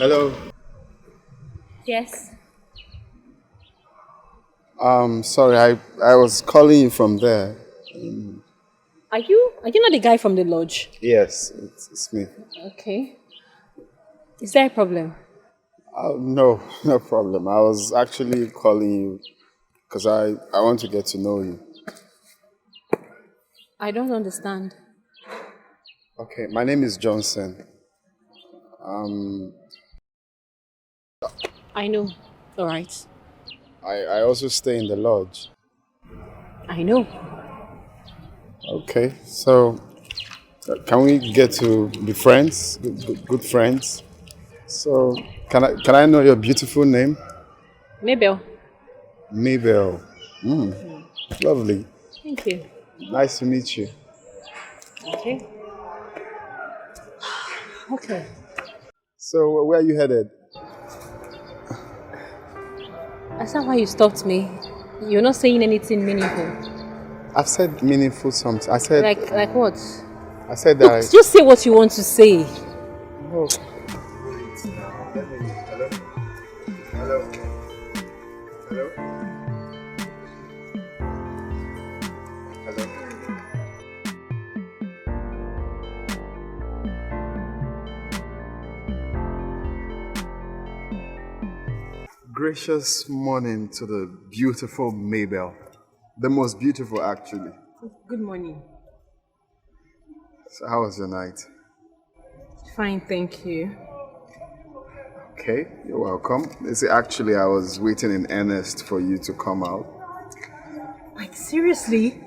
Hello. Yes. Sorry, I was calling you from there. Are you not the guy from the lodge? Yes, it's me. Okay. Is there a problem? Oh, no, no problem. I was actually calling you because I want to get to know you. I don't understand. Okay, my name is Johnson. Um, I know. All right. I also stay in the lodge. I know. Okay, so can we get to be friends? Good friends. So can I know your beautiful name? Mabel. Maybell. Lovely. Thank you. Nice to meet you. Okay. Okay. So where are you headed? That's not why you stopped me. You're not saying anything meaningful. I've said meaningful something. I said Like what? I said that Look, just say what you want to say. oh. Hello. Hello. Hello. Gracious morning to the beautiful Maybell. The most beautiful, actually. Good morning. So, how was your night? Fine, thank you. Okay, you're welcome. You see, actually, I was waiting in earnest for you to come out. Like seriously?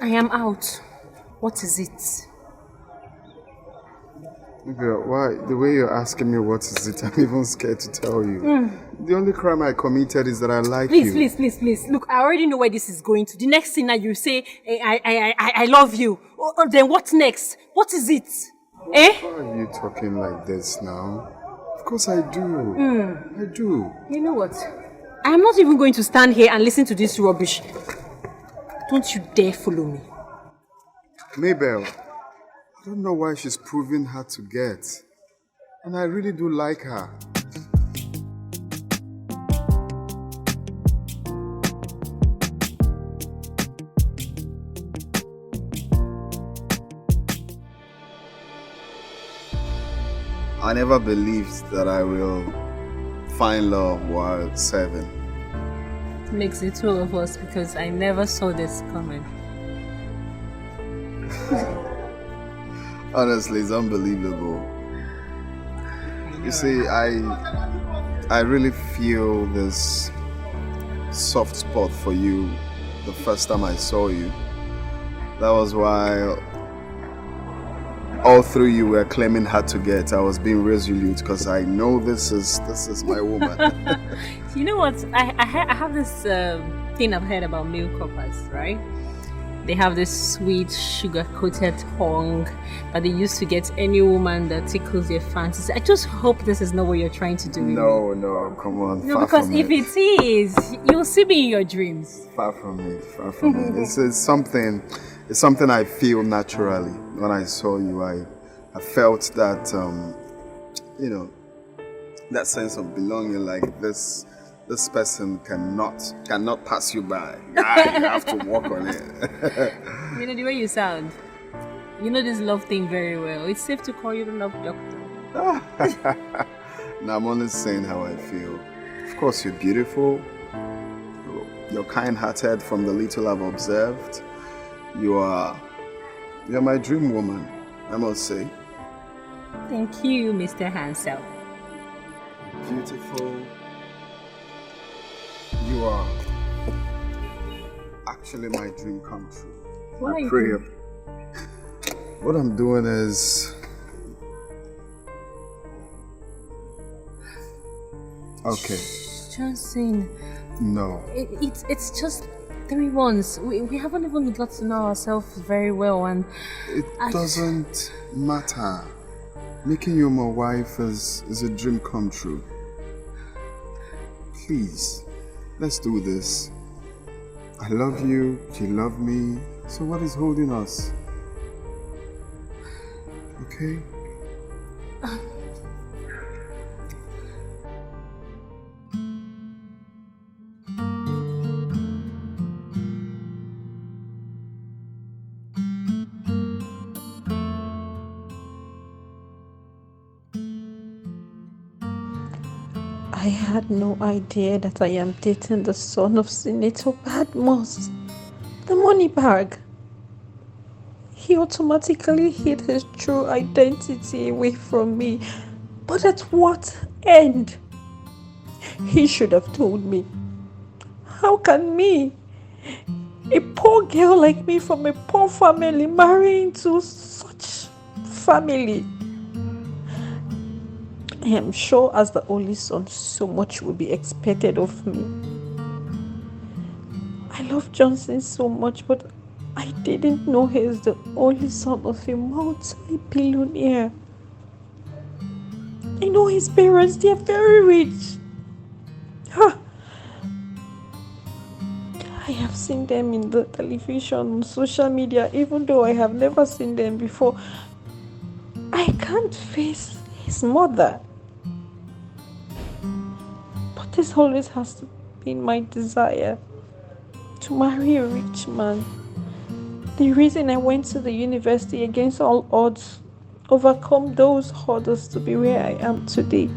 I am out. What is it? Girl, why? The way you're asking me what is it, I'm even scared to tell you. The only crime I committed is that I like Please, you. please. Look, I already know where this is going to. The next thing that you say, I love you. Then what next? What is it? Eh? Why are you talking like this now? Of course I do. I do. You know what? I am not even going to stand here and listen to this rubbish. Don't you dare follow me. Maybell, I don't know why she's proving hard to get. And I really do like her. I never believed that I will find love while serving. It makes the two of us because I never saw this coming. Honestly, it's unbelievable. You see, I really feel this soft spot for you the first time I saw you. That was why all through you were claiming hard to get. I was being resolute because I know this is my woman. You know what? I have this thing I've heard about male coppers, right? They have this sweet sugar-coated tongue that they use to get any woman that tickles their fancies. I just hope this is not what you're trying to do. No, come on. No, far because from if it. it is, you'll see me in your dreams. Far from it, far from it. It's something I feel naturally. When I saw you, I felt that, that sense of belonging, like this person cannot pass you by. You have to walk on it. You know the way you sound. You know this love thing very well. It's safe to call you the love doctor. Now I'm only saying how I feel. Of course, you're beautiful. You're kind-hearted from the little I've observed. You're my dream woman, I must say. Thank you, Mr. Hansel. Beautiful. You are actually my dream come true. What are you pray. doing? What I'm doing is okay. Johnson, No. it's just 3 months. We haven't even got to know ourselves very well, and It doesn't matter. Making you my wife is a dream come true. Please, let's do this. I love you, you love me. So what is holding us? Okay? I had no idea that I am dating the son of Senator Badmus, the money bag. He automatically hid his true identity away from me. But at what end? He should have told me. How can me, a poor girl like me from a poor family, marry into such family? I am sure as the only son, so much will be expected of me. I love Johnson so much, but I didn't know he is the only son of a multi-billionaire. I know his parents, they are very rich. Huh. I have seen them in the television, on social media, even though I have never seen them before. I can't face his mother. But this always has been my desire, to marry a rich man. The reason I went to the university against all odds, overcome those hurdles to be where I am today.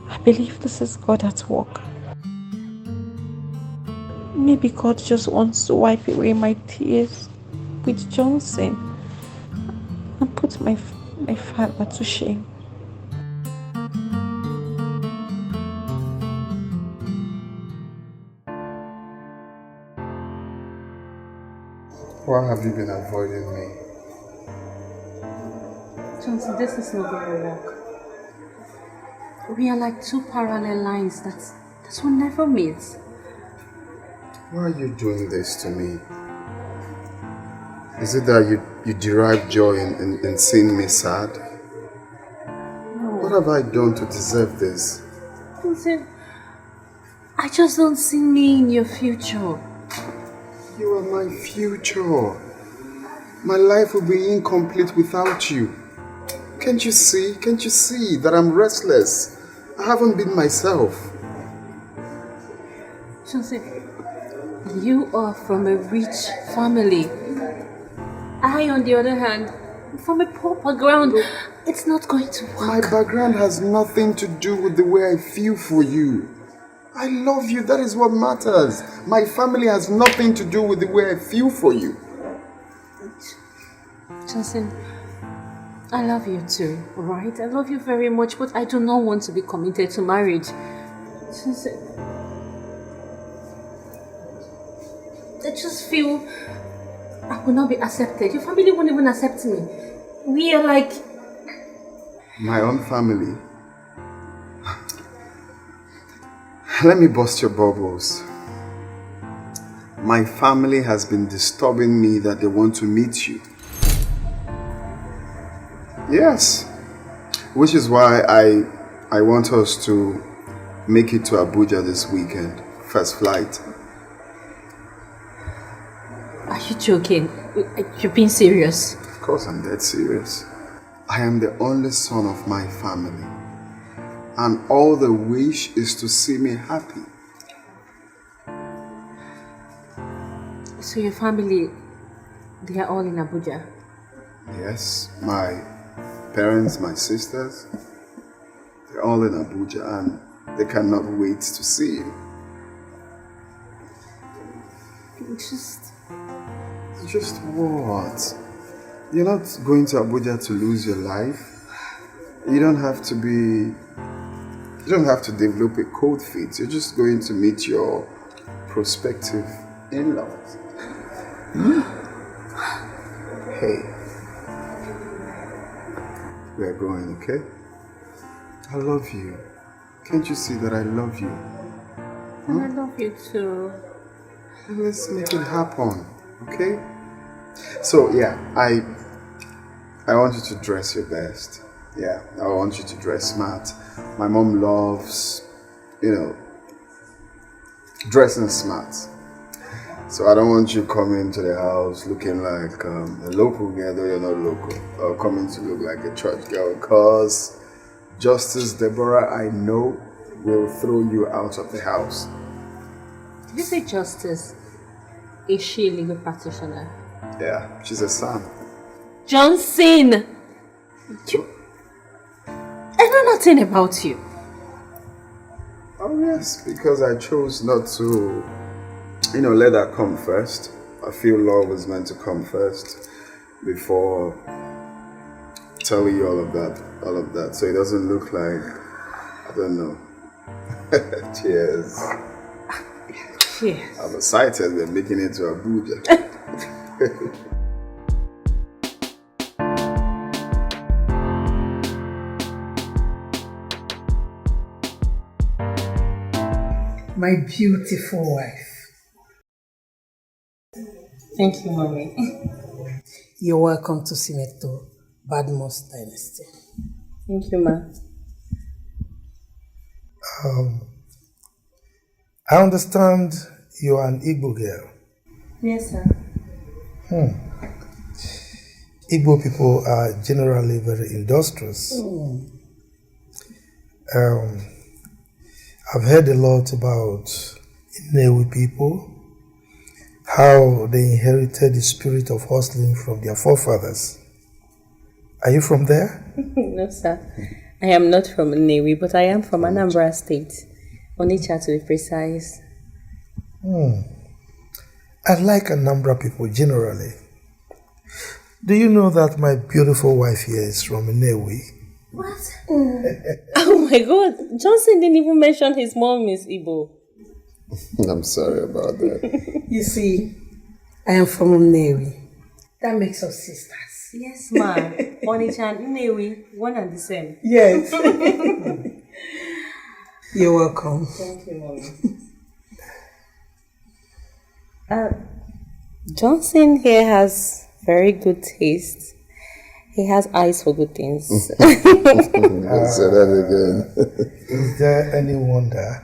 I believe this is God at work. Maybe God just wants to wipe away my tears with Johnson and put my father to shame. Why have you been avoiding me? Johnson, this is not going to work. We are like two parallel lines that will never meet. Why are you doing this to me? Is it that you derive joy in seeing me sad? No. What have I done to deserve this? Johnson, I just don't see me in your future. You are my future. My life will be incomplete without you. Can't you see? Can't you see that I'm restless? I haven't been myself. Johnson, you are from a rich family. I, on the other hand, am from a poor background. It's not going to work. My background has nothing to do with the way I feel for you. I love you, that is what matters. My family has nothing to do with the way I feel for you. Johnson, I love you too, right? I love you very much, but I do not want to be committed to marriage. Johnson, I just feel I will not be accepted. Your family won't even accept me. We are like... My own family? Let me bust your bubbles. My family has been disturbing me that they want to meet you. Yes. Which is why I want us to make it to Abuja this weekend. First flight. Are you joking? You're being serious? Of course I'm dead serious. I am the only son of my family. And all they wish is to see me happy. So your family, they are all in Abuja? Yes, my parents, my sisters, they're all in Abuja and they cannot wait to see you. Just what? You're not going to Abuja to lose your life. You don't have to develop a cold feet. You're just going to meet your prospective in-laws. Hey, we're going, okay? I love you. Can't you see that I love you? And I love you too. Let's make it happen, okay? So yeah, I want you to dress your best. Yeah, I want you to dress smart. My mom loves, dressing smart. So I don't want you coming to the house looking like a local girl, though you're not local, or coming to look like a church girl, because Justice Deborah, I know, will throw you out of the house. Did you say Justice? Is she a legal practitioner? Yeah, she's a son. Johnson! I know nothing about you. Oh yes, because I chose not to, let that come first. I feel love is meant to come first before telling you all of that. So it doesn't look like, I don't know. Cheers. Cheers. I'm excited we're making it to Abuja. My beautiful wife. Thank you, Mommy. You're welcome to Senator Badmus Dynasty. Thank you, Ma. I understand you are an Igbo girl. Yes, sir. Igbo people are generally very industrious. I've heard a lot about Nnewi people, how they inherited the spirit of hustling from their forefathers. Are you from there? No, sir. I am not from Nnewi, but I am from Anambra State. Onitsha to be precise. I like Anambra people generally. Do you know that my beautiful wife here is from Nnewi? What? Oh my God. Johnson didn't even mention his mom is Igbo. I'm sorry about that. You see, I am from Nnewi. That makes us sisters. Yes, ma. Onitsha and Nnewi, one and the same. Yes. You're welcome. Thank you, Mommy. Johnson here has very good taste. He has eyes for good things. Say that again. Is there any wonder?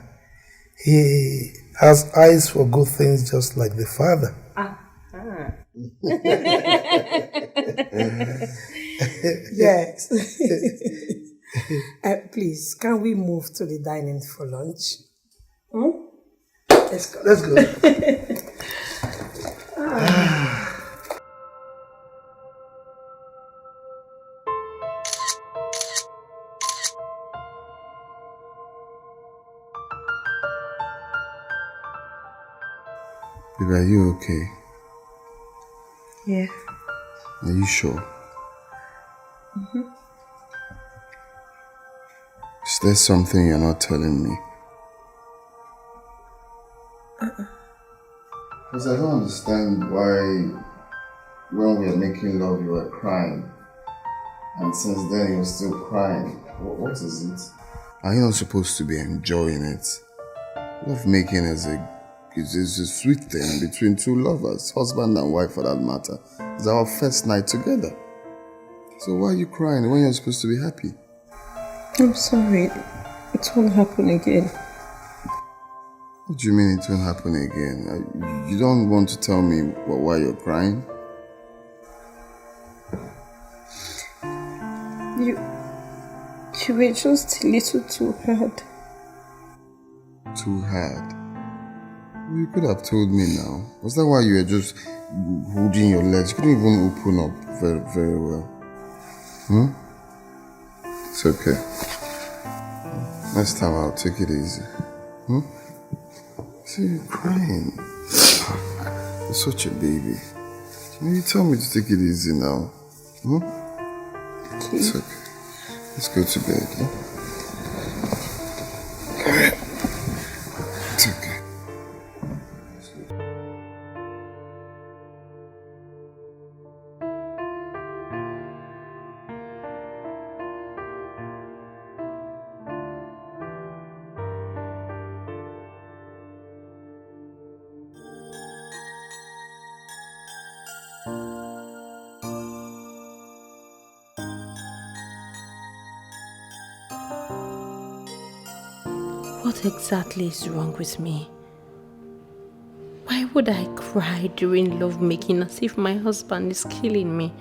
He has eyes for good things just like the father. Yes. Please, can we move to the dining for lunch? Let's go. Let's go. Babe, are you okay? Yeah. Are you sure? Is there something you're not telling me? Because I don't understand why when we were making love you were crying, and since then you're still crying. What is it? Are you not supposed to be enjoying it? Love making is a sweet thing between two lovers, husband and wife for that matter. It's our first night together. So why are you crying when you're supposed to be happy? I'm sorry. It won't happen again. What do you mean it won't happen again? You don't want to tell me why you're crying? You were just a little too hard. Too hard? You could have told me now. Was that why you were just holding your legs? You couldn't even open up very, very well. It's okay. Next time I'll take it easy. See, you're crying. You're such a baby. You tell me to take it easy now. It's okay. Let's go to bed. It's okay. What exactly is wrong with me? Why would I cry during lovemaking as if my husband is killing me?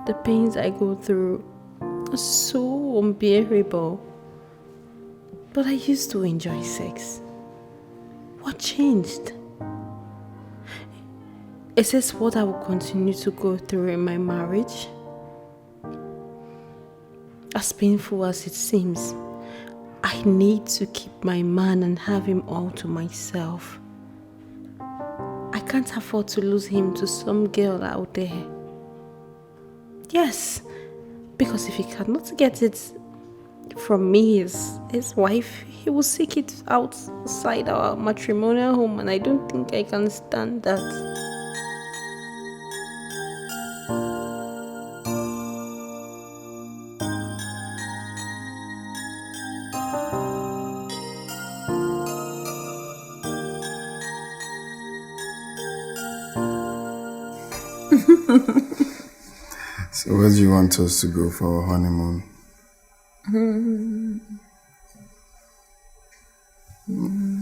The pains I go through are so unbearable. But I used to enjoy sex. What changed? Is this what I will continue to go through in my marriage? As painful as it seems, I need to keep my man and have him all to myself. I can't afford to lose him to some girl out there. Yes, because if he cannot get it from me, his wife, he will seek it outside our matrimonial home, and I don't think I can stand that. So where do you want us to go for our honeymoon?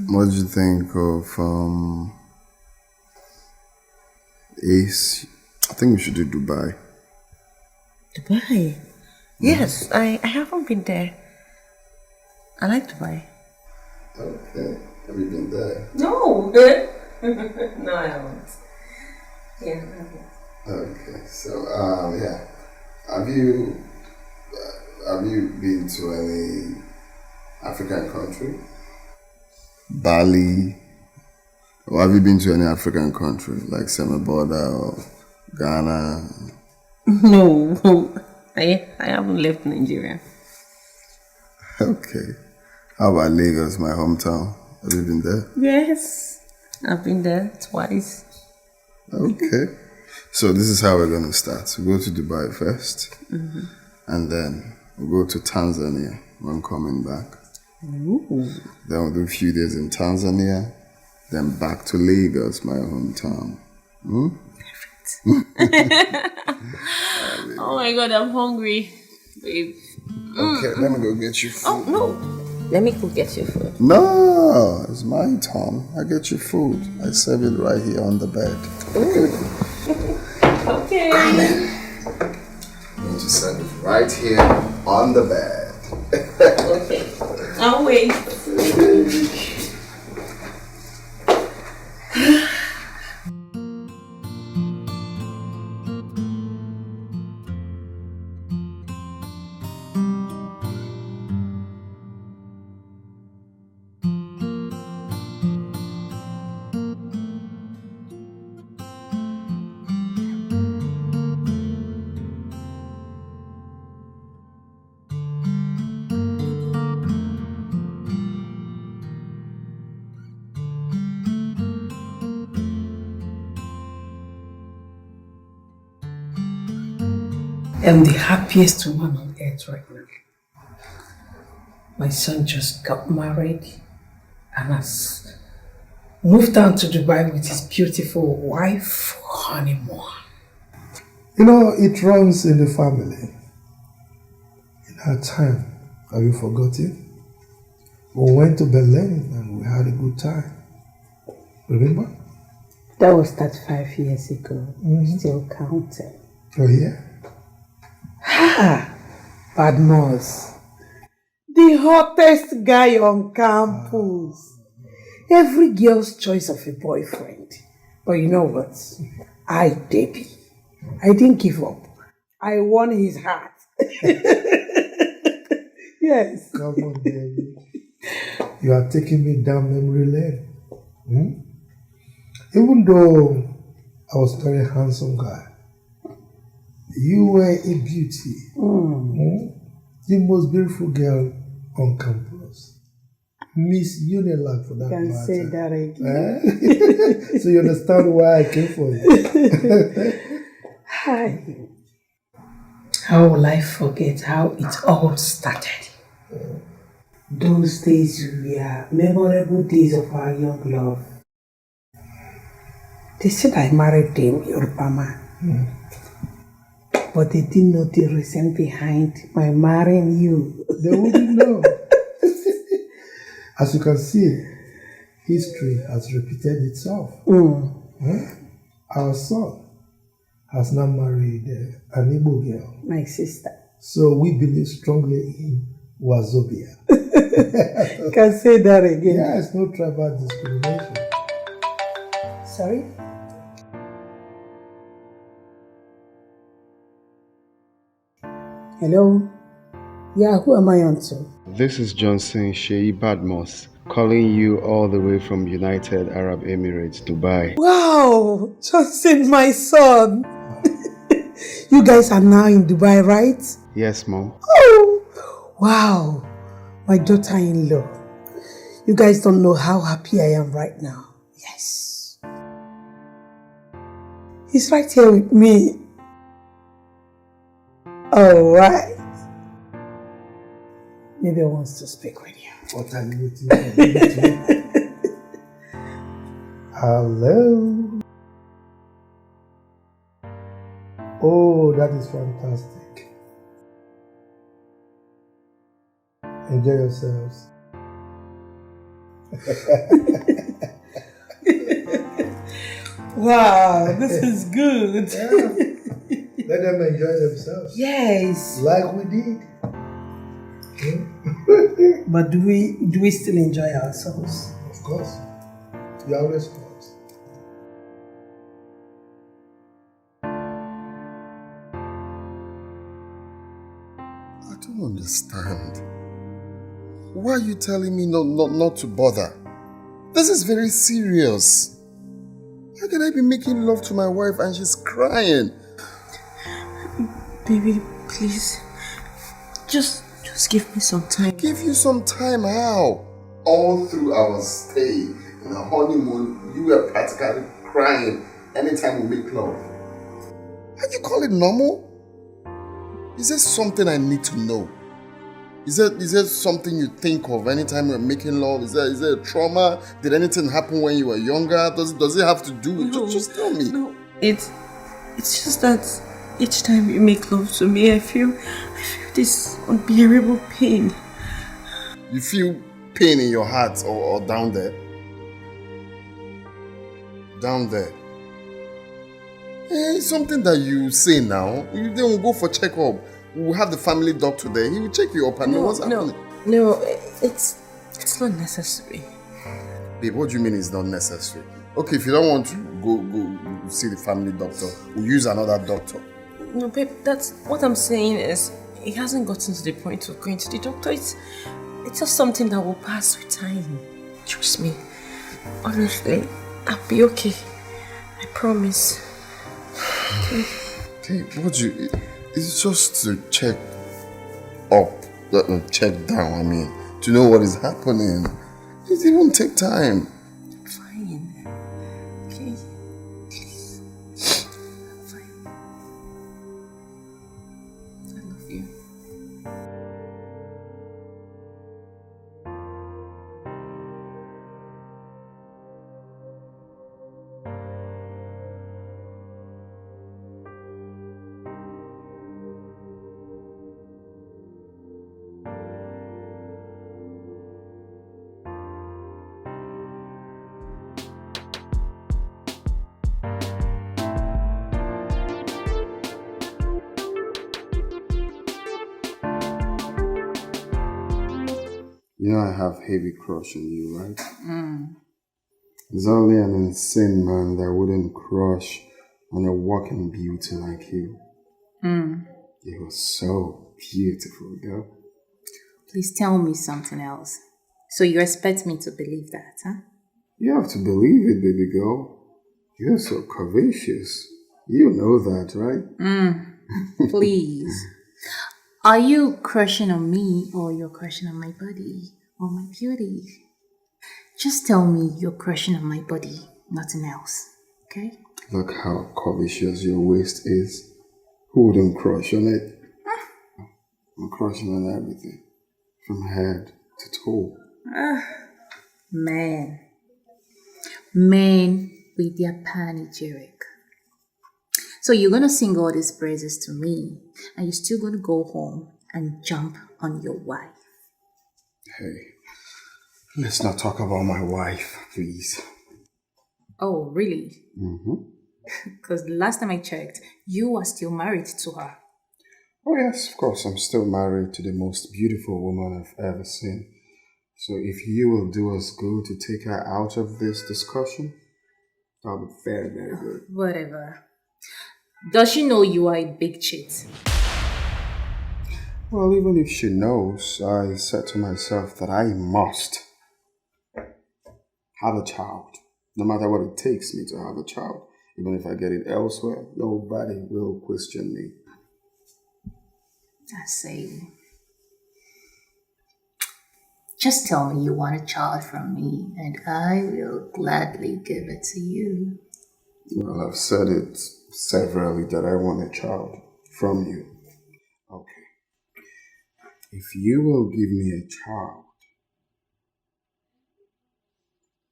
What do you think of Ace? I think we should do Dubai. Dubai? Yes, I haven't been there. I like Dubai. Okay. Have you been there? No! No, I haven't. Yeah, I haven't. Okay. So, yeah. Have you been to any African country? Bali? Or have you been to any African country like Semi-Border or Ghana? No, I haven't left Nigeria. Okay. How about Lagos, my hometown? Have you been there? Yes, I've been there twice. Okay. So this is how we're going to start. We'll go to Dubai first. And then we'll go to Tanzania when coming back. Ooh. Then we'll do a few days in Tanzania. Then back to Lagos, my hometown. Oh my god, I'm hungry, babe. Okay, let me go get you food. Oh, no. Let me go get your food. No, it's my turn. I get your food. I serve it right here on the bed. Okay. I'm going to serve it right here on the bed. Okay. I'll wait. I'm the happiest woman on earth right now. My son just got married and has moved down to Dubai with his beautiful wife for honeymoon. You know, it runs in the family. In our time, have you forgotten? We went to Berlin and we had a good time. Remember? That was 35 years ago. Still counting. Oh, yeah? Badmos. The hottest guy on campus. Every girl's choice of a boyfriend. But you know what? I didn't give up. I won his heart. Yes. Come on, baby. You are taking me down memory lane. Even though I was a very handsome guy, you were a beauty. The most beautiful girl on campus. Miss Unilag for that Can matter. say that again. So you understand why I came for you. Hi. How will I forget how it all started? Those days were memorable days of our young love. They said I married them, Yoruba man. But they didn't know the reason behind my marrying you. They wouldn't know. As you can see, history has repeated itself. Our son has now married an Igbo girl. My sister. So we believe strongly in Wazobia. Can say that again. Yes, no tribal discrimination. Sorry? Hello? Yeah, who am I on to? This is Johnson Sheyi Badmos calling you all the way from United Arab Emirates, Dubai. Wow, Johnson, my son. You guys are now in Dubai, right? Yes, Mom. Oh, wow. My daughter-in-law. You guys don't know how happy I am right now. Yes. He's right here with me. All right. Maybe he wants to speak with you. What are you waiting for? Hello. Oh, that is fantastic. Enjoy yourselves. Wow, this is good. Yeah. Let them enjoy themselves. Yes. Like we did. But do we still enjoy ourselves? Of course. You always want. I don't understand. Why are you telling me not to bother? This is very serious. How can I be making love to my wife and she's crying? Baby, please. Just give me some time. Give you some time, how? All through our stay in the honeymoon, you were practically crying anytime we make love. How do you call it normal? Is there something I need to know? Is there something you think of anytime you're making love? Is there a trauma? Did anything happen when you were younger? Does it have to do with No, just tell me. No, it's just that each time you make love to me, I feel this unbearable pain. You feel pain in your heart or down there? Down there. It's something that you say now. You then go for checkup. We'll have the family doctor there. He will check you up and know what's happening. No, it's not necessary. Babe, what do you mean it's not necessary? Okay, if you don't want to go see the family doctor, we'll use another doctor. No, babe, that's what I'm saying is it hasn't gotten to the point of going to the doctor. It's just something that will pass with time. Trust me. Honestly, I'll be okay. I promise. Okay, it's just to check up, check down, I mean, to know what is happening. It won't take time. Fine. Okay. Please. Fine. I love you. You know I have heavy crush on you, right? There's only an insane man that wouldn't crush on a walking beauty like you. You're so beautiful, girl. Please tell me something else. So you expect me to believe that, huh? You have to believe it, baby girl. You're so curvaceous. You know that, right? Please. Are you crushing on me or you're crushing on my body or my beauty? Just tell me you're crushing on my body, nothing else, okay? Look how curvaceous your waist is. Who wouldn't crush on it? I'm crushing on everything. From head to toe. Men. Men with their panegyric. So you're gonna sing all these praises to me and you're still gonna go home and jump on your wife. Hey, let's not talk about my wife, please. Oh, really? Mm-hmm. Because the last time I checked, you were still married to her. Oh yes, of course, I'm still married to the most beautiful woman I've ever seen. So if you will do us good to take her out of this discussion, that'll be very, very good. Whatever. Does she know you are a big cheat? Well, even if she knows, I said to myself that I must have a child. No matter what it takes me to have a child. Even if I get it elsewhere, nobody will question me. I see. Just tell me you want a child from me, and I will gladly give it to you. Well, I've said it severally that I want a child from you. Okay. If you will give me a child,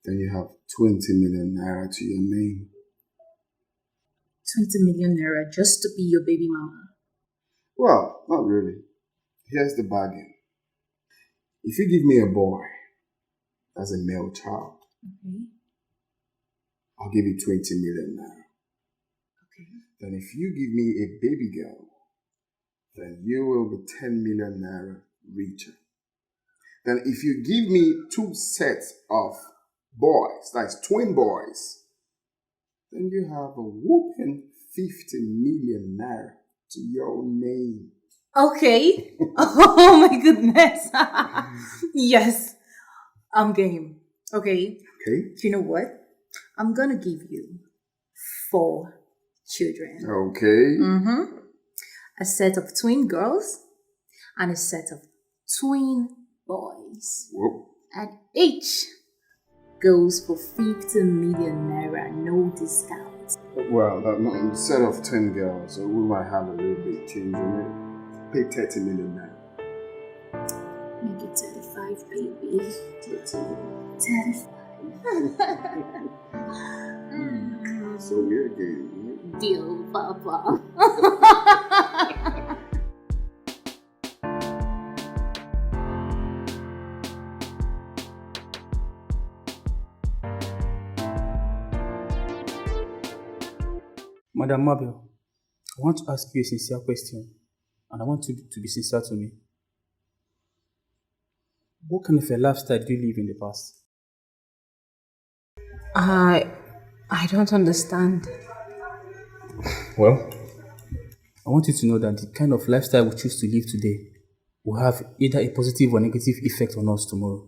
then you have 20 million naira to your name. 20 million naira just to be your baby mama. Well, not really. Here's the bargain. If you give me a boy as a male child, I'll give you 20 million naira. Okay. Then if you give me a baby girl, then you will be 10 million naira richer. Then if you give me 2 sets of boys, that's twin boys, then you have a whooping 50 million naira to your name. Okay. Oh my goodness. Yes. I'm game. Okay. Okay. You know what? I'm gonna give you 4 children. Okay. A set of twin girls and a set of twin boys. Whoop. And each goes for 50 million naira, no discount. Well, that set of 10 girls, so we might have a little bit change in it. Pay 30 million naira. Make it 35, baby. 35. So we're game. Deal, Papa. Madam Mabel, I want to ask you a sincere question, and I want you to be sincere to me. What kind of a lifestyle did you live in the past? I don't understand. Well, I want you to know that the kind of lifestyle we choose to live today will have either a positive or negative effect on us tomorrow.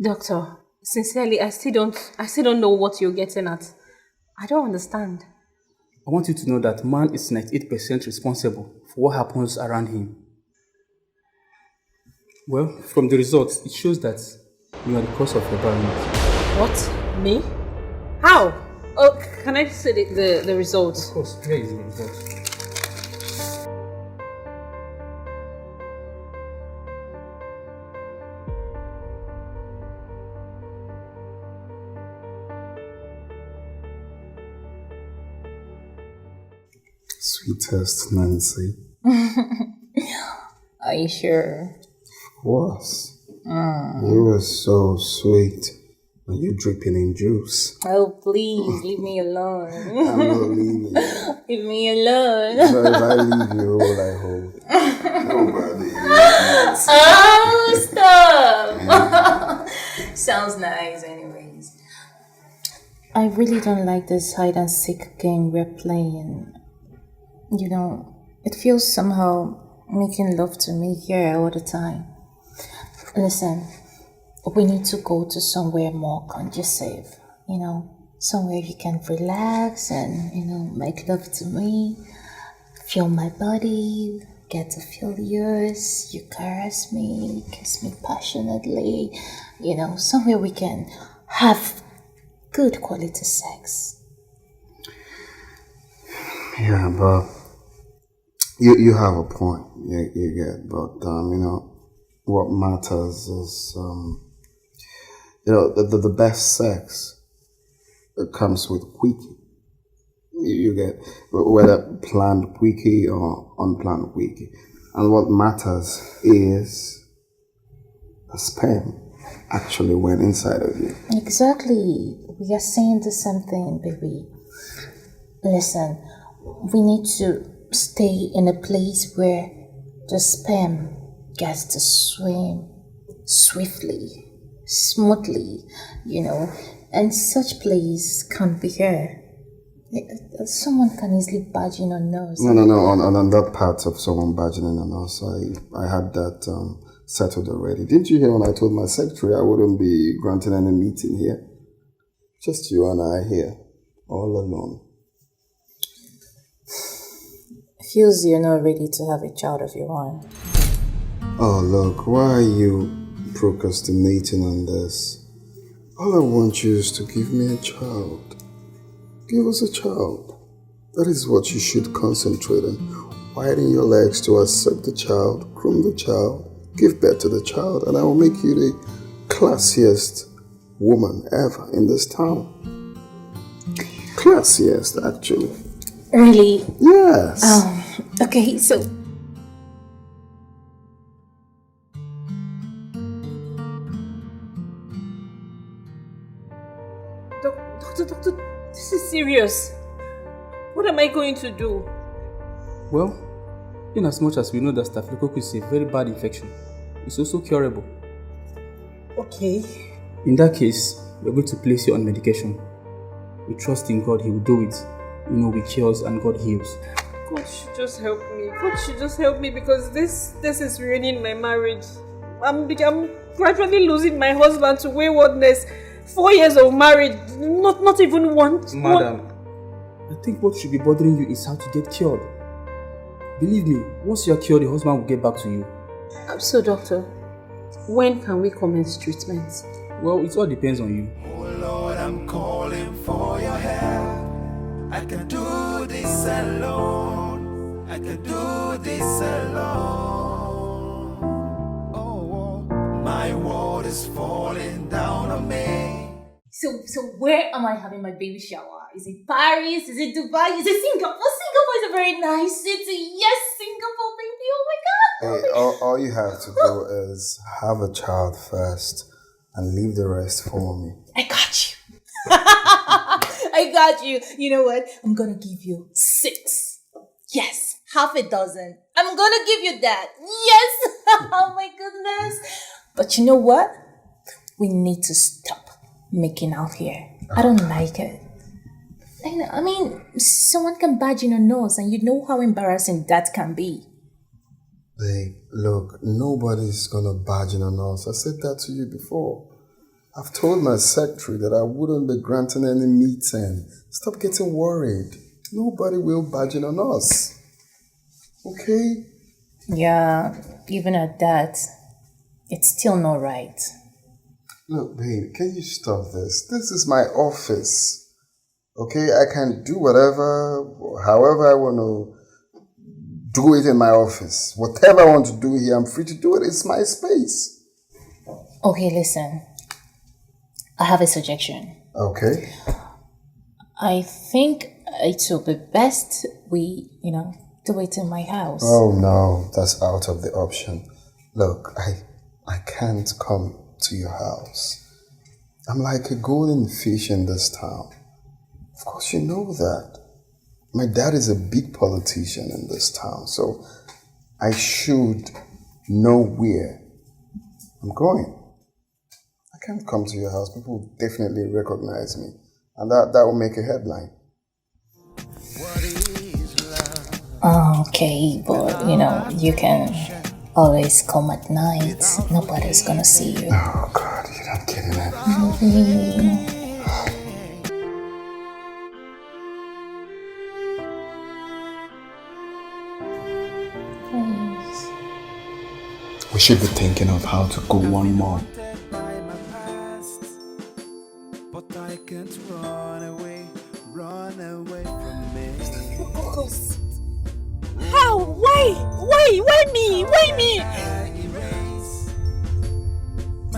Doctor, sincerely, I still don't know what you're getting at. I don't understand. I want you to know that man is 98% responsible for what happens around him. Well, from the results, it shows that you are the cause of your barrenness. What? Me? How? Oh, can I see the results? Of course, here is the result. Sweetest Nancy. Are you sure? Of course. You were so sweet. Are you dripping in juice? Oh, please, leave me alone. I'm not leaving. Leave me alone. So if I leave you, what will I hold? Nobody. Oh, stop! Sounds nice, anyways. I really don't like this hide and seek game we're playing. You know, it feels somehow making love to me here all the time. Listen, we need to go to somewhere more conducive, somewhere you can relax and, make love to me, feel my body, get to feel yours, you caress me, kiss me passionately, somewhere we can have good quality sex. Yeah, but you have a point. You get, but what matters is the best sex comes with quickie. You get, whether planned quickie or unplanned quickie, and what matters is the sperm actually went inside of you. Exactly. We are saying the same thing, baby. Listen, we need to stay in a place where the sperm gets to swim swiftly, smoothly, and such place can't be here. Someone can easily barge in on us. No. On that part of someone barging in on us, I had that settled already. Didn't you hear when I told my secretary I wouldn't be granting any meeting here? Just you and I here, all alone. Feels you're not ready to have a child of your own. Oh, look, why are you procrastinating on this? All I want you is to give me a child. Give us a child. That is what you should concentrate on. Widen your legs to accept the child, groom the child, give birth to the child, and I will make you the classiest woman ever in this town. Classiest, actually. Really? Yes. Okay, so... Doctor, this is serious. What am I going to do? Well, in as much as we know that staphylococcus is a very bad infection, it's also curable. Okay. In that case, we're going to place you on medication. We trust in God, He will do it. We cures and God heals. God should just help me. God should just help me because this is ruining my marriage. I'm gradually losing my husband to waywardness. 4 years of marriage, not even one. Madam, I think what should be bothering you is how to get cured. Believe me, once you are cured, your husband will get back to you. So, doctor, when can we commence treatment? Well, it all depends on you. Oh Lord, I'm calling for your help. I can do this alone. I can do this alone. Oh, my world is falling down on me. So where am I having my baby shower? Is it Paris? Is it Dubai? Is it Singapore? Singapore is a very nice city. Yes, Singapore, baby. Oh my God. Hey, all you have to do is have a child first and leave the rest for me. I got you. I got you. You know what? I'm gonna give you 6. Yes, half a dozen. I'm gonna give you that. Yes. Oh my goodness. But you know what? We need to stop making out here. I don't like it. I mean, someone can badge in your nose and you know how embarrassing that can be. Babe, look, nobody's gonna barge in on us. I said that to you before. I've told my secretary that I wouldn't be granting any meeting. Stop getting worried. Nobody will barge in on us. Okay? Yeah, even at that, it's still not right. Look, babe, can you stop this? This is my office. Okay? I can do whatever, however I want to do it in my office. Whatever I want to do here, I'm free to do it. It's my space. Okay, listen. I have a suggestion. Okay. I think it will be best we, do it in my house. Oh no, that's out of the option. Look, I can't come to your house. I'm like a golden fish in this town. Of course you know that. My dad is a big politician in this town, so I should know where I'm going. I can't come to your house. People will definitely recognize me, and that will make a headline. Okay, but you can always come at night. Nobody's gonna see you. Oh God, you're not kidding me. We should be thinking of how to go one more. But I can't run away from me. Focus. How? Why me? Why me? I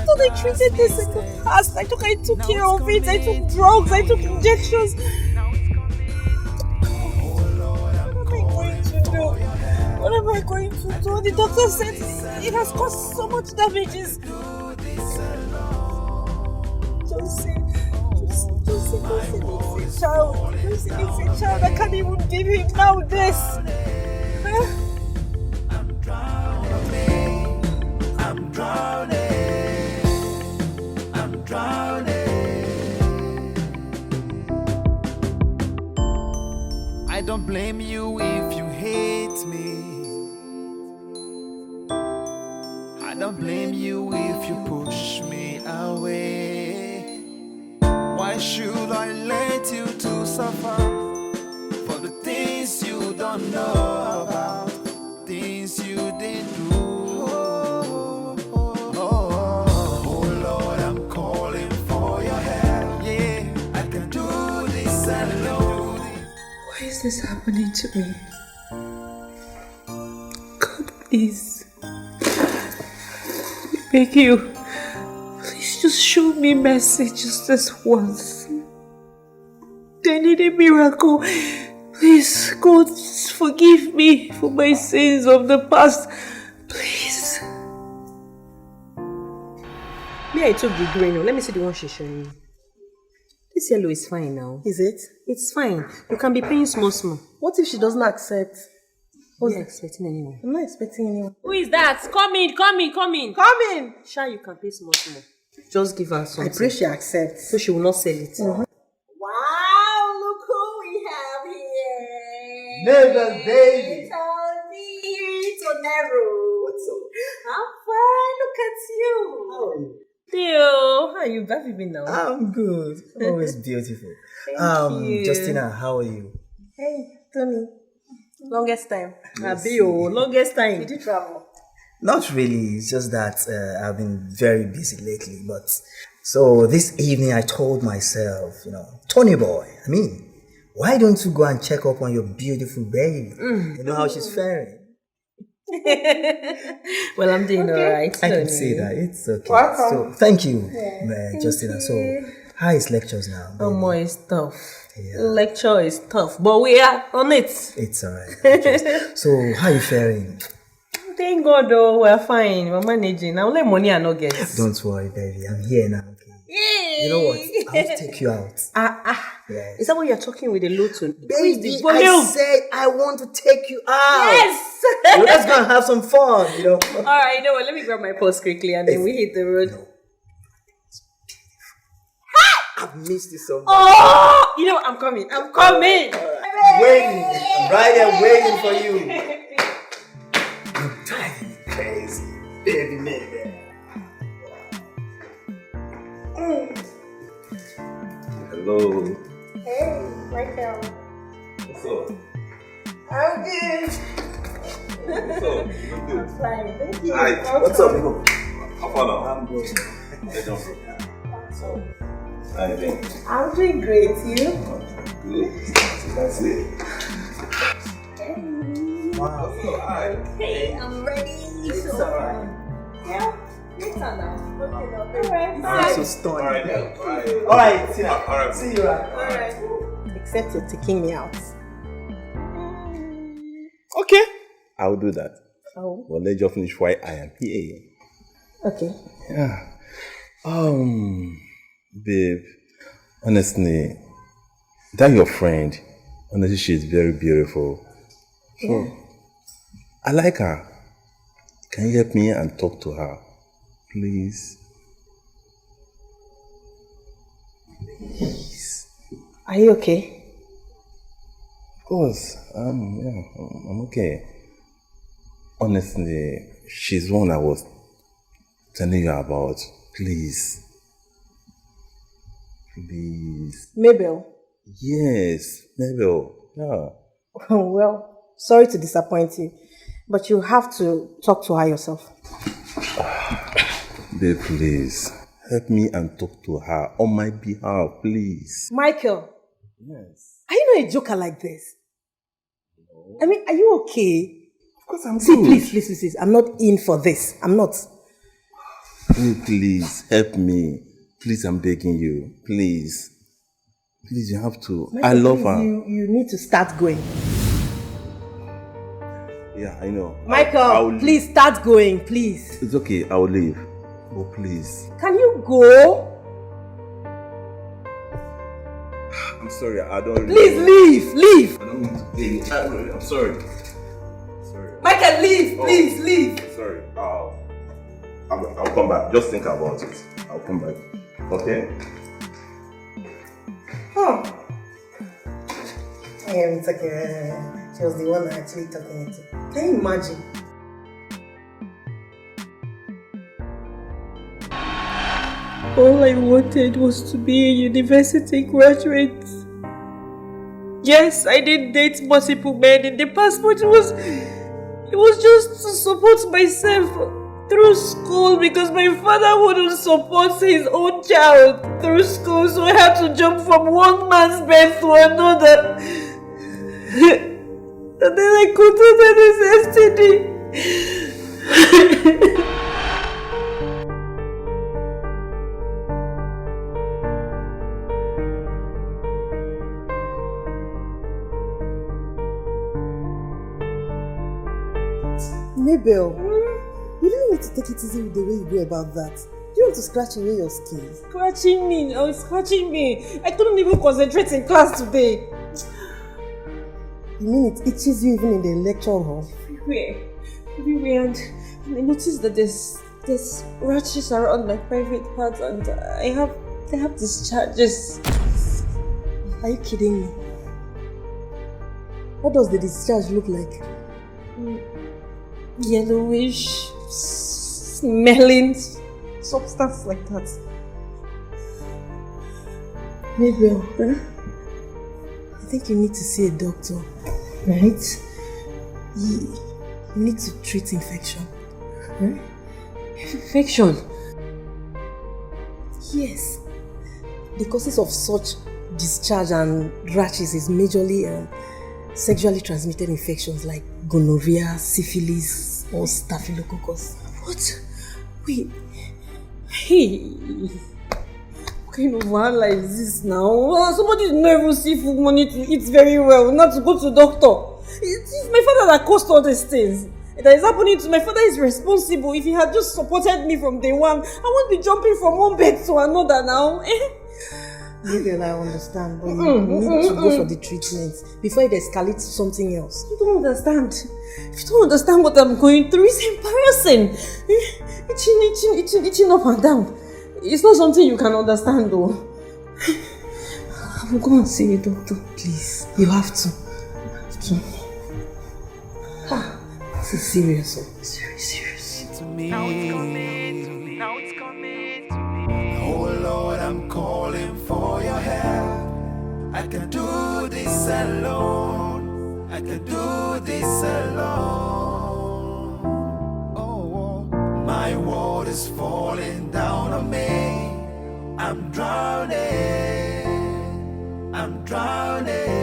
thought I treated this in the past. I took care of it. I took drugs. I took injections. What am I going to do? The doctor said it has caused so much damages. Just say it's a child. Just say it's a child. I can't even give him now this. I'm drowning. I'm drowning. I don't blame you if you hate me. I don't blame you if you push me away. Why should I let you to suffer for the things you don't know about, things you didn't do? Oh Lord, I'm calling for your help. Yeah, I can do this alone. Why is this happening to me? God, please. I beg you. Please just show me mercy just this once. I need a miracle. Please, God, just forgive me for my sins of the past. Please. Me, I took the green one. Let me see the one she's showing me. This yellow is fine now. Is it? It's fine. You can be paying small. What if she doesn't accept? Who's expecting anyone? I'm not expecting anyone. Who is that? Come in. Come in! Sha, you can pay small. Just give her I something. pray she accepts. So she will not sell it. Mhm. Wow, look who we have here. Neighbor baby. Tony Tonero. What's up? I'm fine. Look at you. How are you? Theo, how are you? Have you been now? I'm good. Always beautiful. Thank you. Justina, how are you? Hey, Tony. Longest time. Yes. Longest time. Did you travel? Not really. It's just that I've been very busy lately. But so this evening I told myself, Tony boy, why don't you go and check up on your beautiful baby? You know how she's faring. Well, I'm doing alright. I can say that. It's okay. Welcome. So thank you, Justina. So how is lectures now? Oh, more is tough. Yeah. Lecture is tough, but we are on it. It's alright. So how are you faring? Thank God, though, we're fine. We're managing. Now, only money I no get. Don't worry, baby. I'm here now. Okay. Yay! You know what? I'll take you out. Yes. Is that what you're talking with the Luton? Baby, I said I want to take you out. Yes! Let's go and have some fun, Alright, you know what? Let me grab my purse quickly and then we hit the road. No. I've missed you so much. Oh! You know what? I'm coming. Waiting. I'm right here waiting for you. You're driving me crazy. Baby. Hello. Hey, Michael. What's up? I'm good. What's up? You look good. Fine, thank you. Hi. What's up, bro? How far now? I'm good. Hey, John. So, how you doing? I'm doing great. You? Good. That's it. Wow. Hi. Hey, I'm ready. It's alright. Yeah, later now. Okay, now. Alright, I'm bye. so stunned. Alright, then. Bye. Alright, Tina. Alright. See you right. Alright. Except you're taking me out. Okay. I will do that. Oh. Well, let's just finish why I am here. Okay. Yeah. Babe, honestly, that your friend, honestly, she's very beautiful. So, I like her. Can you help me and talk to her, please? Please. Are you okay? Of course. I'm okay. Honestly, she's the one I was telling you about. Please. Please. Mabel. Yes, Mayel. Yeah. Well, sorry to disappoint you, but you have to talk to her yourself. Babe, please. Help me and talk to her on my behalf, please. Michael, Yes. are you not a joker like this? No. Are you okay? Of course I'm See, good. please. I'm not in for this. I'm not. Babe, please, help me. Please, I'm begging you. Please. Please, you have to. Michael, I love please, her. You need to start going. Yeah, I know. Michael, I'll please start going, please. It's okay, I'll leave. But please. Can you go? I'm sorry, I don't really. Please leave. I don't want to pay you. I'm sorry. Sorry. Michael, leave, please leave. Sorry. I'll come back. Just think about it. I'll come back. Okay? Oh. It's okay. She was the one actually talking it. Can you imagine? All I wanted was to be a university graduate. Yes, I did date multiple men in the past, but it was just to support myself through school because my father wouldn't support his own child through school, so I had to jump from one man's bed to another. And then I contracted this STD. Mabel, you don't need to take it easy with the way you go about that. Do you want to scratch away your skin? Scratching me, oh, it's scratching me. I couldn't even concentrate in class today. You mean it itches you even in the lecture hall? Everywhere, and I noticed that there's rashes around my private parts, and I have discharges. Are you kidding me? What does the discharge look like? Yellowish, smelling substance like that. Mabel, I think you need to see a doctor, right? You need to treat infection. Huh? Infection? Yes. The causes of such discharge and rashes is majorly sexually transmitted infections like gonorrhea, syphilis, or staphylococcus. What? Wait. Hey. What kind of wahala is this now? Somebody did not even see food money to eat very well, not to go to the doctor. It's my father that caused all these things. That is happening to my father is responsible. If he had just supported me from day one, I won't be jumping from one bed to another now. Maybe I understand, but you need to go for the treatment before it escalates to something else. You don't understand. If you don't understand what I'm going through, it's embarrassing. Itching up and down. It's not something you can understand though. I'm going to see a doctor. Please, you have to. This is serious. It's very serious. To me. Now it's coming to me. Oh Lord, I'm calling for your help. I can do this alone. I can do this alone. Oh, my world is falling down on me. I'm drowning. I'm drowning.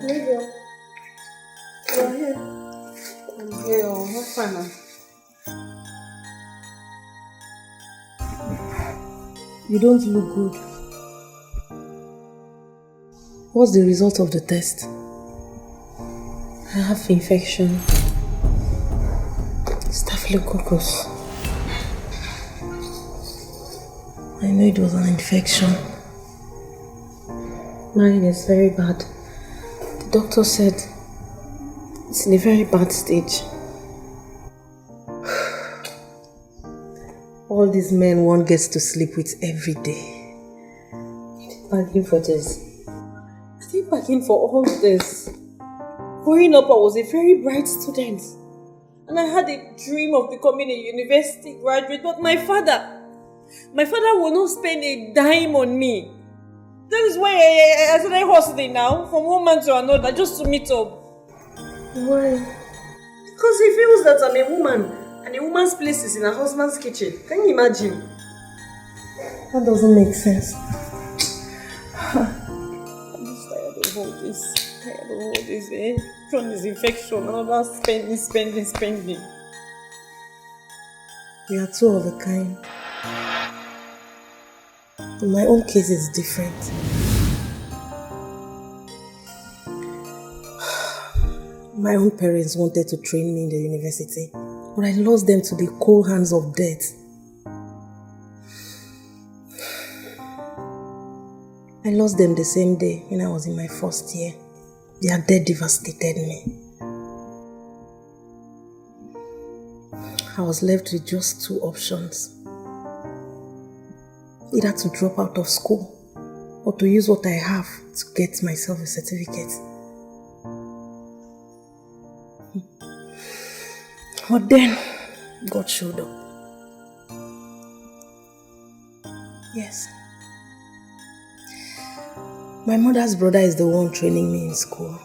Mabel, you're here. I'm here. What fun? You don't look good. What's the result of the test? I have infection. Staphylococcus. I know it was an infection. Mine is very bad. The doctor said it's in a very bad stage. All these men one gets to sleep with every day. Bargain for this. I didn't bargain for all this. Growing up, I was a very bright student. And I had a dream of becoming a university graduate, but my father will not spend a dime on me. That is why I started hustling now, from one man to another, just to meet up. Why? Because he feels that I'm a woman, and a woman's place is in her husband's kitchen. Can you imagine? That doesn't make sense. I'm just tired of all this. Eh? One is infection, another spending. We are two of a kind. My own case is different. My own parents wanted to train me in the university, but I lost them to the cold hands of death. I lost them the same day when I was in my first year. Their death devastated me. I was left with just two options. Either to drop out of school or to use what I have to get myself a certificate. But then, God showed up. Yes. My mother's brother is the one training me in school.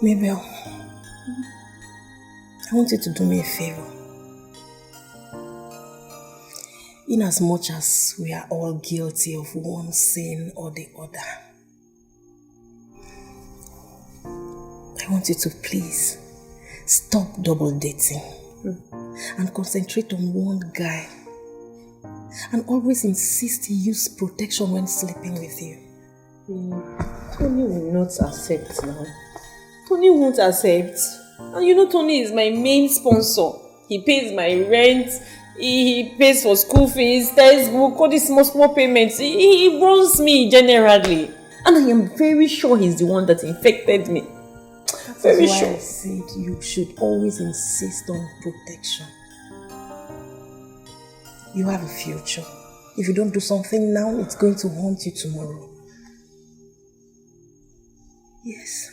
Mayel, I want you to do me a favor. In as much as we are all guilty of one sin or the other, I want you to please stop double dating and concentrate on one guy, and always insist he use protection when sleeping with you. Tony will not accept now. Tony won't accept. And you know Tony is my main sponsor. He pays my rent, he pays for school fees, textbook, all these small payments. He runs me generally. And I am very sure he's the one that infected me. Very That's why sure. I said you should always insist on protection. You have a future. If you don't do something now, it's going to haunt you tomorrow. Yes.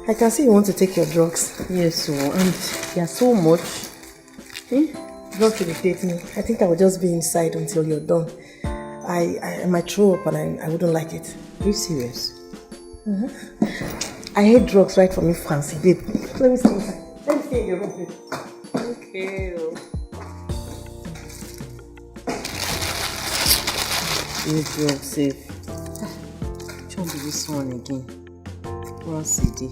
I can see you want to take your drugs. Yes, so, and there's so much. Don't irritate me. I think I will just be inside until you're done. I might throw up and I wouldn't like it. Are you serious? I hate drugs right from infancy, babe. Let me stay inside. Let me stay in your room, babe. Okay. This drug safe. Which one be this one again? One CD.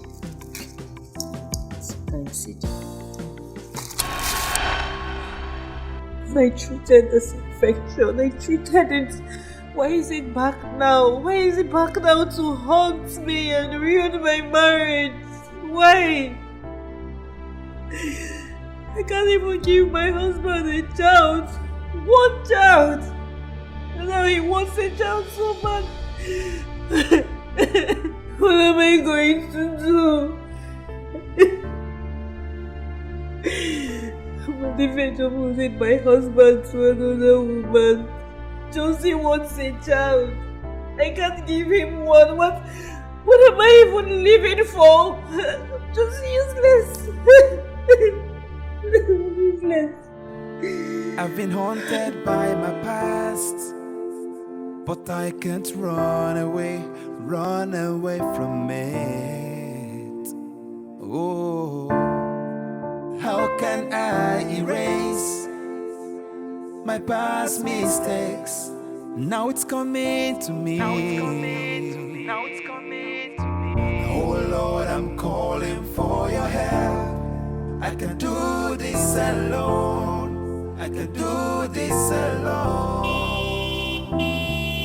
Time CD. I treated this infection. I treated it. Why is it back now? Why is it back now to haunt me and ruin my marriage? Why? I can't even give my husband a child. One child. And now he wants a child so bad. What am I going to do? I'm on the verge of losing my husband to another woman. Josie wants a child. I can't give him one. What am I even living for? I'm just useless. Useless. I've been haunted by my past, but I can't run away from it. Oh, how can I erase my past mistakes? Now it's coming to me. Oh Lord, I'm calling for your help. I can do this alone. I can do this alone.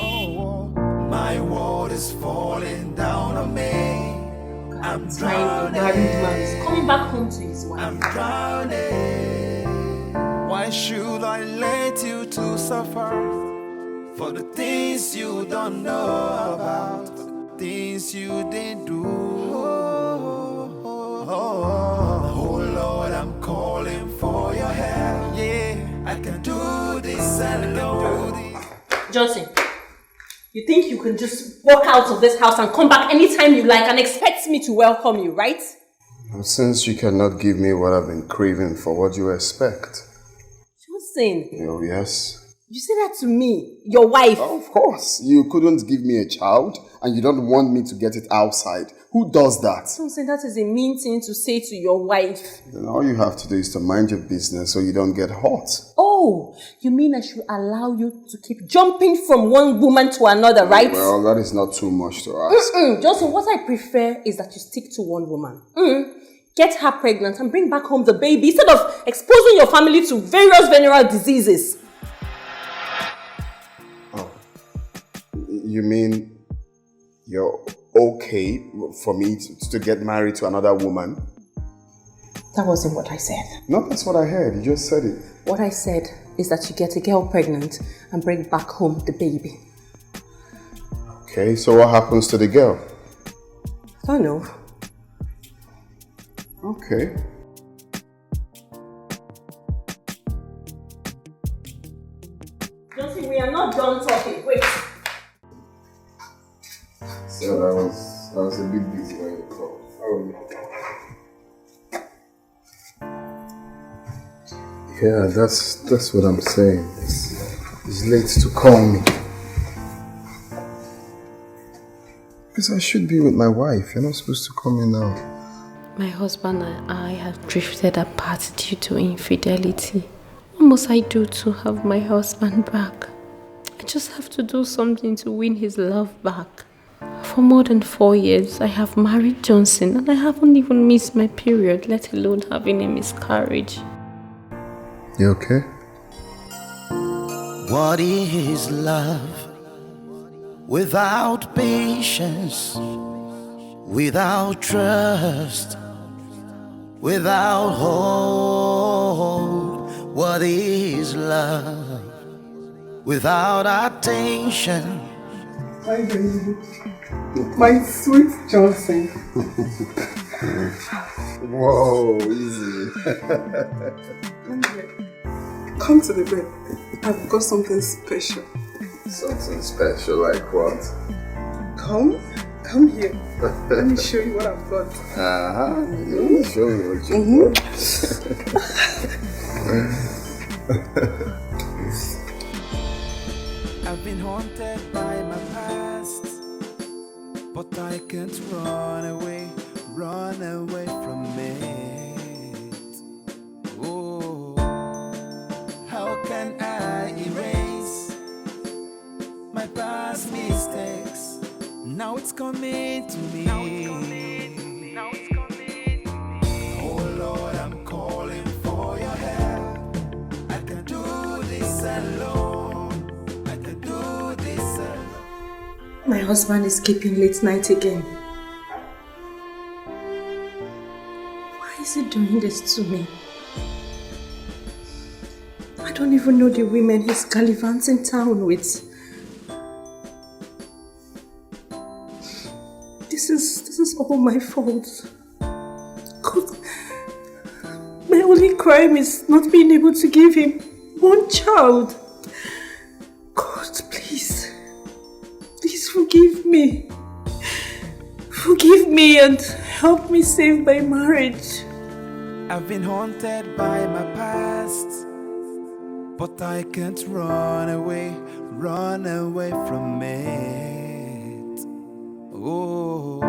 Oh, my world is falling down on me. I'm drowning. He's coming back home to his wife. I'm drowning. Why should I let you to suffer for the things you don't know about, for the things you didn't do? Oh Lord, I'm calling for your help. Yeah, I can do this alone. Johnson, you think you can just walk out of this house and come back anytime you like and expect me to welcome you, right? Since you cannot give me what I've been craving for, what do you expect? Johnson. Oh, yes. You say that to me, your wife. Oh, of course. You couldn't give me a child and you don't want me to get it outside. Who does that? Johnson, that is a mean thing to say to your wife. Then all you have to do is to mind your business so you don't get hot. Oh, you mean I should allow you to keep jumping from one woman to another, right? Well, that is not too much to ask. Johnson, what I prefer is that you stick to one woman. Get her pregnant and bring back home the baby instead of exposing your family to various venereal diseases. Oh. You mean you're okay for me to get married to another woman? That wasn't what I said. No, that's what I heard. You just said it. What I said is that you get a girl pregnant and bring back home the baby. Okay, so what happens to the girl? I don't know. Okay. Johnson, we are not done talking. Wait. So I was a bit busy when you called. Yeah, that's what I'm saying. It's late to call me. Because I should be with my wife. You're not supposed to call me now. My husband and I have drifted apart due to infidelity. What must I do to have my husband back? I just have to do something to win his love back. For more than 4 years, I have married Johnson and I haven't even missed my period, let alone having a miscarriage. You okay? What is love without patience, without trust, without hope? What is love without attention? Hi, baby. My sweet Johnson. Whoa, easy. Come to the bed. I've got something special. Something special, like what? Come here. Let me show you what I've got. Let me show you what you got. I've been haunted by my past, but I can't run away from it. Oh, how can I erase my past mistakes? Now it's coming to me. Oh Lord, I'm calling for your help. I can do this alone. I can do this alone. My husband is keeping late night again. Why is he doing this to me? I don't even know the women he's gallivanting town with. This is all my fault. God, my only crime is not being able to give him one child. God, please forgive me. Forgive me and help me save my marriage. I've been haunted by my past, but I can't run away from it. Oh,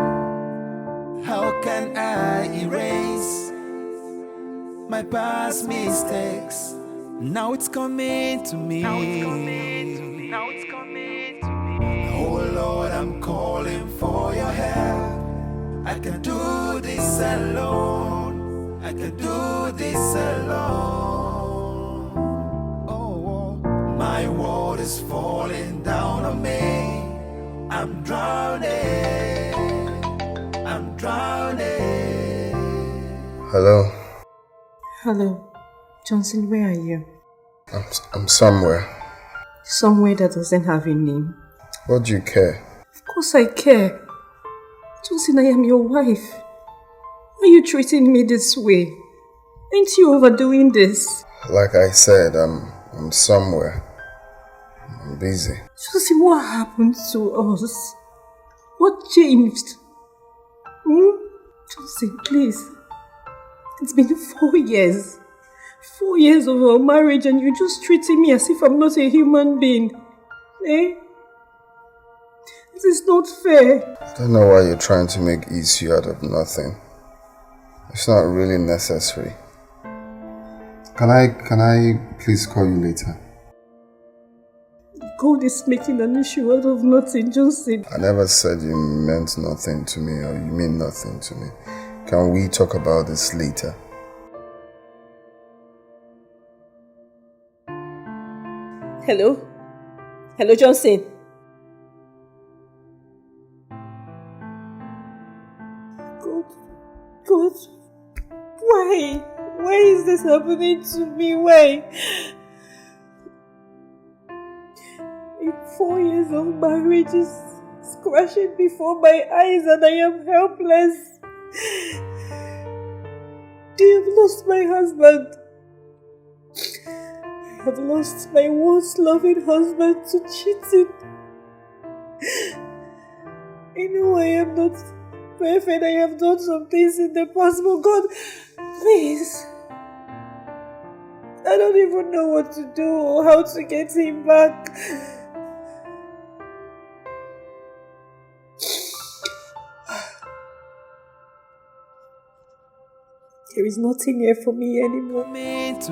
how can I erase my past mistakes? Now it's coming to me. Oh Lord, I'm calling for your help. I can do this alone. I can do this alone. Oh, my world is falling down on me. I'm drowning. Hello? Hello. Johnson, where are you? I'm somewhere. Somewhere that doesn't have a name. What do you care? Of course I care. Johnson, I am your wife. Why are you treating me this way? Ain't you overdoing this? Like I said, I'm somewhere. I'm busy. Johnson, what happened to us? What changed? Johnson, please. It's been 4 years. 4 years of our marriage and you're just treating me as if I'm not a human being. Eh? This is not fair. I don't know why you're trying to make issue out of nothing. It's not really necessary. Can I please call you later? God is making an issue out of nothing, Johnson. I never said you meant nothing to me or you mean nothing to me. Can we talk about this later? Hello? Hello, Johnson? God, why? Why is this happening to me? Why? 4 years of marriage is crashing before my eyes and I am helpless. I have lost my husband. I have lost my once loving husband to cheating. I know I am not perfect. I have done some things in the past, but God, please. I don't even know what to do or how to get him back. There is nothing here for me anymore. Now it's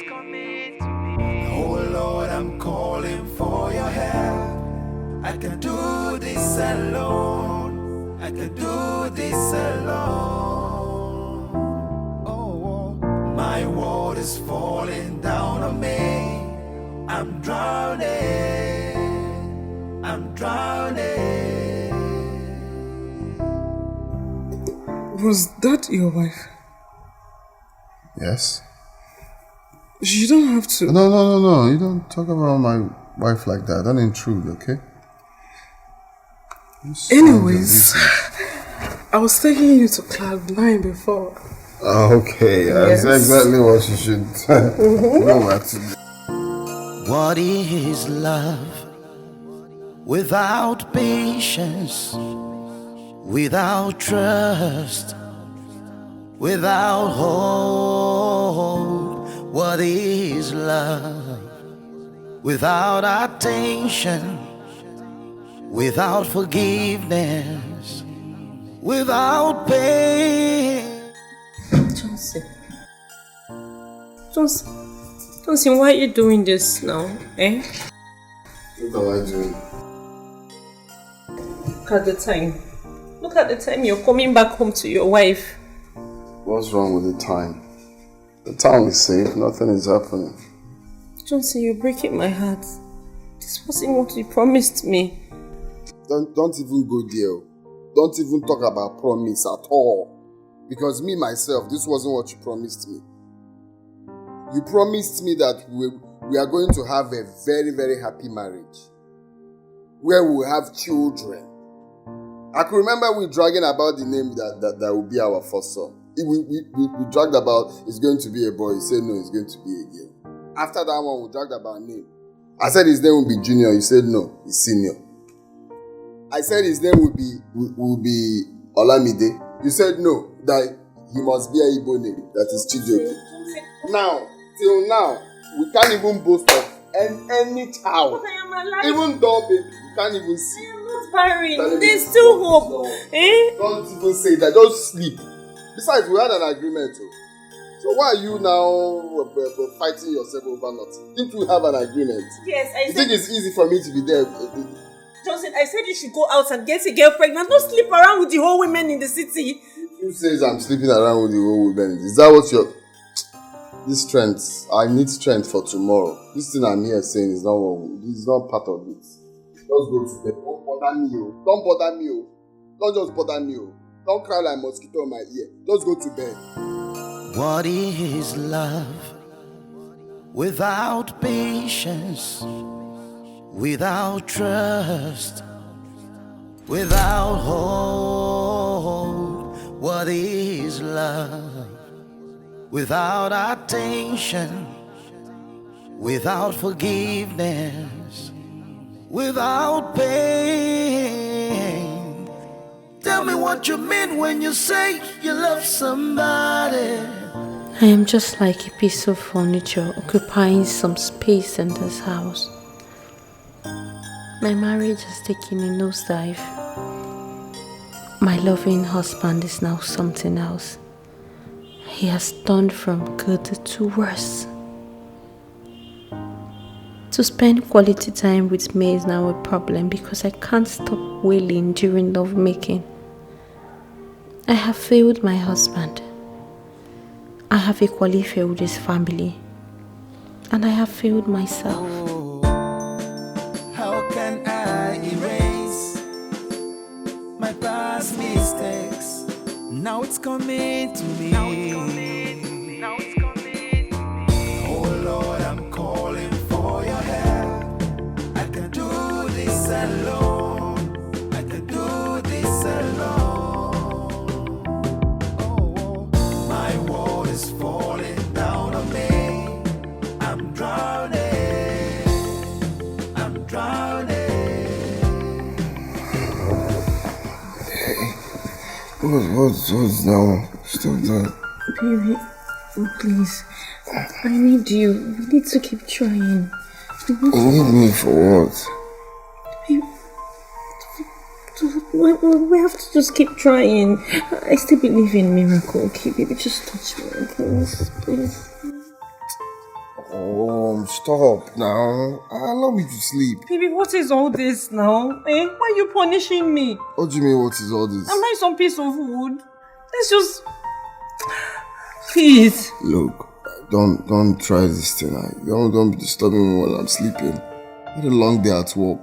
coming to me. Oh Lord, I'm calling for your help. I can do this alone. I can do this alone. Oh, my world is falling down on me. I'm drowning. I'm drowning. Was that your wife? Yes. You don't have to. No. You don't talk about my wife like that. Don't intrude, okay? Anyways, I was taking you to Club 9 before. Okay, Yes. that's exactly what you should go back to. What is love without patience, without trust, without hope? What is love without attention, without forgiveness, without pain? Johnson, why are you doing this now, eh? What am I doing? Look at the time. Look at the time you're coming back home to your wife. What's wrong with the time? The town is safe, nothing is happening. Johnson, you're breaking my heart. This wasn't what you promised me. Don't even go there. Don't even talk about promise at all. Because me, myself, this wasn't what you promised me. You promised me that we are going to have a very, very happy marriage. Where we will have children. I can remember we dragging about the name that will be our first son. We dragged about it's going to be a boy. He said no, it's going to be a girl. After that one, we dragged about name. I said his name will be Junior. He said no, it's Senior. I said his name will be Olamide. You said no, that he must be a Igbo name. That is Chijioke. Now, till now, we can't even boast of any child. Even dog baby, we can't even see. I am not barren. There's still hope. Eh? Don't even say that. Just sleep. Besides, we had an agreement too. So why are you now fighting yourself over nothing? Didn't we have an agreement? Yes, I You said. think it's easy for me to be there? Johnson, I said you should go out and get a girl pregnant. Don't sleep around with the whole women in the city. Who says I'm sleeping around with the old women? Is that what you're... This strength, I need strength for tomorrow. This thing I'm here saying is not part of it. Just go to bed. Don't bother me, oh. Don't bother me, oh. Don't just bother me, oh. Don't cry like mosquito in my ear. Just go to bed. What is love without patience, without trust, without hope? What is love without attention, without forgiveness, without pain? Tell me what you mean when you say you love somebody. I am just like a piece of furniture occupying some space in this house. My marriage has taken a nosedive. My loving husband is now something else. He has turned from good to worse. To spend quality time with me is now a problem because I can't stop wailing during lovemaking. I have failed my husband. I have equally failed his family. And I have failed myself. How can I erase my past mistakes? Now it's coming to me. Oh Lord, I'm calling for your help. What's now? Stop that. Baby, please. I need you. We need to keep trying. You need me for what? Baby, we have to just keep trying. I still believe in miracle. Okay, baby, just touch me, please. Oh, stop now. Allow me to sleep. Baby, what is all this now? Why are you punishing me? What do you mean, what is all this? Am I some piece of wood? Let's just... Please. Look, don't try this tonight. Don't be disturbing me while I'm sleeping. What a long day at work.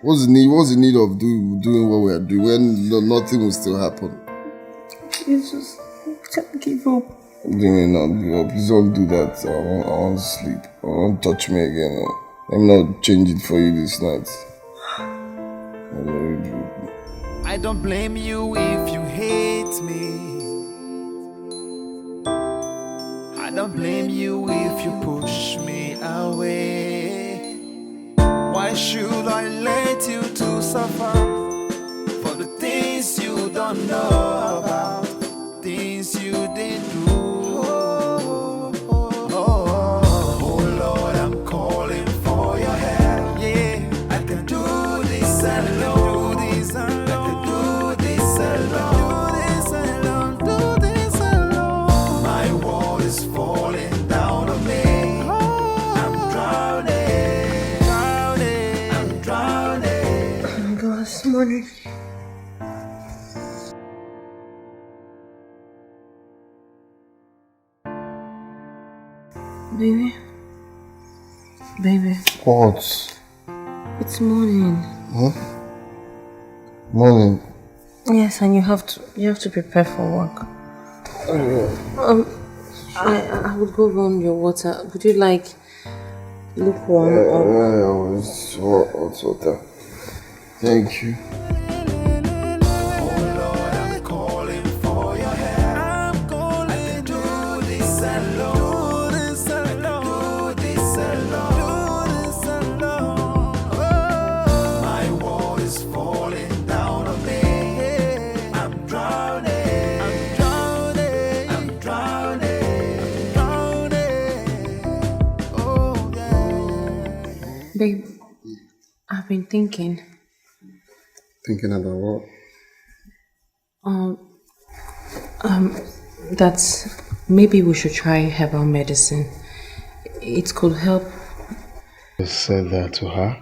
What's the need of doing what we are doing when nothing will still happen? Please just can't give up. Please don't do that. I want to sleep. Don't touch me again. Let me not change it for you this night. I don't blame you if you hate me. I don't blame you if you push me away. Why should I let you to suffer for the things you don't know about, things you didn't do? Oh Lord, I'm calling for your help. Yeah, I can do this alone. Morning. Baby. What? It's morning. Huh? Morning? Yes, and you have to prepare for work. I would go run your water. Would you like lukewarm or? It's hot water. Thank you. Babe, I've been thinking. Thinking about what? That maybe we should try herbal medicine. It could help. You said that to her?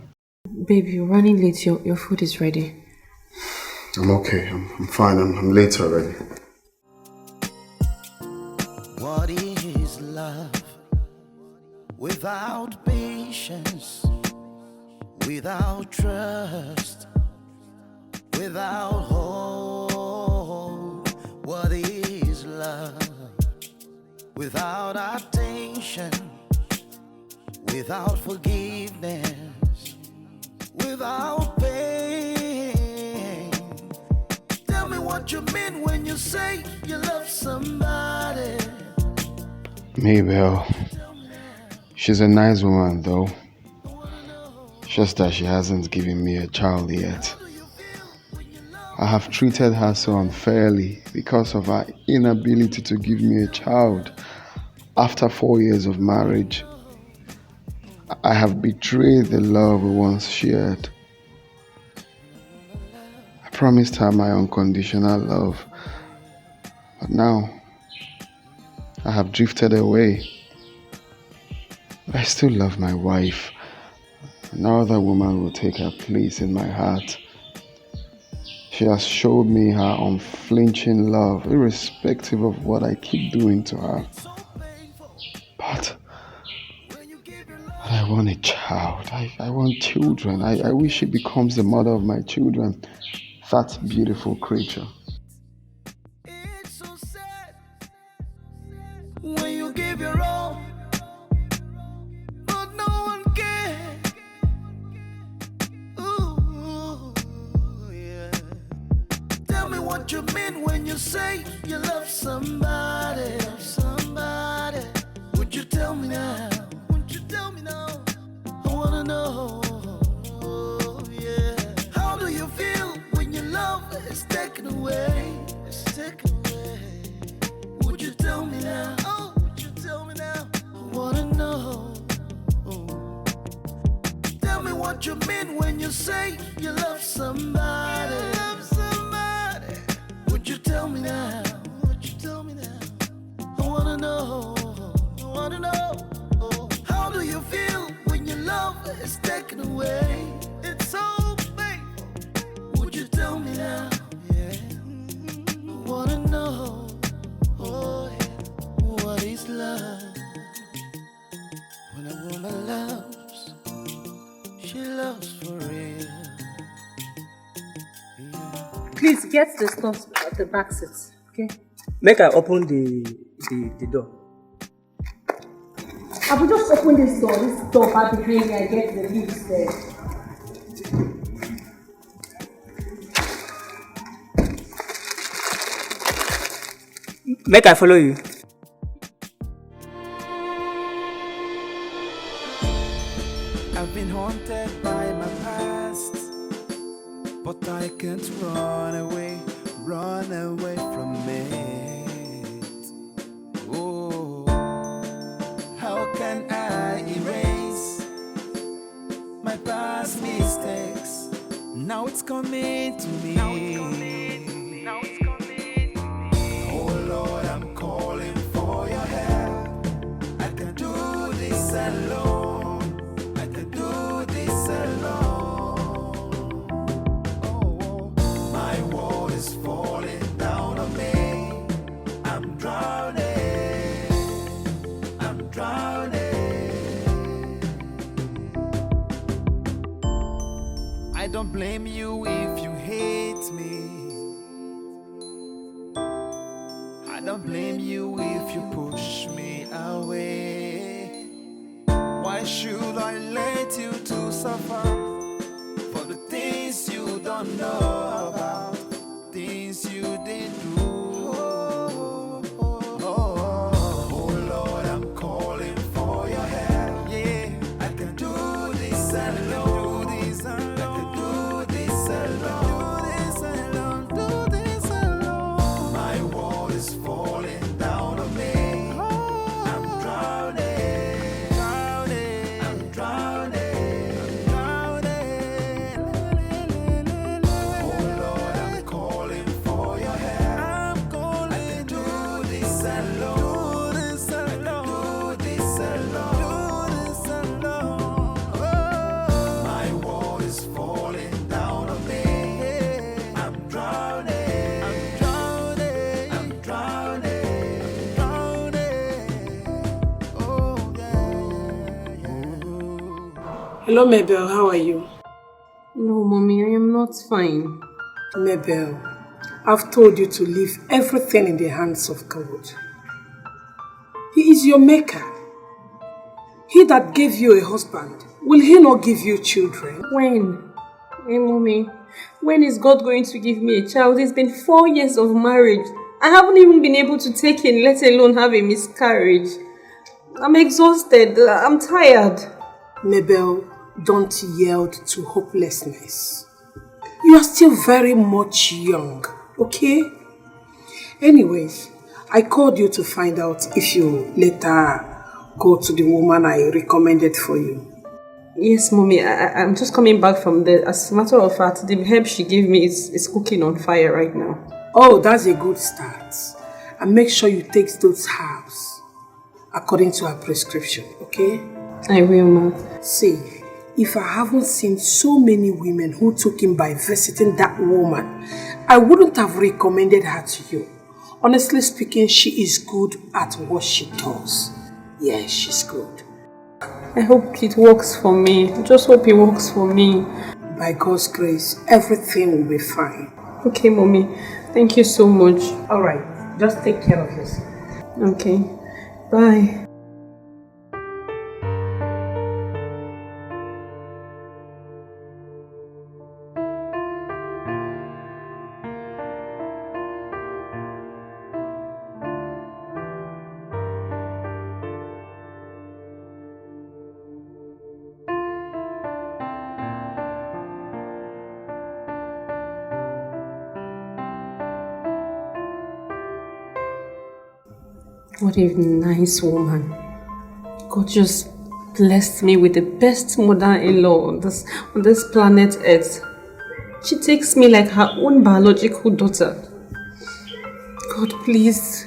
Babe, you're running late. Your food is ready. I'm okay. I'm fine. I'm late already. What is love without patience, without trust, without hope? What is love without attention, without forgiveness, without pain? Tell me what you mean when you say you love somebody. Mayel, she's a nice woman though. Just that she hasn't given me a child yet. I have treated her so unfairly because of her inability to give me a child. After 4 years of marriage, I have betrayed the love we once shared. I promised her my unconditional love, but now I have drifted away. I still love my wife. No other woman will take her place in my heart. She has showed me her unflinching love, irrespective of what I keep doing to her. But I want a child. I want children. I wish she becomes the mother of my children. That beautiful creature. It's so sad when you give your all, but no one cares. Ooh, yeah. Tell me what you mean when you say you love somebody. Would you tell me now? I wanna know. Yeah. How do you feel when your love is taken away? now? Oh, would you tell me now? I wanna know. Tell me what you mean when you say you love somebody. Would you tell me now? Would you tell me now? I wanna know. I wanna know. How do you feel when your love is taken away? It's so painful. Would you tell me now? Yeah. I wanna know. Oh, yeah. What is love? When a woman loves, she loves for real. Please get the stuff at the back seats, okay? Make I open the door. I will just open this door. This door back behind me. I get the leaves there. Make I follow you. I've been haunted by my past, but I can't run away from it. Oh, how can I erase my past mistakes? Now it's coming to me. Oh Lord, I'm calling for your help. I can do this alone. I can do this alone. Oh, my world is falling down on me. I'm drowning. I'm drowning. I don't blame you if you hate me. I don't blame you if you push me away. Why should I let you to suffer for the things you don't know about, things you didn't do? Oh Lord, I'm calling for your help. Yeah, I can do this alone. I can do this alone. Do this alone. My world is falling down on me. I'm drowning. I'm drowning. Oh Lord, I'm calling for your help. I can do this alone. I can do this alone. My world is falling down on me. I'm drowning. I'm drowning. Oh yeah. Hello, Mabel. How are you? No, mommy, I am not fine. Mabel, I've told you to leave everything in the hands of God. He is your maker. He that gave you a husband, will he not give you children? When? Hey, mommy, when is God going to give me a child? It's been 4 years of marriage. I haven't even been able to take in, let alone have a miscarriage. I'm exhausted. I'm tired. Mabel, don't yield to hopelessness. You are still very much young, okay? Anyways, I called you to find out if you later go to the woman I recommended for you. Yes, mommy, I'm just coming back from there. As a matter of fact, the herb she gave me is cooking on fire right now. Oh, that's a good start. And make sure you take those herbs according to her prescription, okay? I will, ma. See, if I haven't seen so many women who took him by visiting that woman, I wouldn't have recommended her to you. Honestly speaking, she is good at what she does. Yes, she's good. I hope it works for me. I just hope it works for me. By God's grace, everything will be fine. Okay, mommy. Thank you so much. Alright, just take care of yourself. Okay. Bye. What a nice woman. God just blessed me with the best mother-in-law on this planet Earth. She takes me like her own biological daughter. God, please,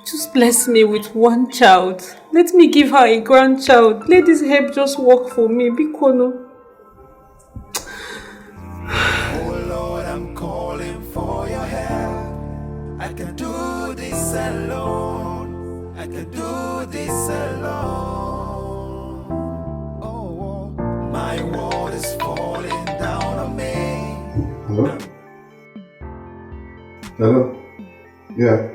just bless me with one child. Let me give her a grandchild. Let this help just work for me. Bikono. Oh Lord, I'm calling for your help. I can do this alone. I can do this alone. Oh, my world is falling down on me. Hello? Hello? Yeah.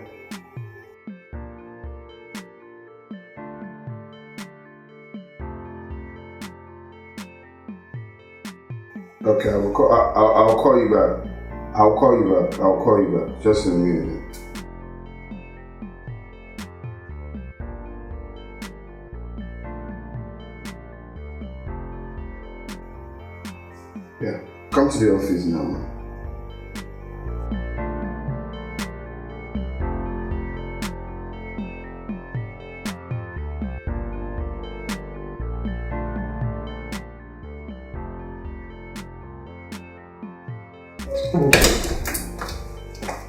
Okay, I'll call you back. I'll call you back. Just in a minute. Yeah, come to the office now.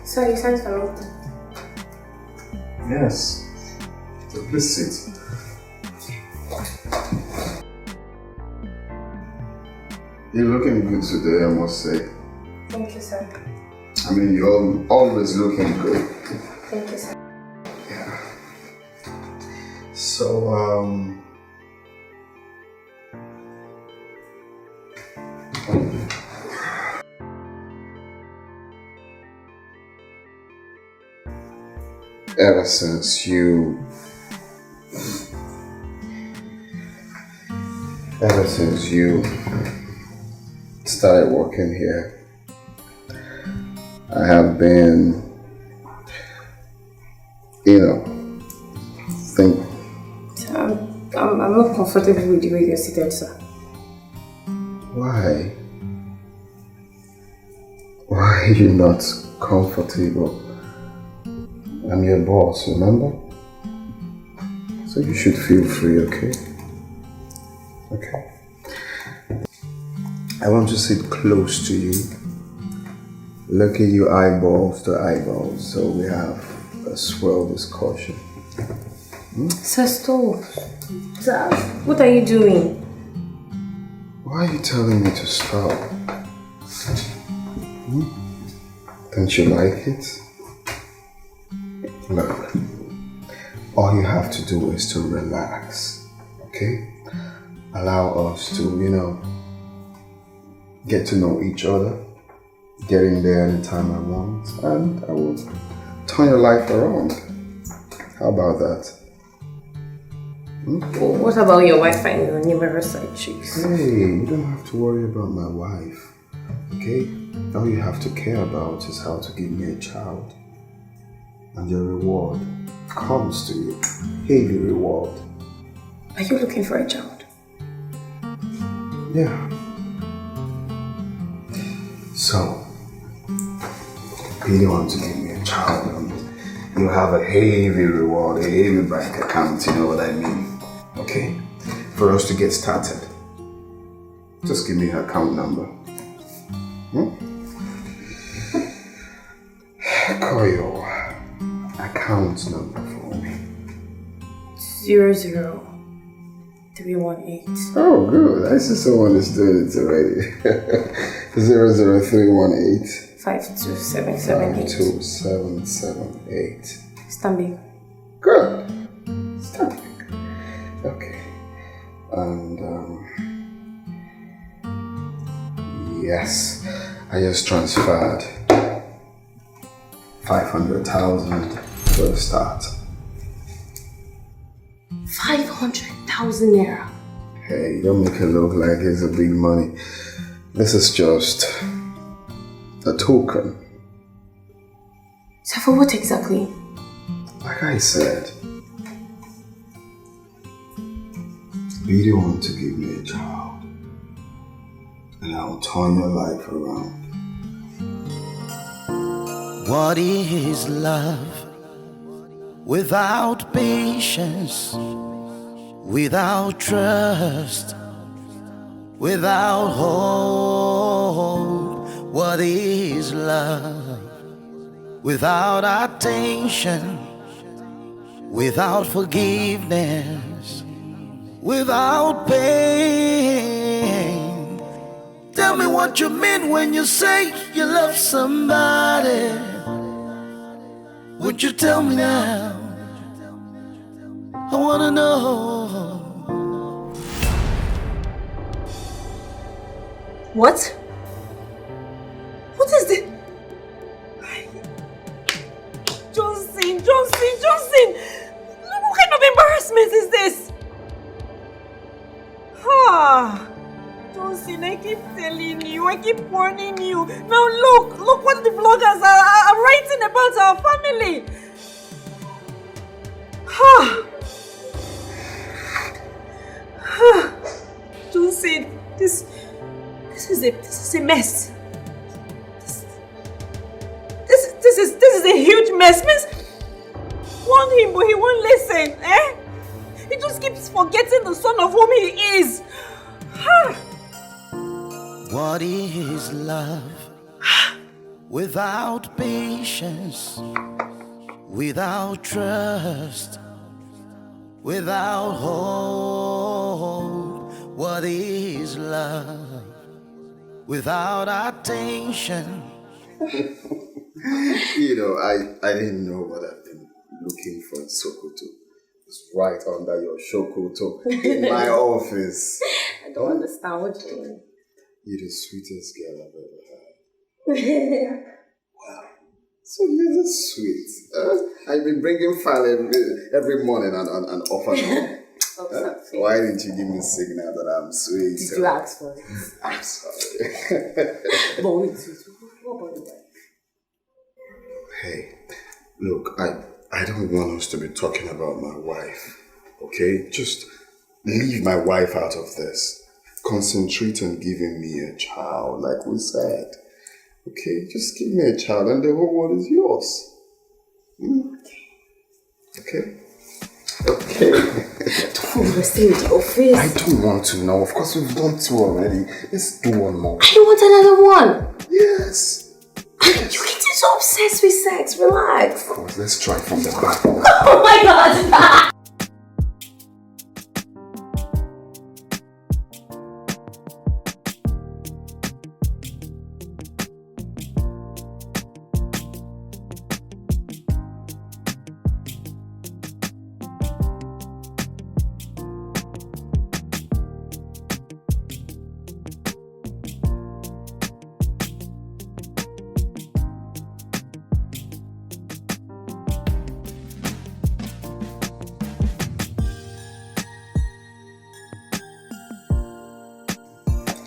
So you sent for me? Yes. So please sit. You're looking good today, I must say. Thank you, sir. I mean, you're always looking good. Thank you, sir. Yeah. So, ever since you started working here, I have been, I'm not comfortable with the way you're seated, sir. Why? Why are you not comfortable? I'm your boss, remember? So you should feel free, okay? Okay. I want to sit close to you. Look at you eyeballs to eyeballs, so we have a swell discussion. Sir, stop. Sir, what are you doing? Why are you telling me to stop? Don't you like it? Look, all you have to do is to relax, okay? Allow us to, get to know each other, get in there anytime I want, and I will turn your life around. How about that? What about your wife and your numerous side chicks? Hey, you don't have to worry about my wife, okay? All you have to care about is how to give me a child. And your reward comes to you. Heavy reward. Are you looking for a child? Yeah. So, if you want to give me a child, you have a heavy reward, a heavy bank account, you know what I mean? Okay? For us to get started, just give me her account number. Call your account number for me. 00318. Oh, good. I see someone is doing it already. 00318 52778. 52778. Stanbic. Good. Stanbic. Okay. And, yes, I just transferred 500,000 for the start. 500,000 naira. Hey, don't make it look like it's a big money. This is just a token. So for what exactly? Like I said, you don't want to give me a child, and I'll turn your life around. What is love? without patience, without trust, without hope. What is love? Without attention, without forgiveness, without pain. Tell me what you mean when you say you love somebody. Would you tell me now? I wanna know. What? What is this? Johnson! What kind of embarrassment is this? Johnson, I keep telling you, I keep warning you. Now look what the bloggers are writing about our family. Johnson, this is a mess. This is a huge mess. Miss, warn him, but he won't listen. He just keeps forgetting the son of whom he is. What is love? Without patience, without trust, without hope. What is love? Without attention. You know, I didn't know what I've been looking for in Sokoto. It's right under your Shokoto in my office. I don't understand what you mean. You're the sweetest girl I've ever had. Wow. So you're the sweet. I've been bringing file every morning and off and on. Why didn't you give me a signal that I'm sweet? Did you ask for it? I'm sorry. But wait, what about the wife? Hey, look, I don't want us to be talking about my wife, okay? Just leave my wife out of this. Concentrate on giving me a child, like we said. Okay, just give me a child and the whole world is yours. Okay? Okay. We're still in the office. I don't want to know. Of course, we've done two already. Let's do one more. I don't want another one. Yes. You're getting so obsessed with sex. Relax. Of course, let's try from the back. Oh my God.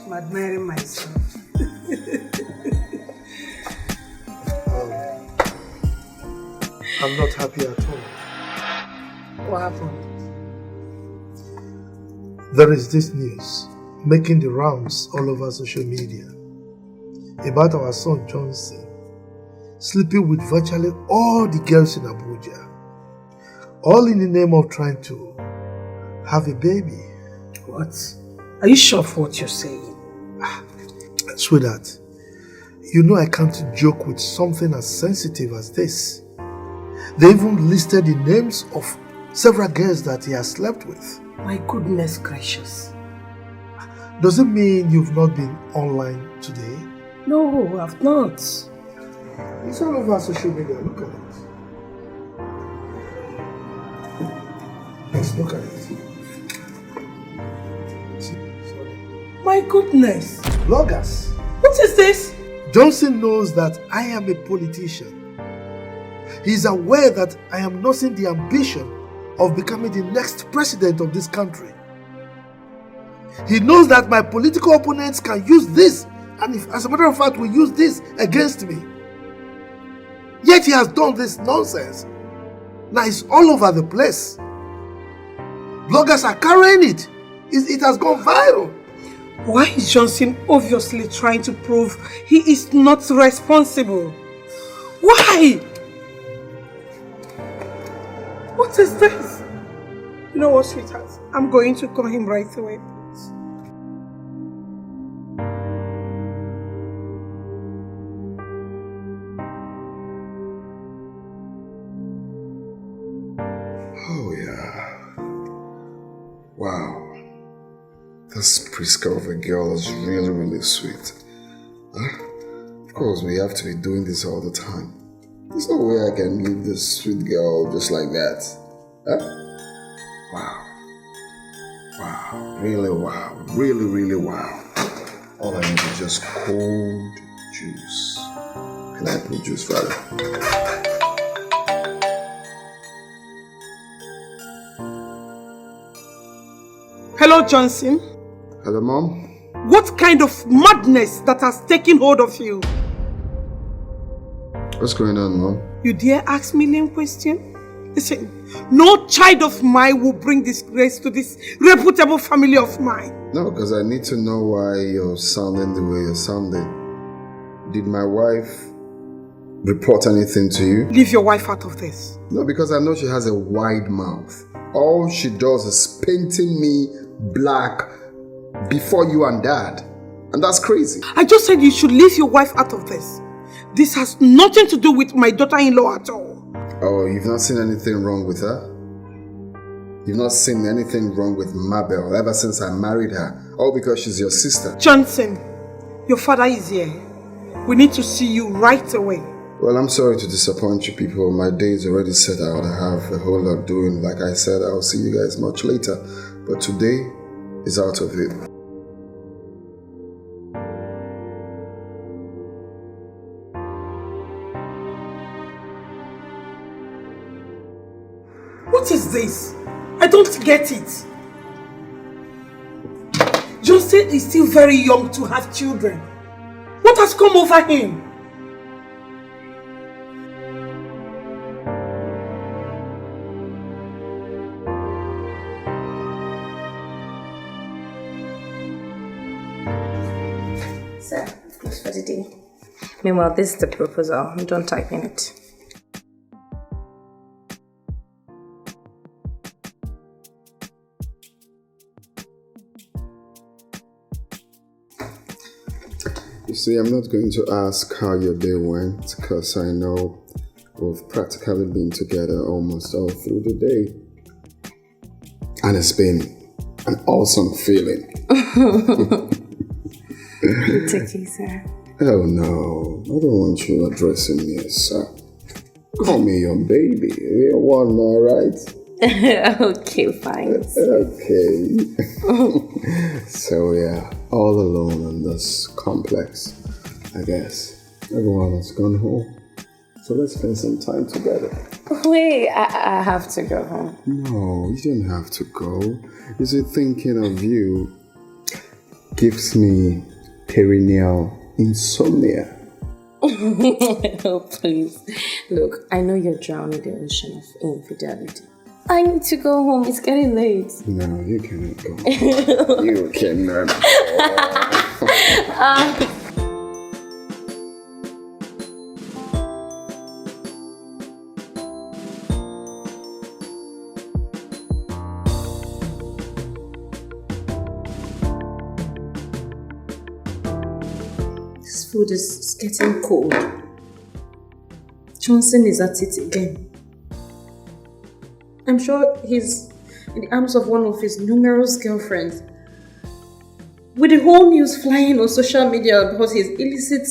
I'm admiring myself. I'm not happy at all. What happened? There is this news making the rounds all over social media about our son Johnson sleeping with virtually all the girls in Abuja, all in the name of trying to have a baby. What? Are you sure of what you're saying? Sweetheart, you know I can't joke with something as sensitive as this. They even listed the names of several girls that he has slept with. My goodness gracious. Does it mean you've not been online today? No, I've not. It's all over social media. Look at it. Let's look at it. See? Sorry. My goodness. Bloggers. What is this? Johnson knows that I am a politician. He is aware that I am nursing the ambition of becoming the next president of this country. He knows that my political opponents can use this, and if, as a matter of fact, will use this against me. Yet he has done this nonsense. Now it's all over the place. Bloggers are carrying it. It has gone viral. Why is Johnson obviously trying to prove he is not responsible? Why? What is this? You know what, sweetheart? I'm going to call him right away. Oh yeah. Wow. This Priska of a girl is really, really sweet. Huh? Of course, we have to be doing this all the time. There's no way I can leave this sweet girl just like that. Huh? Wow. Wow. Really wow. Really, really wow. All I need is just cold juice. Can I put juice rather? Hello, Johnson. Hello, Mom. What kind of madness that has taken hold of you? What's going on, Mom? You dare ask me lame question? Listen, no child of mine will bring disgrace to this reputable family of mine. No, because I need to know why you're sounding the way you're sounding. Did my wife report anything to you? Leave your wife out of this. No, because I know she has a wide mouth. All she does is painting me black before you and Dad. And that's crazy. I just said you should leave your wife out of this. This has nothing to do with my daughter-in-law at all. Oh, you've not seen anything wrong with her? You've not seen anything wrong with Mabel ever since I married her? All because she's your sister. Johnson, your father is here. We need to see you right away. Well, I'm sorry to disappoint you people. My day is already set out. I have a whole lot doing. Like I said, I'll see you guys much later. But today is out of it. What is this? I don't get it. Johnson is still very young to have children. What has come over him? Sir, close for the day. Meanwhile, this is the proposal. Don't type in it. You see, I'm not going to ask how your day went because I know we've practically been together almost all through the day. And it's been an awesome feeling. It's okay, sir. Oh no, I don't want you addressing me as sir. Call me your baby. We're one now, right? Okay, fine. Okay. So yeah, all alone in this complex, I guess. Everyone has gone home. So let's spend some time together. Wait, I have to go home. No, you don't have to go. You see, thinking of you gives me perennial insomnia. Oh, please. Look, I know you're drowning in the ocean of infidelity. I need to go home. It's getting late. No, you cannot go. You cannot go. This food is getting cold. Johnson is at it again. I'm sure he's in the arms of one of his numerous girlfriends. With the whole news flying on social media about his illicit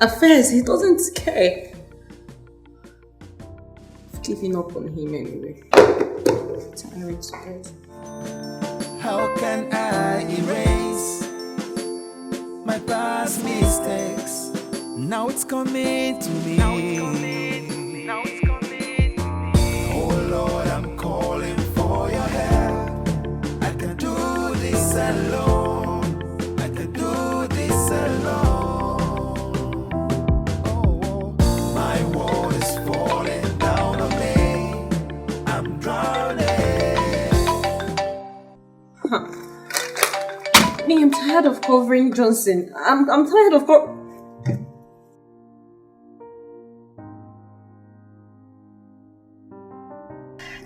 affairs, he doesn't care. I've given up on him anyway. Tired to death. How can I erase my past mistakes? Now it's coming to me. Oh Lord, I'm calling for your help. I can do this alone. I can do this alone. Oh, my world is falling down on me. I'm drowning. I'm tired of covering Johnson. I'm tired of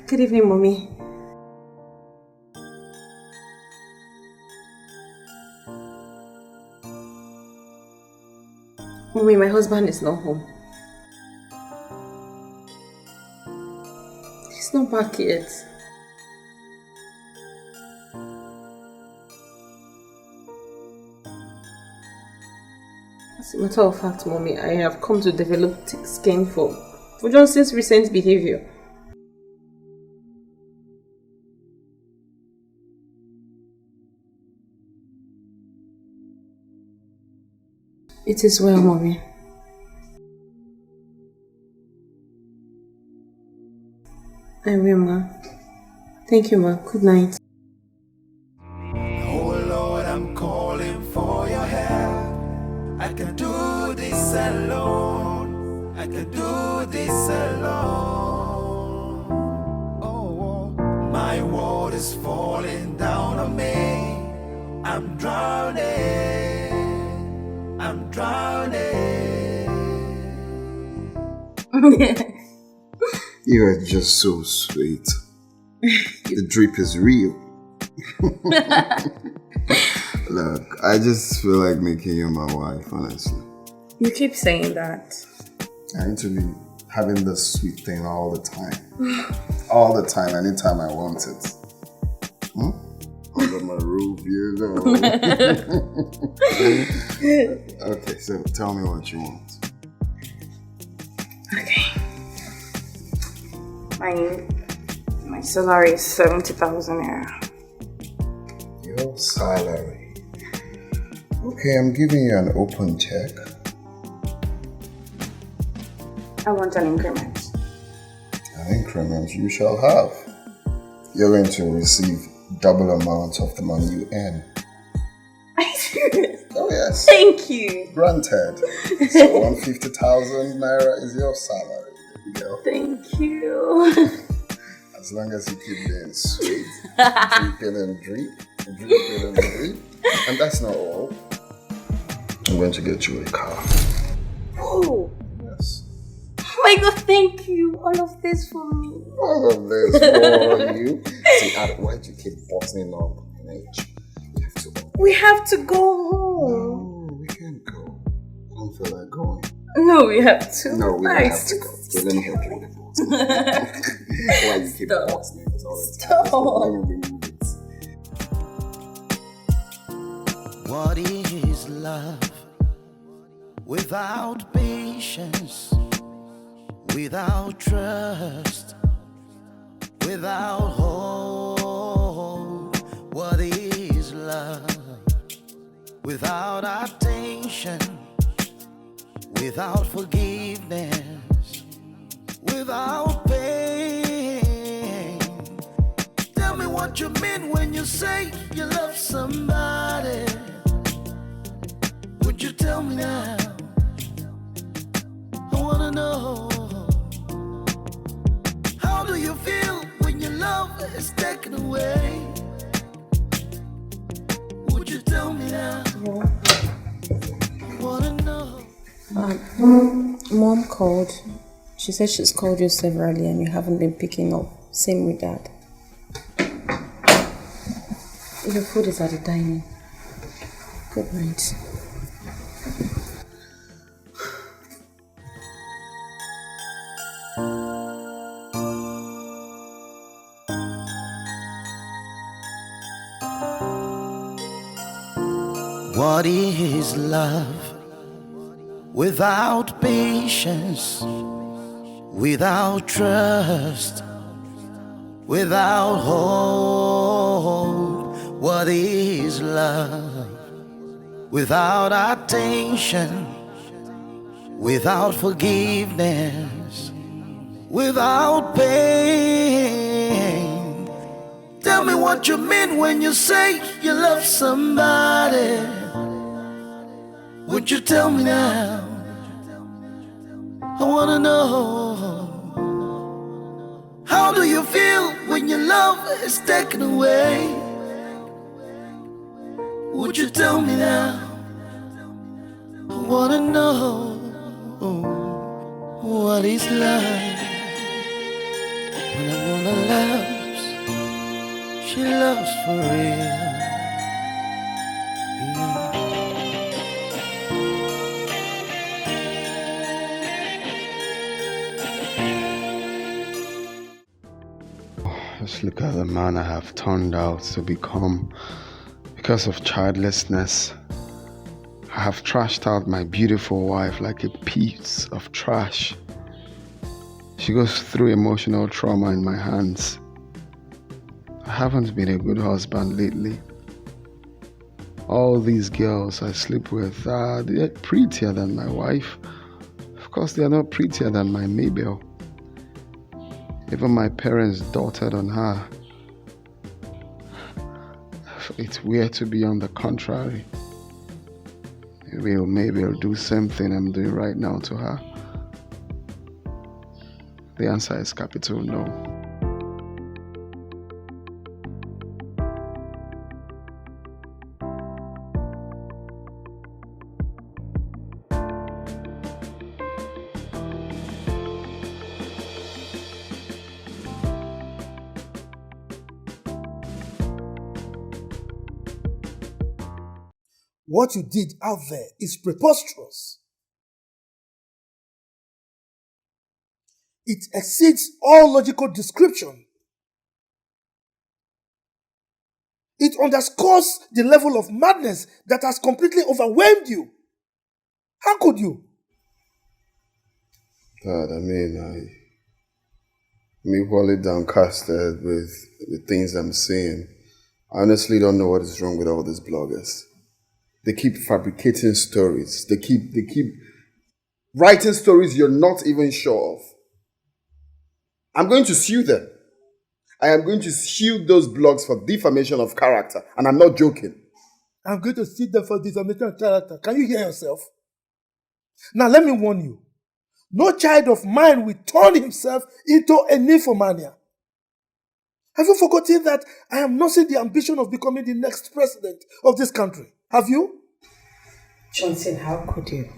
Good Good evening, Mommy. Mommy, my husband is not home. He's not back yet. As a matter of fact, Mommy, I have come to develop thick skin for Johnson's recent behavior. It is well, Mommy. I will, Ma. Thank you, Ma. Good night. Oh Lord, I'm calling for your help. I can do this alone. I can do this alone. Oh, my world is falling down on me. I'm drowning. I'm drowning. You are just so sweet. The drip is real. Look, I just feel like making you my wife, honestly. You keep saying that. I need to be having this sweet thing all the time. All the time, anytime I want it. Under my roof, you know. Okay, so tell me what you want. Okay. My salary is 70,000 naira. Your salary? Okay, I'm giving you an open check. I want an increment. An increment you shall have. You're going to receive double amount of the money you earn. Are you serious? Oh yes. Thank you. Granted. So 150,000 naira is your salary, girl. Thank you. As long as you keep being sweet, dripping and drip, dripping and drip. And that's not all. I'm going to get you a car. Oh. Yes. Oh my God, thank you. All of this for me. All of this for you. See, why do you keep buttoning up an age? We have to go home. No, we can't go. I don't feel like going. No, we have to. No, we don't have to go. Okay, let me help you with it. Why you keep buttoning it all the time? Stop. Let me remove it. What is love without patience, without trust, without hope? What is love without attention, without forgiveness, without pain? Tell me what you mean when you say you love somebody. Would you tell me now? I wanna know. How do you feel when your love is taken away? Would you tell me now? I wanna know. Mom called. She said she's called you severally and you haven't been picking up. Same with Dad. Your food is at the dining. Good night. What is love without patience, without trust, without hope? What is love without attention, without forgiveness, without pain? Tell me what you mean when you say you love somebody. Would you tell me now? I wanna know. How do you feel when your love is taken away? Would you tell me now? I wanna know. What is love? When I wanna her loves, she loves for real. Yeah. Just look at the man I have turned out to become because of childlessness. I have trashed out my beautiful wife like a piece of trash. She goes through emotional trauma in my hands. I haven't been a good husband lately. All these girls I sleep with, they're prettier than my wife. Of course, they are not prettier than my Mayel. Even my parents doted on her. It's weird to be on the contrary. Maybe I'll do the same thing I'm doing right now to her. The answer is capital no. What you did out there is preposterous. It exceeds all logical description. It underscores the level of madness that has completely overwhelmed you. How could you? God, I'm equally downcasted with the things I'm seeing. I honestly don't know what is wrong with all these bloggers. They keep fabricating stories. They keep writing stories you're not even sure of. I'm going to sue them. I am going to sue those blogs for defamation of character, and I'm not joking. I'm going to sue them for defamation of character. Can you hear yourself? Now let me warn you. No child of mine will turn himself into a nymphomania. Have you forgotten that I am nursing the ambition of becoming the next president of this country? Have you? Johnson, how could you?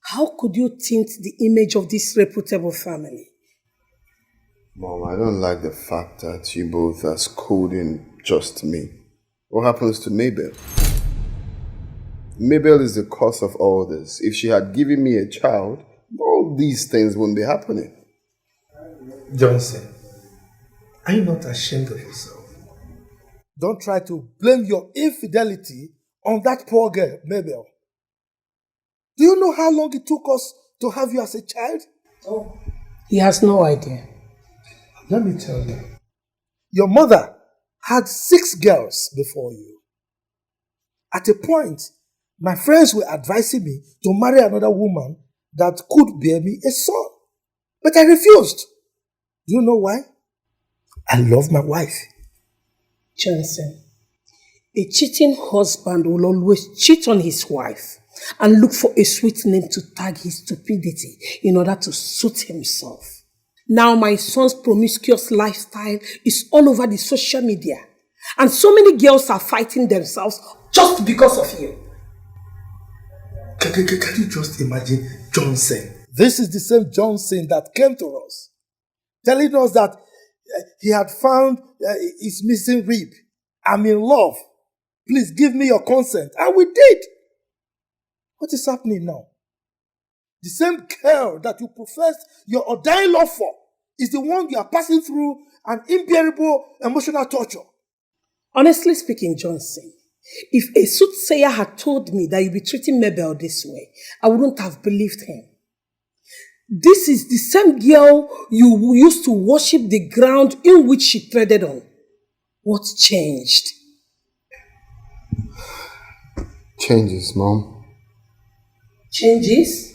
How could you tint the image of this reputable family? Mom, I don't like the fact that you both are scolding just me. What happens to Mayel? Mayel is the cause of all this. If she had given me a child, all these things wouldn't be happening. Johnson, are you not ashamed of yourself? Don't try to blame your infidelity on that poor girl, Mayel. Do you know how long it took us to have you as a child? Oh, he has no idea. Let me tell you. Your mother had 6 girls before you. At a point, my friends were advising me to marry another woman that could bear me a son. But I refused. Do you know why? I love my wife. Johnson, a cheating husband will always cheat on his wife and look for a sweet name to tag his stupidity in order to suit himself. Now my son's promiscuous lifestyle is all over the social media, and so many girls are fighting themselves just because of you. Can you just imagine Johnson? This is the same Johnson that came to us, telling us that he had found his missing rib. I'm in love. Please give me your consent. And we did. What is happening now? The same girl that you professed your ordained love for is the one you are passing through an unbearable emotional torture. Honestly speaking, Johnson, if a soothsayer had told me that you'd be treating Mayel this way, I wouldn't have believed him. This is the same girl you used to worship the ground in which she treaded on. What changed? Changes, Mom. Changes?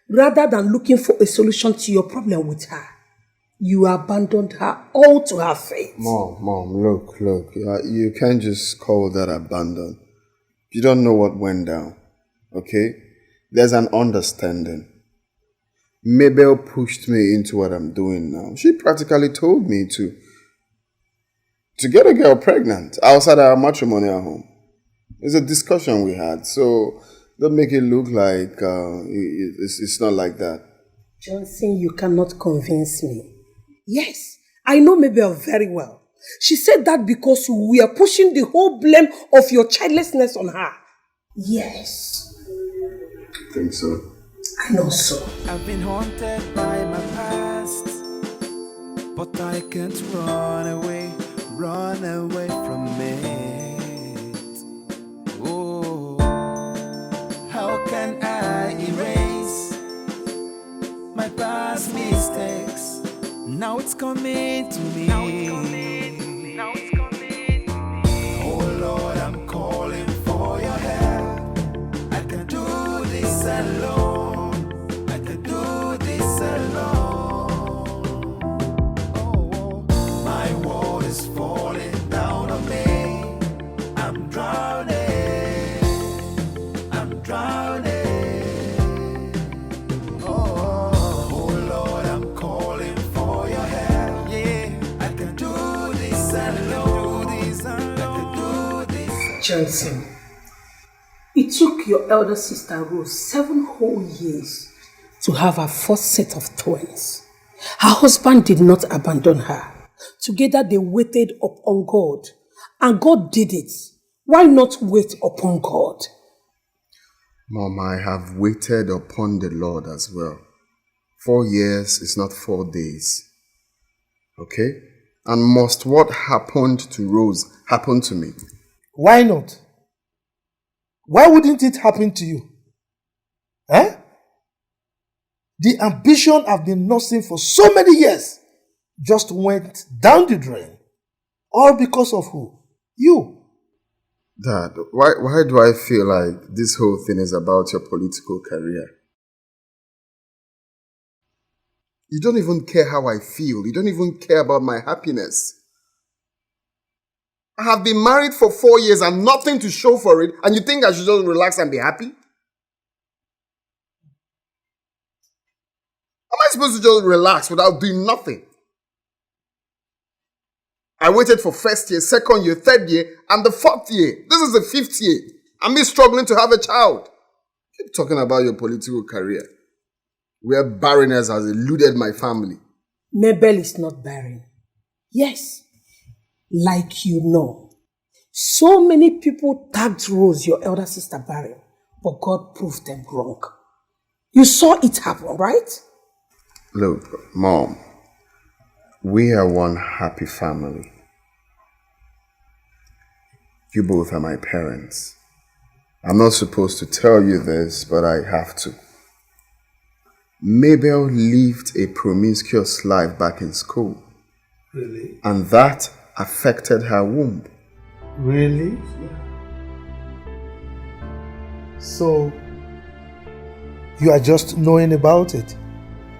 Rather than looking for a solution to your problem with her, you abandoned her all to her fate. Mom, look. You can't just call that abandon. You don't know what went down, okay? There's an understanding. Mayel pushed me into what I'm doing now. She practically told me to get a girl pregnant outside our matrimonial home. It's a discussion we had, so don't make it look like it's not like that. Johnson, you cannot convince me. Yes, I know Mabel very well. She said that because we are pushing the whole blame of your childlessness on her. Yes. I think so. I know so. I've been haunted by my past, but I can't run away from it. Oh, how can I erase my past mistakes? Now it's coming to me. Oh Lord, I'm calling for your help. I can do this alone. I can do this alone. Oh, my world is falling down on me. I'm drowning. I'm drowning. Oh Lord, I'm calling for your help. Yeah, I can do this alone. I can do this. Johnson, it took your elder sister Rose 7 whole years to have her first set of twins. Her husband did not abandon her. Together they waited upon God, and God did it. Why not wait upon God? Mom, I have waited upon the Lord as well. 4 years is not 4 days. Okay? And must what happened to Rose happen to me? Why not? Why wouldn't it happen to you? Eh? The ambition I've been nursing for so many years just went down the drain. All because of who? You. Dad, why do I feel like this whole thing is about your political career? You don't even care how I feel. You don't even care about my happiness. I have been married for 4 years and nothing to show for it, and you think I should just relax and be happy? Am I supposed to just relax without doing nothing? I waited for 1st year, 2nd year, 3rd year, and the 4th year. This is the 5th year. I'm me struggling to have a child. Keep talking about your political career, where barrenness has eluded my family. Mabel is not barren. Yes, like you know. So many people tagged Rose, your elder sister, barren, but God proved them wrong. You saw it happen, right? Look, Mom, we are one happy family. You both are my parents. I'm not supposed to tell you this, but I have to. Mabel lived a promiscuous life back in school. Really? And that affected her womb. Really? So, you are just knowing about it?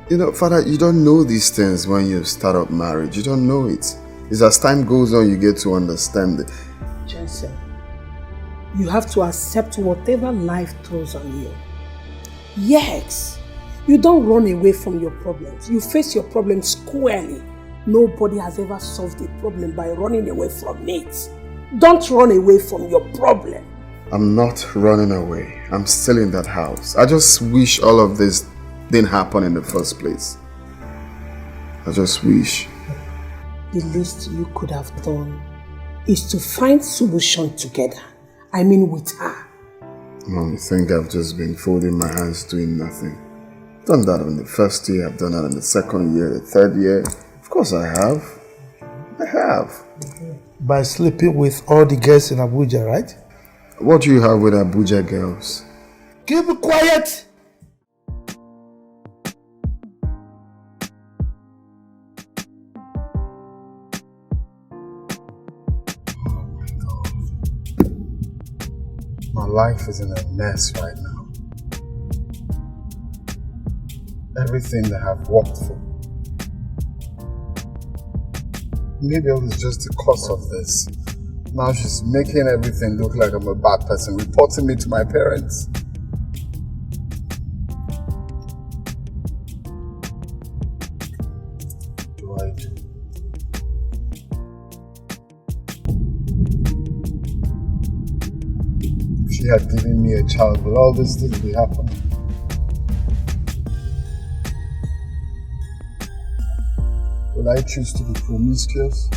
You know, Father, you don't know these things when you start up marriage. You don't know it. It's as time goes on, you get to understand it. Jensen, you have to accept whatever life throws on you. Yes, you don't run away from your problems. You face your problems squarely. Nobody has ever solved a problem by running away from it. Don't run away from your problem. I'm not running away. I'm still in that house. I just wish all of this didn't happen in the first place. I just wish. The least you could have done is to find solution together. I mean with her. Mom, you think I've just been folding my hands doing nothing? I've done that in the 1st year, I've done that in the 2nd year, the 3rd year. Of course I have. I have. By sleeping with all the girls in Abuja, right? What do you have with Abuja girls? Keep it quiet! My life is in a mess right now. Everything that I've worked for. Mabel is just the cause of this. Now she's making everything look like I'm a bad person, reporting me to my parents. What do I do? If she had given me a child, will all this still be happening? Will I choose to be promiscuous?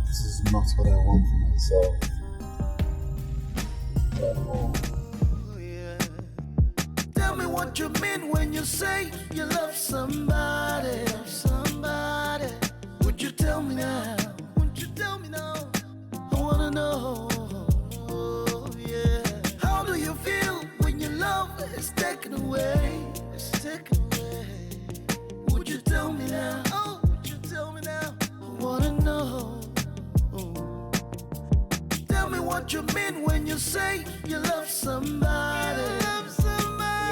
This is not what I want for myself. Tell me what you mean when you say you love somebody. Would you tell me now? Would you tell me now? I wanna know. Yeah. How do you feel when your love is taken away? It's taken away. Would you tell me now? Oh, would you tell me now? I wanna know. Tell me what you mean when you say you love somebody.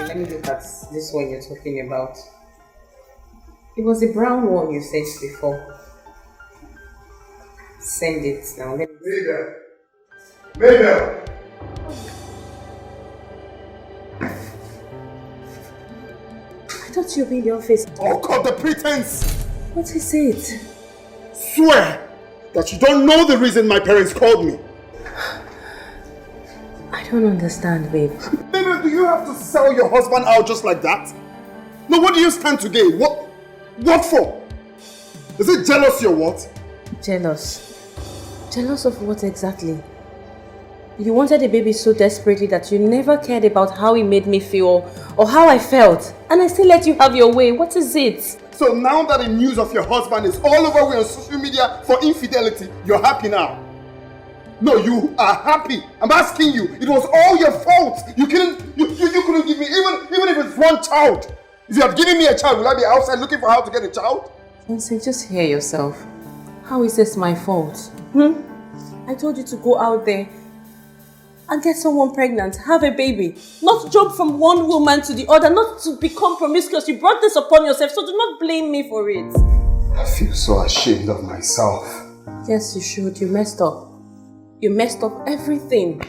Let me look at this one you're talking about. It was the brown one you sent before. Send it now. Let me Mayel! I thought you'd be in the office. Oh, cut the pretense! What is it? Swear that you don't know the reason my parents called me. I don't understand, babe. Baby, do you have to sell your husband out just like that? No, what do you stand to gain? What for? Is it jealousy or what? Jealous. Jealous of what exactly? You wanted a baby so desperately that you never cared about how it made me feel or how I felt. And I still let you have your way. What is it? So now that the news of your husband is all over on social media for infidelity, you're happy now? No, you are happy. I'm asking you. It was all your fault. You couldn't give me even if it's one child. If you had given me a child, will I be outside looking for how to get a child? Vincent, just hear yourself. How is this my fault? I told you to go out there and get someone pregnant, have a baby. Not jump from one woman to the other, not to become promiscuous. You brought this upon yourself, so do not blame me for it. I feel so ashamed of myself. Yes, you should. You messed up. You messed up everything.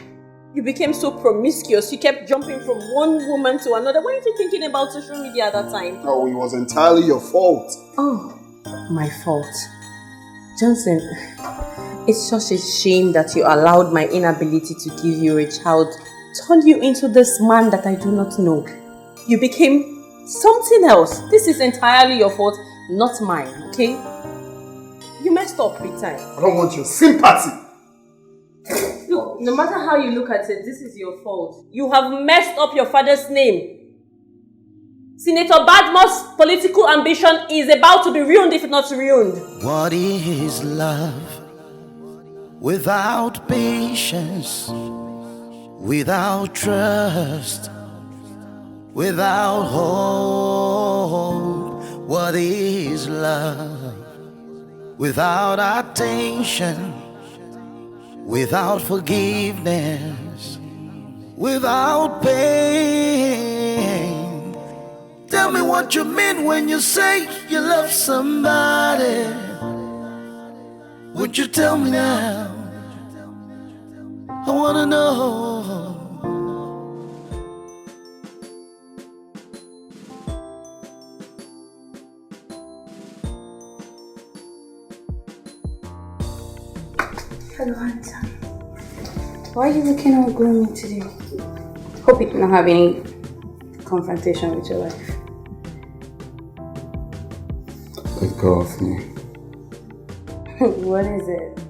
You became so promiscuous. You kept jumping from one woman to another. Weren't you thinking about social media at that time? No, it was entirely your fault. Oh, my fault. Johnson, it's such a shame that you allowed my inability to give you a child turn you into this man that I do not know. You became something else. This is entirely your fault, not mine, okay? You messed up big time. I don't want your sympathy. Look, no matter how you look at it, this is your fault. You have messed up your father's name. Senator Badmore's political ambition is about to be ruined if not ruined. What is love without patience, without trust, without hope? What is love without attention, without forgiveness, without pain? Tell me what you mean when you say you love somebody. Would you tell me now? I wanna know. Hello, handsome. Why are you looking all gloomy today? Hope you don't have any confrontation with your life. Let go of me. What is it?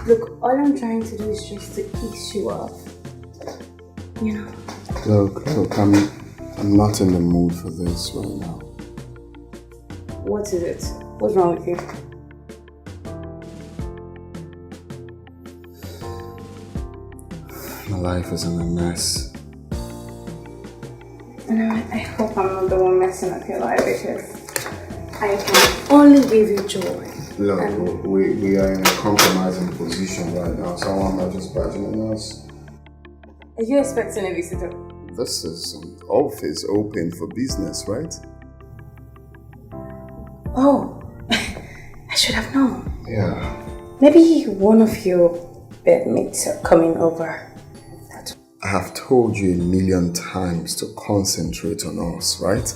Look, all I'm trying to do is just to ease you up. You know? Look, I'm not in the mood for this right now. What is it? What's wrong with you? My life is in a mess. And I hope I'm not the one messing up your life because I can only give you joy. Look, we are in a compromising position right now. Someone might just barging us. Are you expecting a visitor? This is an office open for business, right? Oh, I should have known. Yeah. Maybe one of your bedmates are coming over. I have told you 1,000,000 times to concentrate on us, right?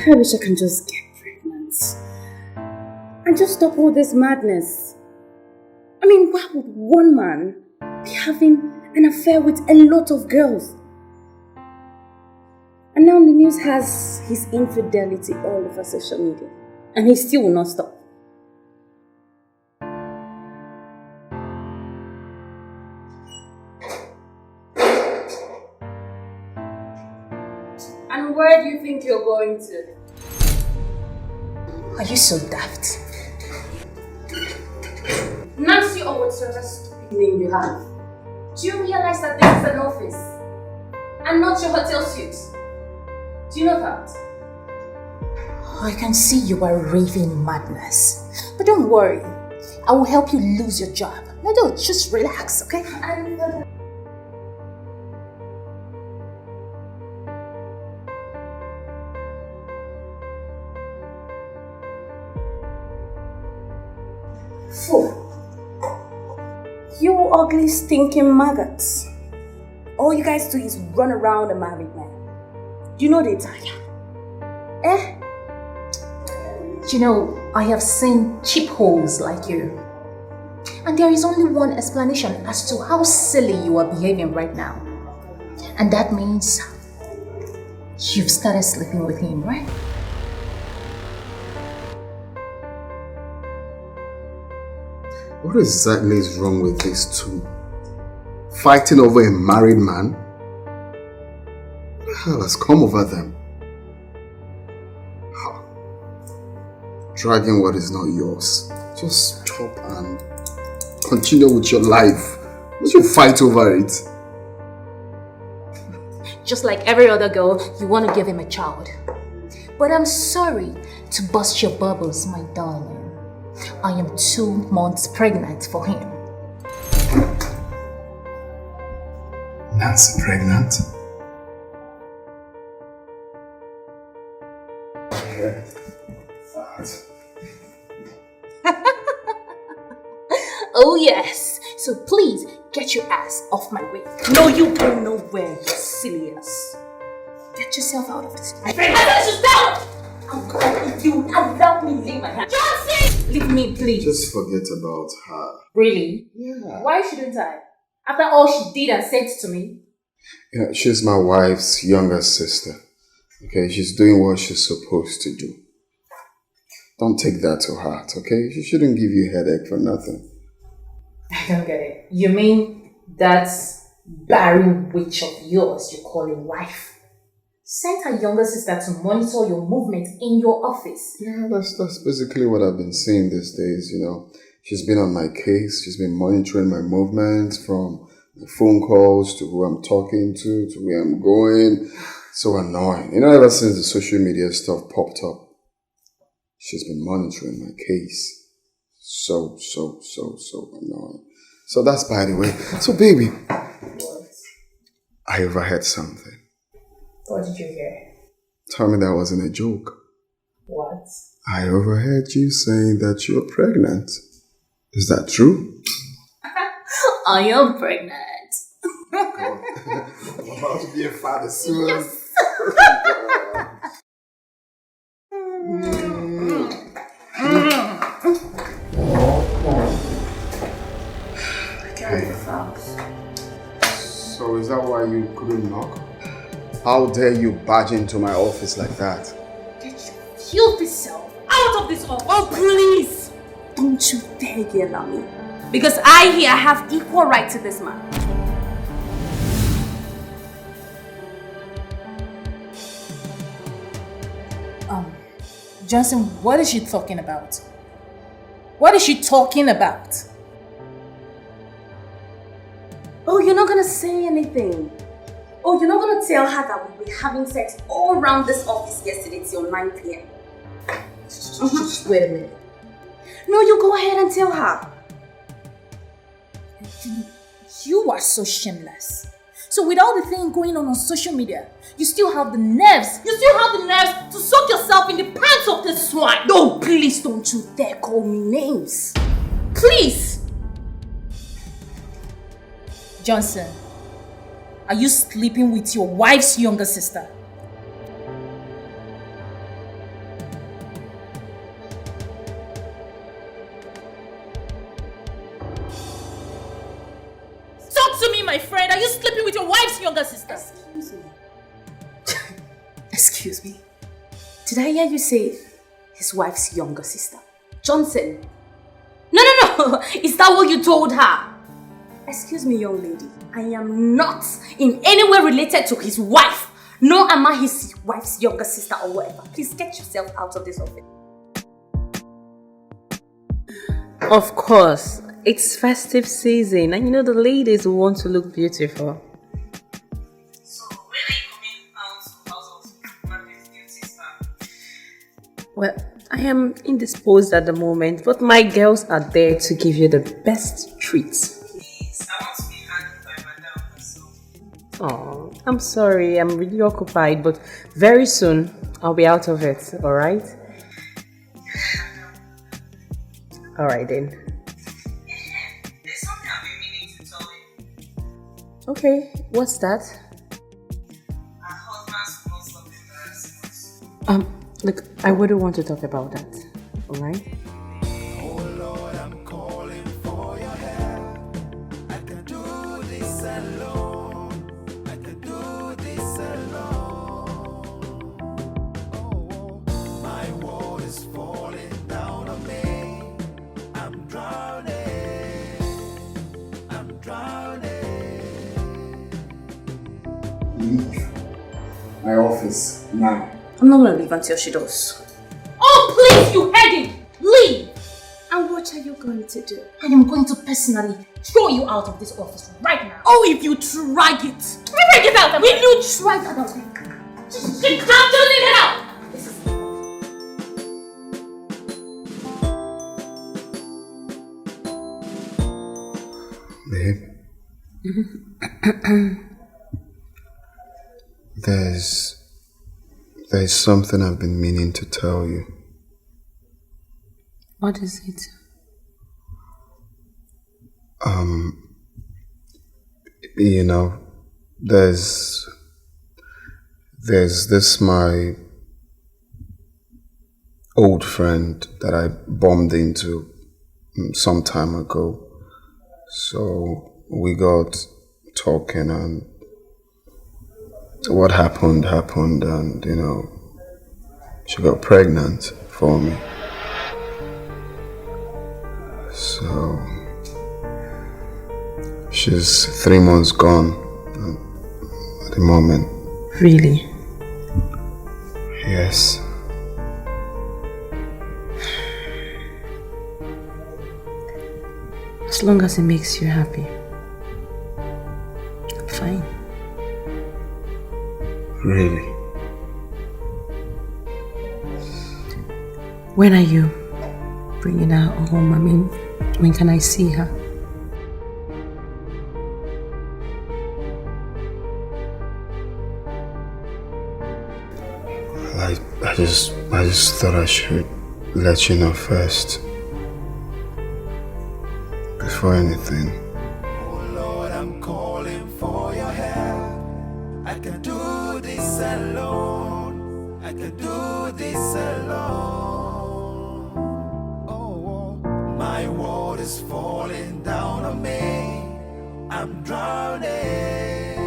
I wish I can just get pregnant and just stop all this madness. I mean, why would one man be having an affair with a lot of girls? And now the news has his infidelity all over social media, and he still will not stop. And where do you think you're going to? Are you so daft? Nancy or whatsoever stupid name you have. Do you realize that this is an office and not your hotel suite? Do you know that? I can see you are raving madness. But don't worry, I will help you lose your job. No, just relax, okay? Fool. You ugly stinking maggots. All you guys do is run around a married man. You know they tire. Eh? You know, I have seen cheap holes like you. And there is only one explanation as to how silly you are behaving right now. And that means you've started sleeping with him, right? What exactly is wrong with these two? Fighting over a married man? What the hell has come over them? Dragging what is not yours. Just stop and continue with your life. Don't you fight over it? Just like every other girl, you want to give him a child. But I'm sorry to bust your bubbles, my darling. I am 2 months pregnant for him. Nancy pregnant? Oh yes, so please get your ass off my way. No, you go nowhere, you silly ass. Get yourself out of this. I said down! I'm going with you and let me lay my hand. Johnson! Leave me, please. Just forget about her. Really? Yeah. Why shouldn't I? After all she did and said to me? You know, she's my wife's younger sister. Okay, she's doing what she's supposed to do. Don't take that to heart, okay? She shouldn't give you a headache for nothing. I don't get it. You mean that barren witch of yours you call a wife sent her younger sister to monitor your movement in your office? Yeah, that's basically what I've been seeing these days, you know. She's been on my case. She's been monitoring my movements from the phone calls to who I'm talking to where I'm going. So annoying. You know, ever since the social media stuff popped up, she's been monitoring my case. So annoying. So that's by the way. So baby, What? I overheard something. What did you hear? Tell me that wasn't a joke. What? I overheard you saying that you're pregnant. Is that true? I am pregnant. I'm about to be a father soon. Yes. Hey. So is that why you couldn't knock? How dare you barge into my office like that? Get your filthy self out of this office. Oh, please! Don't you dare yell at me. Because I here have equal right to this man. Johnson, what is she talking about? What is she talking about? Oh, you're not gonna say anything. Oh, you're not gonna tell her that we were having sex all around this office yesterday till 9 p.m. Just wait a minute. No, you go ahead and tell her. You are so shameless. So with all the thing going on social media, you still have the nerves. You still have the nerves to soak yourself in the pants of this swine. No, please don't you dare call me names. Please. Johnson, are you sleeping with your wife's younger sister? my friend? Are you sleeping with your wife's younger sister? Excuse me. Excuse me. Did I hear you say his wife's younger sister? Johnson. No. Is that what you told her? Excuse me, young lady. I am not in any way related to his wife. Nor am I his wife's younger sister or whatever. Please get yourself out of this office. Of course, it's festive season and the ladies want to look beautiful. So, when are you coming out to house of my beauty sister? Well, I am indisposed at the moment, but my girls are there to give you the best treats. Please, I want to be handled by Madam herself. Oh, I'm sorry, I'm really occupied, but very soon I'll be out of it, alright? Alright then. There's something I've been meaning to tell you. Okay, what's that? Our husbands will not stop embarrassing us. Look, I wouldn't want to talk about that, alright? Oh Lord, I'm calling for your help. I can do this alone. I can do this alone. Oh, my world is falling down on me. I'm drowning. I'm drowning. Leave my office now. I'm not gonna leave until she does. Oh, please, you heard it! Leave! And what are you going to do? I am going to personally throw you out of this office right now. Oh, if you try it. Remember, get out of Will here. you try that? Just get out! Babe. There's something I've been meaning to tell you. What is it? There's this my old friend that I bumped into some time ago. So we got talking and what happened and she got pregnant for me. So she's 3 months gone at the moment. Really? Yes. As long as it makes you happy. I'm fine. Really? When are you bringing her home? I mean, when can I see her? I just thought I should let you know first. Before anything. Oh Lord, I'm calling for your help. I can do this alone. I can do this alone. Oh, my world is falling down on me. I'm drowning.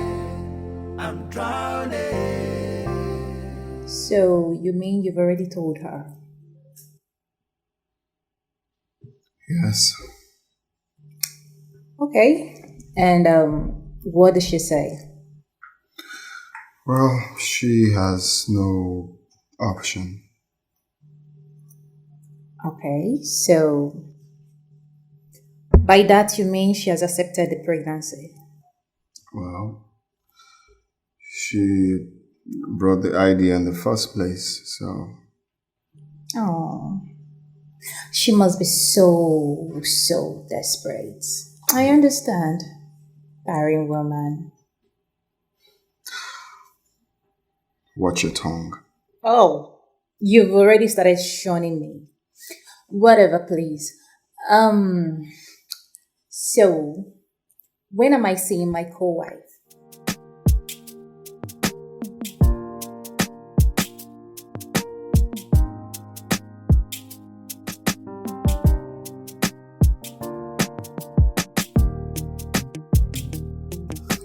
I'm drowning. So, you mean you've already told her? Yes. Okay. And what did she say? Well, she has no option. Okay, so by that you mean she has accepted the pregnancy? Well, she brought the idea in the first place, so... Oh, she must be so desperate. I understand. Barren woman. Watch your tongue. Oh, you've already started shunning me. Whatever, please. So, when am I seeing my co-wife?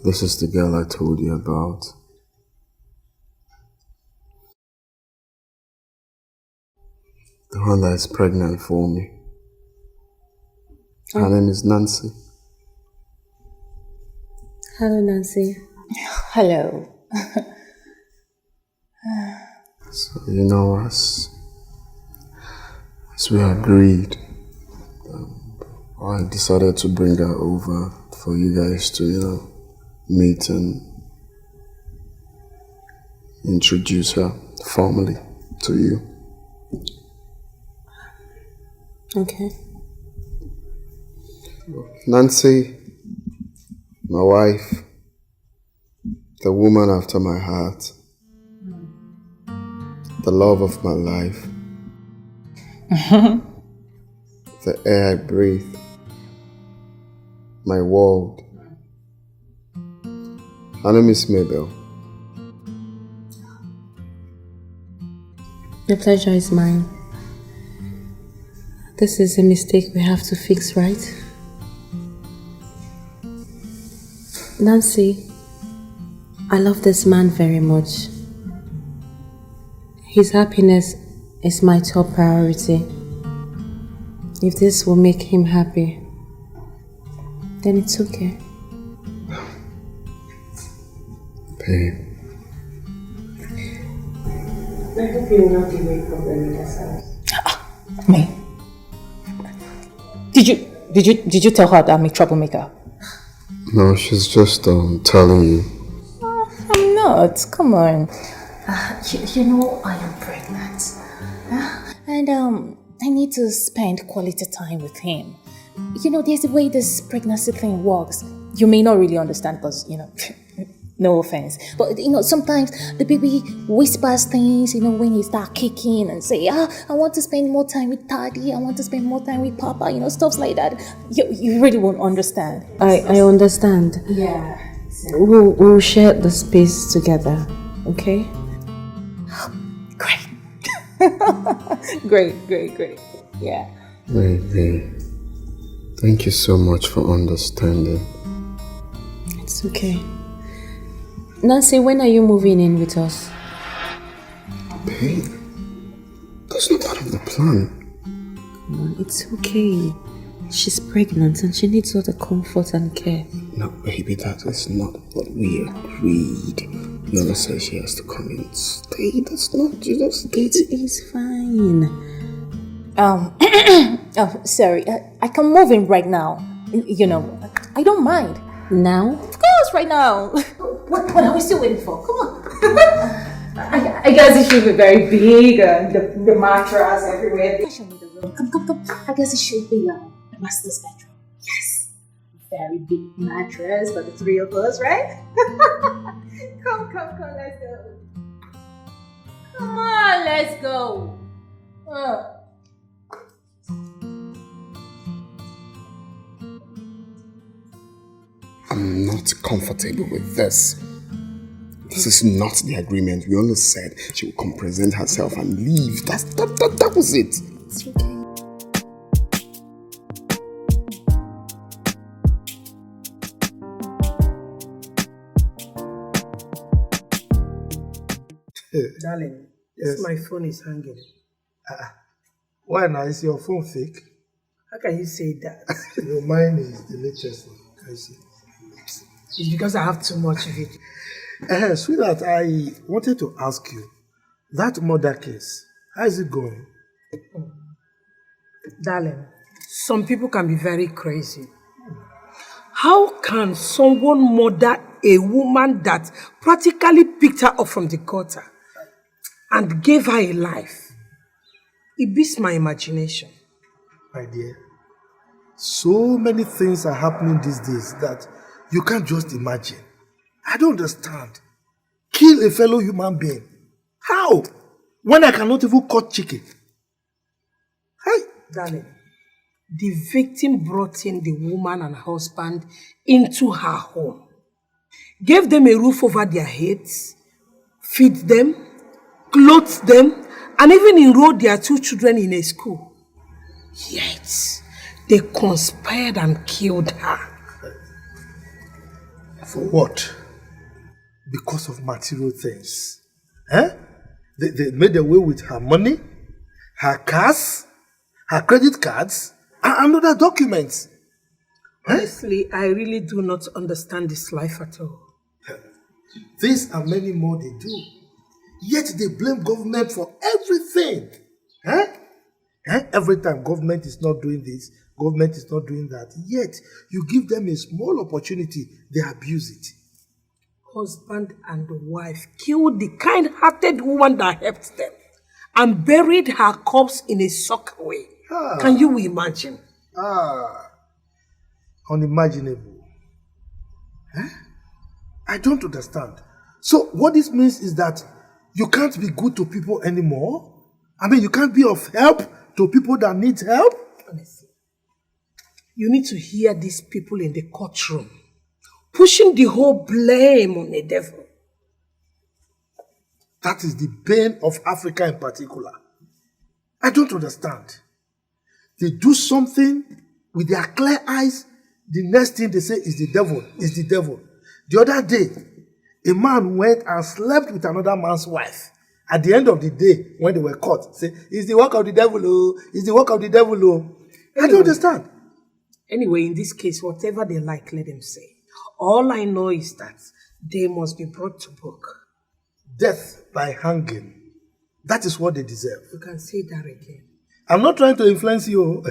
This is the girl I told you about. The one that is pregnant for me. Her name is Nancy. Hello, Nancy. Hello. So, you know, as we agreed, I decided to bring her over for you guys to, meet and introduce her formally to you. Okay. Nancy, my wife, the woman after my heart, the love of my life, the air I breathe, my world. Her name is Mayel. The pleasure is mine. This is a mistake we have to fix, right? Nancy, I love this man very much. His happiness is my top priority. If this will make him happy, then it's okay. Babe. I hope you will not give me a problem in this house. Me? Did you tell her that I'm a troublemaker? No, she's just telling you. I'm not. Come on. You know, I am pregnant. And I need to spend quality time with him. You know, there's a way this pregnancy thing works. You may not really understand because, no offense. But, sometimes the baby whispers things, when you start kicking and say, I want to spend more time with daddy, I want to spend more time with papa, stuff like that. You really won't understand. I understand. Yeah. We'll share the space together, okay? Great. Great. Yeah. Baby, thank you so much for understanding. It's okay. Nancy, when are you moving in with us? Babe, that's not part of the plan. Come on, it's okay. She's pregnant and she needs all the comfort and care. No, baby, that is not what we agreed. Lola said she has to come in and stay. That's not just... It is fine. Sorry. I can move in right now. I don't mind. Now? Of course, right now. What are we still waiting for? Come on. I guess it should be very big and the mattress everywhere. Show me the room. Come. I guess it should be the master's bedroom. Yes. Very big mattress for the three of us, right? Come, let's go. Come on, let's go. I'm not comfortable with this. This is not the agreement. We only said she will come present herself and leave. That was it. It's okay. Darling, yes. My phone is hanging. Why now? Is your phone fake? How can you say that? Your mine is the latest one. I see. It's because I have too much of it. Sweetheart, I wanted to ask you, that murder case, how is it going? Darling, some people can be very crazy. How can someone murder a woman that practically picked her up from the gutter and gave her a life? It beats my imagination. My dear, so many things are happening these days that you can't just imagine. I don't understand. Kill a fellow human being. How? When I cannot even cut chicken. Hey, darling, the victim brought in the woman and husband into her home, gave them a roof over their heads, feed them, clothed them, and even enrolled their 2 children in a school. Yet, they conspired and killed her. For what? Because of material things. They made away with her money, her cars, her credit cards, and other documents. Honestly, I really do not understand this life at all. This and many more they do. Yet they blame government for everything. Every time government is not doing this, government is not doing that. Yet you give them a small opportunity, they abuse it. Husband and wife killed the kind-hearted woman that helped them and buried her corpse in a sockaway. Can you imagine? Unimaginable. I don't understand. So what this means is that you can't be good to people anymore? I mean, you can't be of help to people that need help? Honestly, you need to hear these people in the courtroom pushing the whole blame on the devil. That is the bane of Africa in particular. I don't understand. They do something with their clear eyes, the next thing they say is the devil, is the devil. The other day, a man went and slept with another man's wife. At the end of the day, when they were caught, say, it's the work of the devil, oh, it's the work of the devil, oh. I don't understand. Anyway, in this case, whatever they like, let them say. All I know is that they must be brought to book. Death by hanging. That is what they deserve. You can say that again. I'm not trying to influence you.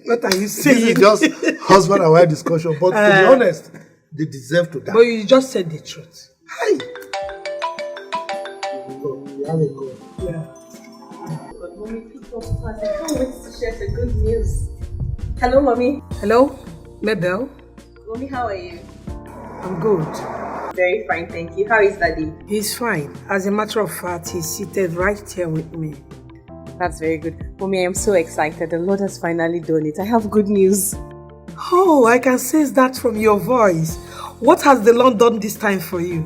What are you saying? This is just husband and wife discussion. But to be honest, they deserve to die. But you just said the truth. Hi. Yeah. But mommy picked up fast. I can't wait to share the good news. Hello, mommy. Hello, Mayel. Mommy, how are you? I'm good. Very fine, thank you. How is Daddy? He's fine. As a matter of fact, he's seated right here with me. That's very good. Mommy, I am so excited. The Lord has finally done it. I have good news. Oh, I can sense that from your voice. What has the Lord done this time for you?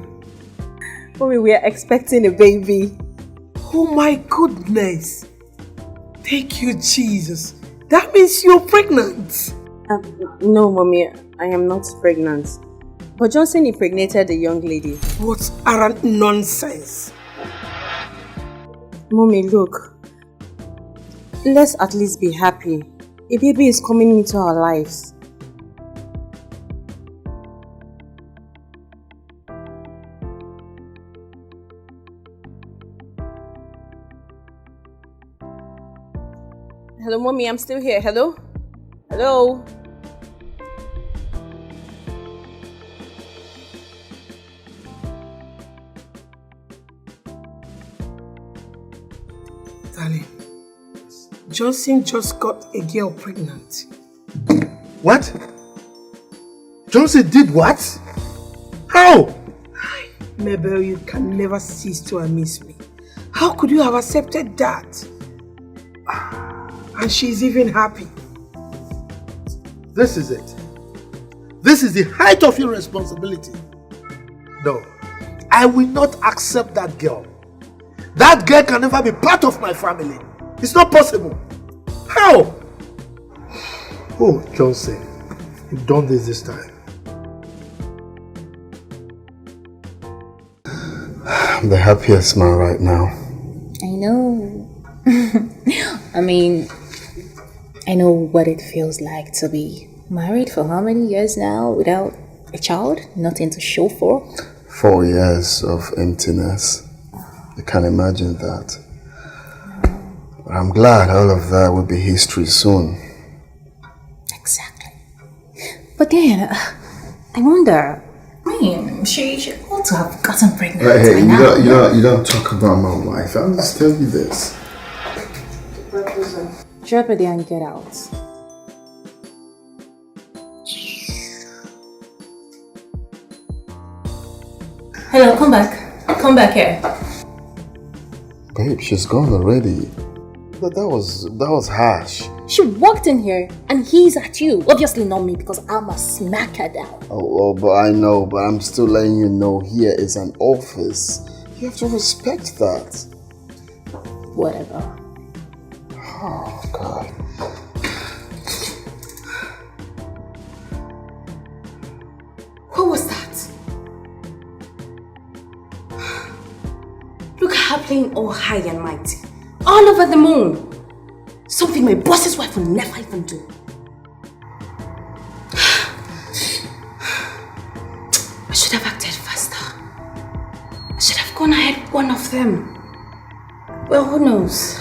Mommy, we are expecting a baby. Oh my goodness. Thank you, Jesus. That means you're pregnant. No, Mommy, I am not pregnant. But Johnson impregnated a young lady. What arrant nonsense. Mommy, look. Let's at least be happy. A baby is coming into our lives. Hello, Mommy, I'm still here. Hello? Hello? Darling, Johnson just got a girl pregnant. What? Johnson did what? How? Mayel, you can never cease to amaze me. How could you have accepted that? And she's even happy. This is it. This is the height of irresponsibility. No, I will not accept that girl. That girl can never be part of my family. It's not possible. How? Oh, Johnson, you've done this time. I'm the happiest man right now. I know. I mean, I know what it feels like to be married for how many years now without a child? Nothing to show for? 4 years of emptiness. I can't imagine that. But I'm glad all of that will be history soon. Exactly. But then, I wonder, I mean, she ought to have gotten pregnant Hey, by you now. don't talk about my wife. I'll just tell you this. Drop it there and get out. Hello, come back. Come back here. Babe, she's gone already. But that was harsh. She walked in here and he's at you. Obviously not me because I'm a smack her down. Oh, but I know, but I'm still letting you know here is an office. You have to respect that. Whatever. Oh, God. What was that? playing all high and mighty, all over the moon. Something my boss's wife will never even do. I should have acted faster. I should have gone ahead one of them. Well, who knows?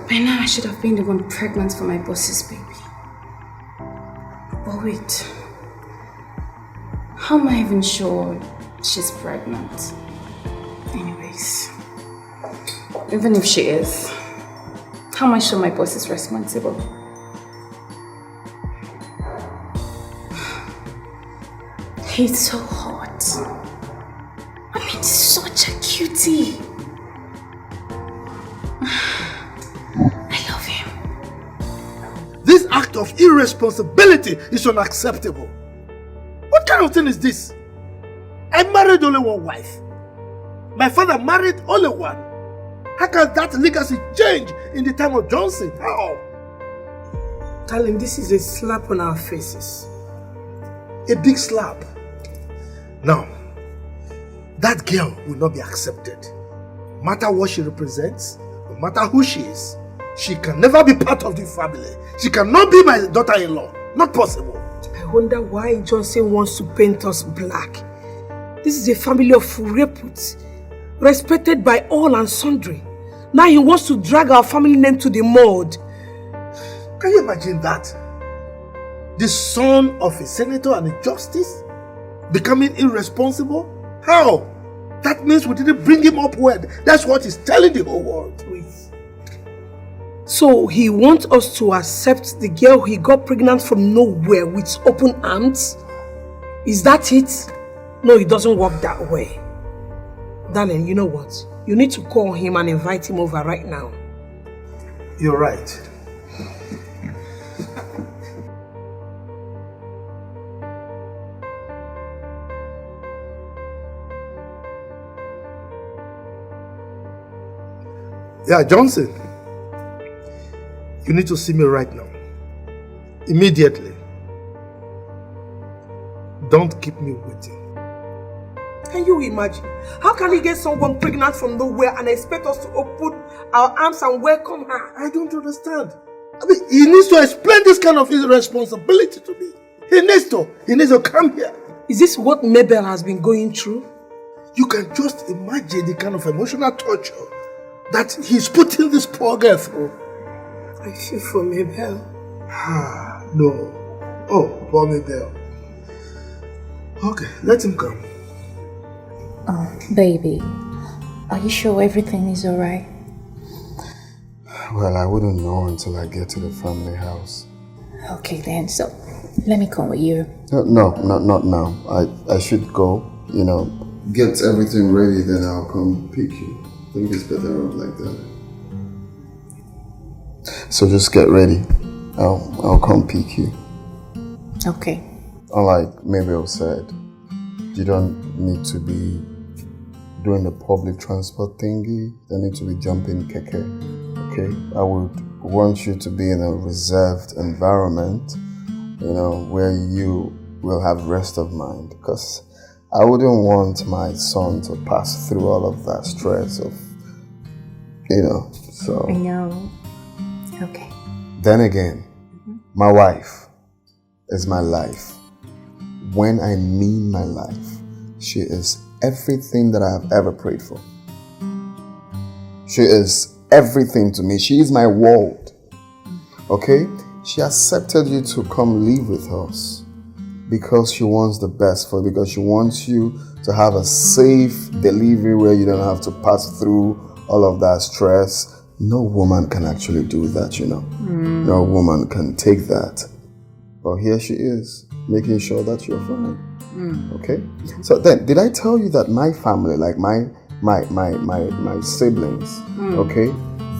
By now I should have been the one pregnant for my boss's baby. But wait. How am I even sure she's pregnant? Anyways, even if she is, how am I sure my boss is responsible? He's so hot. I mean, such a cutie. I love him. This act of irresponsibility is unacceptable. What kind of thing is this? I married only one wife. My father married only one. How can that legacy change in the time of Johnson? How? Darling, this is a slap on our faces. A big slap. Now, that girl will not be accepted. No matter what she represents, no matter who she is, she can never be part of the family. She cannot be my daughter-in-law. Not possible. I wonder why Johnson wants to paint us black. This is a family of repute, respected by all and sundry. Now he wants to drag our family name to the mud. Can you imagine that? The son of a senator and a justice becoming irresponsible? How? That means we didn't bring him up well. That's what he's telling the whole world. Wait. So he wants us to accept the girl he got pregnant from nowhere with open arms? Is that it? No, it doesn't work that way. Darling, you know what? You need to call him and invite him over right now. You're right. Yeah, Johnson. You need to see me right now. Immediately. Don't keep me waiting. Can you imagine? How can he get someone pregnant from nowhere and expect us to open our arms and welcome her? I don't understand. I mean, he needs to explain this kind of irresponsibility to me. He needs to come here. Is this what Mayel has been going through? You can just imagine the kind of emotional torture that he's putting this poor girl through. I feel for Mayel. No. Oh, poor Mayel. Okay, let him come. Oh, baby, are you sure everything is alright? Well, I wouldn't know until I get to the family house. Okay then, so let me come with you. No, not now. I should go, get everything ready, then I'll come pick you. I think it's better off like that. So just get ready. I'll come pick you. Okay. Unlike Mayel said, you don't need to be doing the public transport thingy. You don't need to be jumping keke. Okay? I would want you to be in a reserved environment, where you will have rest of mind. Because I wouldn't want my son to pass through all of that stress of, so. I know. Okay. Then again, my wife is my life. When I mean my life, she is everything that I have ever prayed for. She is everything to me. She is my world. Okay? She accepted you to come live with us because she wants the best for you, because she wants you to have a safe delivery where you don't have to pass through all of that stress. No woman can actually do that, No woman can take that. But here she is, making sure that you're fine. Okay? So then, did I tell you that my family, like my siblings, okay,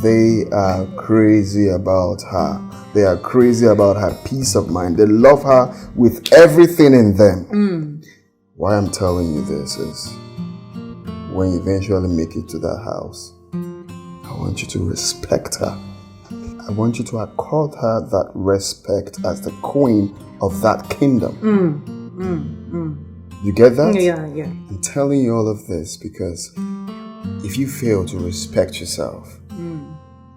they are crazy about her. They are crazy about her peace of mind. They love her with everything in them. Why I'm telling you this is, when you eventually make it to that house, I want you to respect her. I want you to accord her that respect as the queen of that kingdom. You get that? Yeah. I'm telling you all of this because if you fail to respect yourself,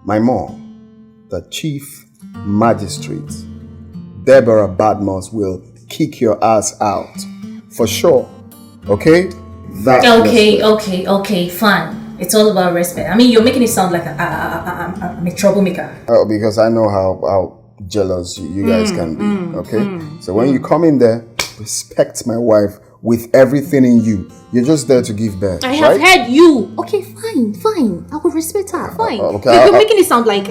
my mom, the chief magistrate, Deborah Badmoss, will kick your ass out. For sure. Okay? That's Okay, fine. It's all about respect. I mean, you're making it sound like I'm a troublemaker. Oh, because I know how jealous you guys can be. Okay? So when you come in there, respect my wife with everything in you. You're just there to give birth. I have heard you. Okay, fine. I will respect her. Fine. Okay, You're making it sound like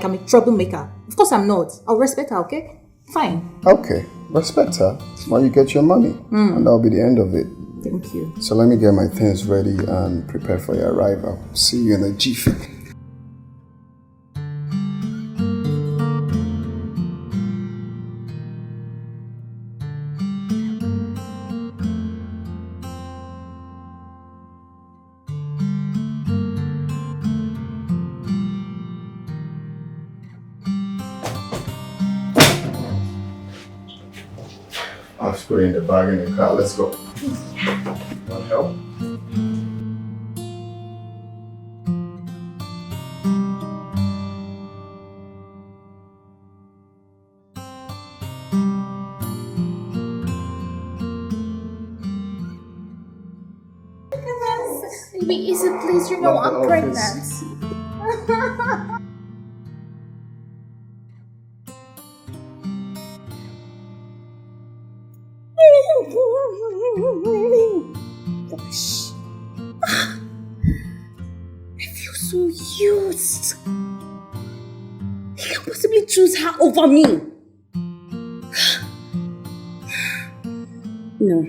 I'm a troublemaker. Of course I'm not. I'll respect her, okay? Fine. Okay, respect her while you get your money. And that'll be the end of it. Thank you. So let me get my things ready and prepare for your arrival. See you in a jiffy. I'll just put it in the bag in the car. Let's go. Want help? Baby, is it please? You know I'm pregnant. Gosh. I feel so used. He can't possibly choose her over me. No.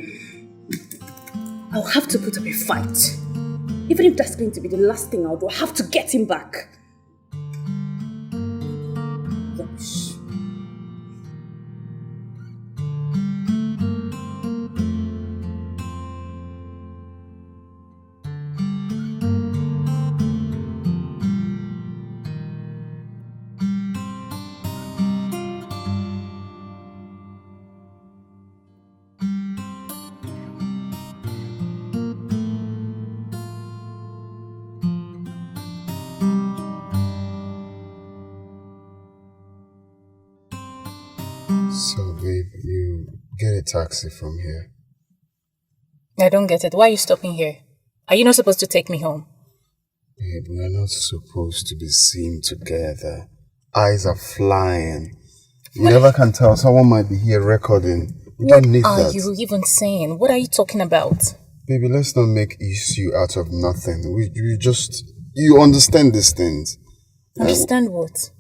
I'll have to put up a fight. Even if that's going to be the last thing I'll do, I have to get him back. Gosh. So, babe, you get a taxi from here. I don't get it. Why are you stopping here? Are you not supposed to take me home? Babe, we're not supposed to be seen together. Eyes are flying. You never can tell. Someone might be here recording. You don't need What that. are you even saying? What are you talking about? Baby, let's not make issue out of nothing. You understand these things. Understand what?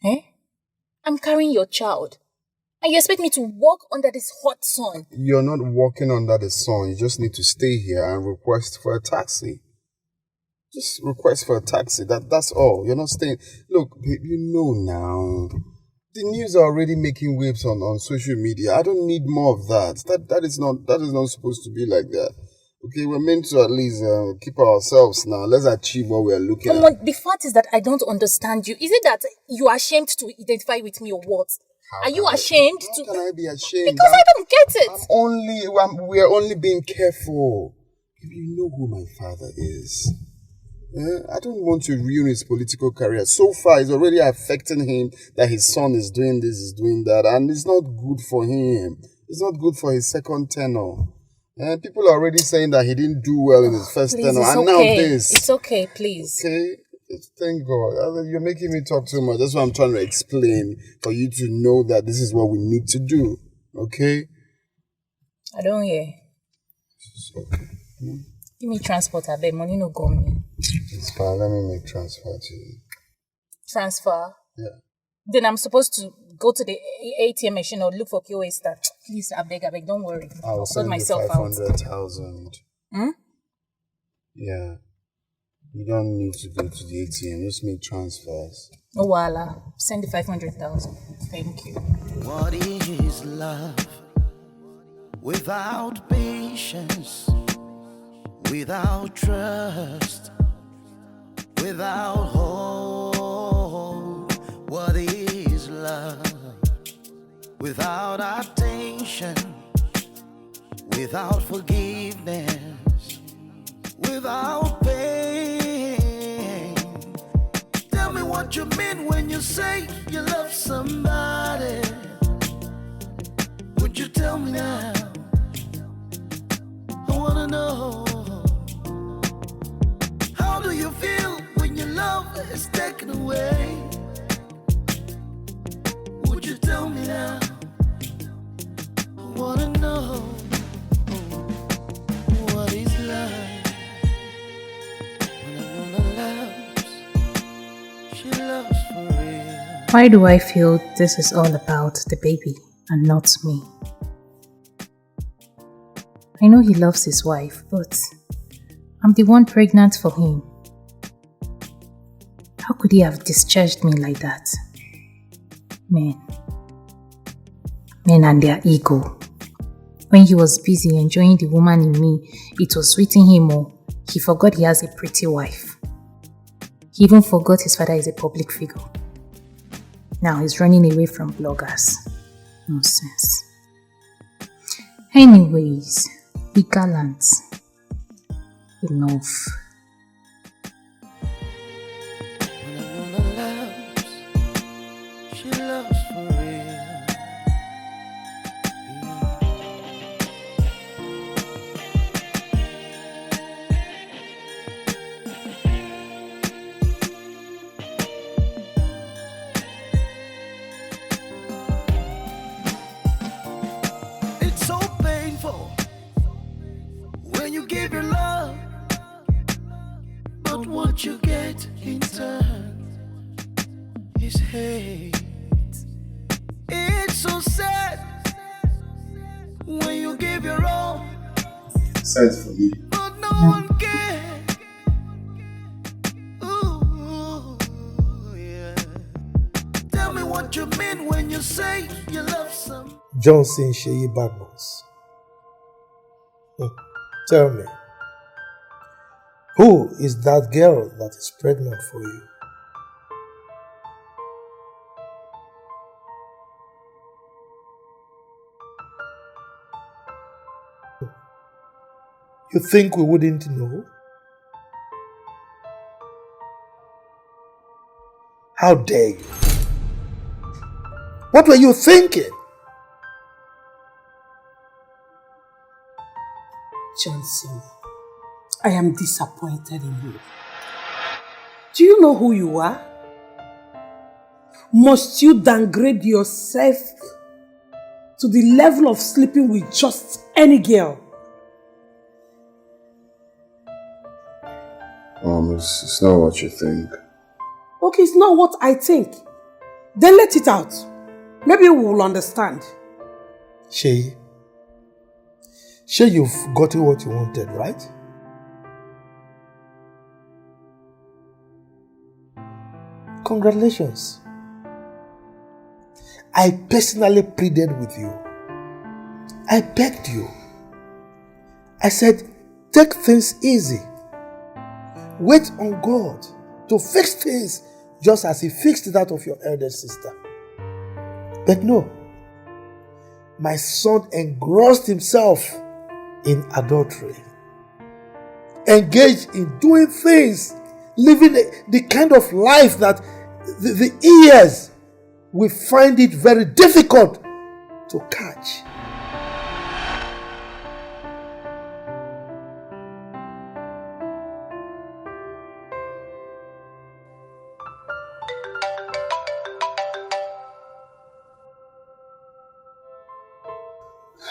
Eh? I'm carrying your child. And you expect me to walk under this hot sun? You're not walking under the sun. You just need to stay here and request for a taxi. Just request for a taxi. That's all. You're not staying. Look, babe, you know now. The news are already making waves on social media. I don't need more of that. That is not supposed to be like that. Okay, we're meant to at least keep ourselves now. Let's achieve what we're looking at. The fact is that I don't understand you. Is it that you are ashamed to identify with me or what? Are you ashamed to? How can I be ashamed? Because I don't get it. We're only being careful. If you know who my father is. I don't want to ruin his political career. So far, it's already affecting him that his son is doing this, is doing that, and it's not good for him. It's not good for his second tenure. People are already saying that he didn't do well in his first tenure, and now this. It's okay, please. Okay? Thank God. You're making me talk too much. That's why I'm trying to explain, for you to know that this is what we need to do. Okay? I don't hear. It's okay. Give me transport, I bet money no go me. It's fine. Let me make transfer to you. Transfer? Yeah. Then I'm supposed to go to the ATM machine or look for POS stuff. Please, I beg, don't worry. I'll sort send myself you out. 500,000. Hmm? Yeah. You don't need to go to the ATM. Just make transfers. Oh, voila. Send the 500,000. Thank you. What is love without patience, without trust, without hope? What is love without attention, without forgiveness, without patience? what you mean when you say you love somebody. Would you tell me now? I wanna know. How do you feel when your love is taken away? Would you tell me now? I wanna know. What is love? When a woman loves, she loves for real. Why do I feel this is all about the baby and not me? I know he loves his wife, but I'm the one pregnant for him. How could he have discharged me like that? Men and their ego. When he was busy enjoying the woman in me, it was sweeting him more. He forgot he has a pretty wife. He even forgot his father is a public figure. Now he's running away from bloggers. Nonsense. Anyways, be gallant. Enough. When a woman loves, she loves for real. It's so painful when you give your love, but what you get in turn is hate. It's so sad when you give your all, Sad for me. but no one cares. Ooh, yeah. Tell me what you mean when you say you love someone. Johnson Sheyi Badmus. Tell me, who is that girl that is pregnant for you? You think we wouldn't know? How dare you? What were you thinking? Johnson, I am disappointed in you. Do you know who you are? Must you downgrade yourself to the level of sleeping with just any girl? It's not what you think. Okay, it's not what I think. Then let it out. Maybe we will understand. Sheyi, you've gotten what you wanted, right? Congratulations. I personally pleaded with you. I begged you. I said, take things easy. Wait on God to fix things just as He fixed that of your elder sister. But no, my son engrossed himself in adultery, engaged in doing things, living the kind of life that the ears will find it very difficult to catch.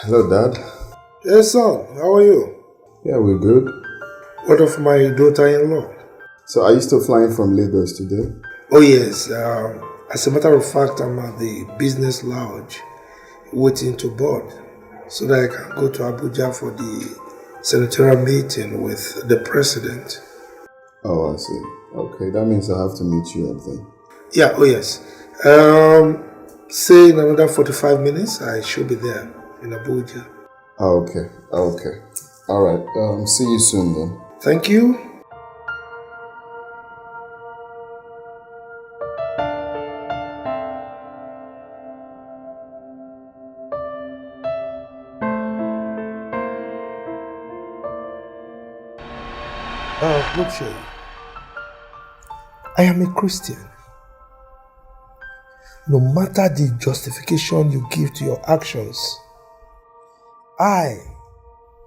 Hello, Dad. Yes, son. How are you? Yeah, we're good. What of my daughter-in-law? So, are you still flying from Lagos today? Oh, yes. As a matter of fact, I'm at the business lounge waiting to board so that I can go to Abuja for the senatorial meeting with the president. Oh, I see. Okay, that means I have to meet you up then. Yeah, oh, yes. Say in another 45 minutes, I should be there in Abuja. Okay. All right. See you soon then. Thank you. Look, Shay, I am a Christian. no matter the justification you give to your actions, I,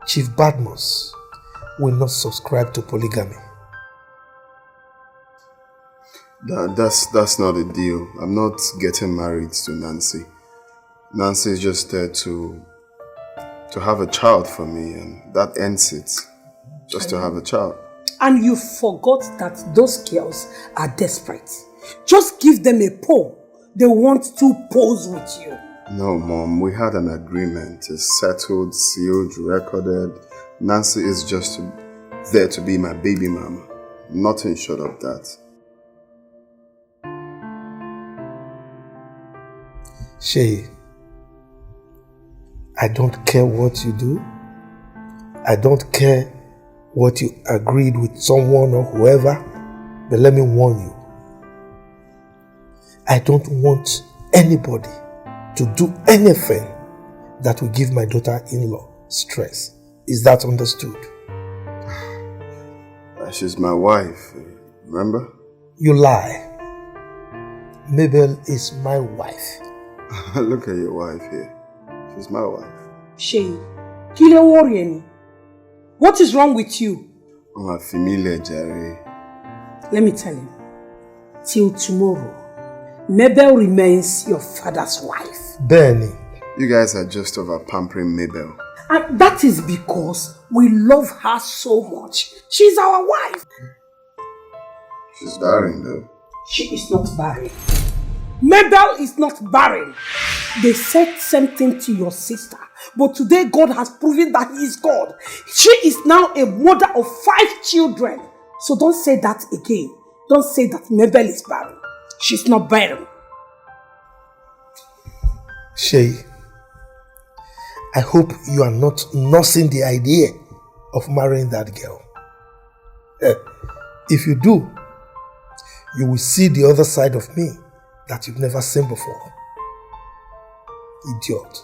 Chief Badmus, will not subscribe to polygamy. That's not a deal. I'm not getting married to Nancy. Nancy is just there to have a child for me, and that ends it. Just to have a child. And you forgot that those girls are desperate. Just give them a pole. They want to pose with you. No, Mom, we had an agreement. It's settled, sealed, recorded. Nancy is just there to be my baby mama. Nothing short of that. Shay, I don't care what you do. I don't care what you agreed with someone or whoever, but let me warn you. I don't want anybody to do anything that will give my daughter-in-law stress. Is that understood? She's my wife, remember? You lie. Mabel is my wife. Look at your wife here. She's my wife. Shay, kile worry. What is wrong with you? I'm a familiar, Jerry. Let me tell you. Till tomorrow, Mabel remains your father's wife. Benny. You guys are just over pampering Mabel. And that is because we love her so much. She's our wife. She's barren though. She is not barren. Mabel is not barren. They said same thing to your sister. But today God has proven that He is God. She is now a mother of 5 children. So don't say that again. Don't say that Mabel is barren. She's not barren. Shay, I hope you are not nursing the idea of marrying that girl. If you do, you will see the other side of me that you've never seen before. Idiot.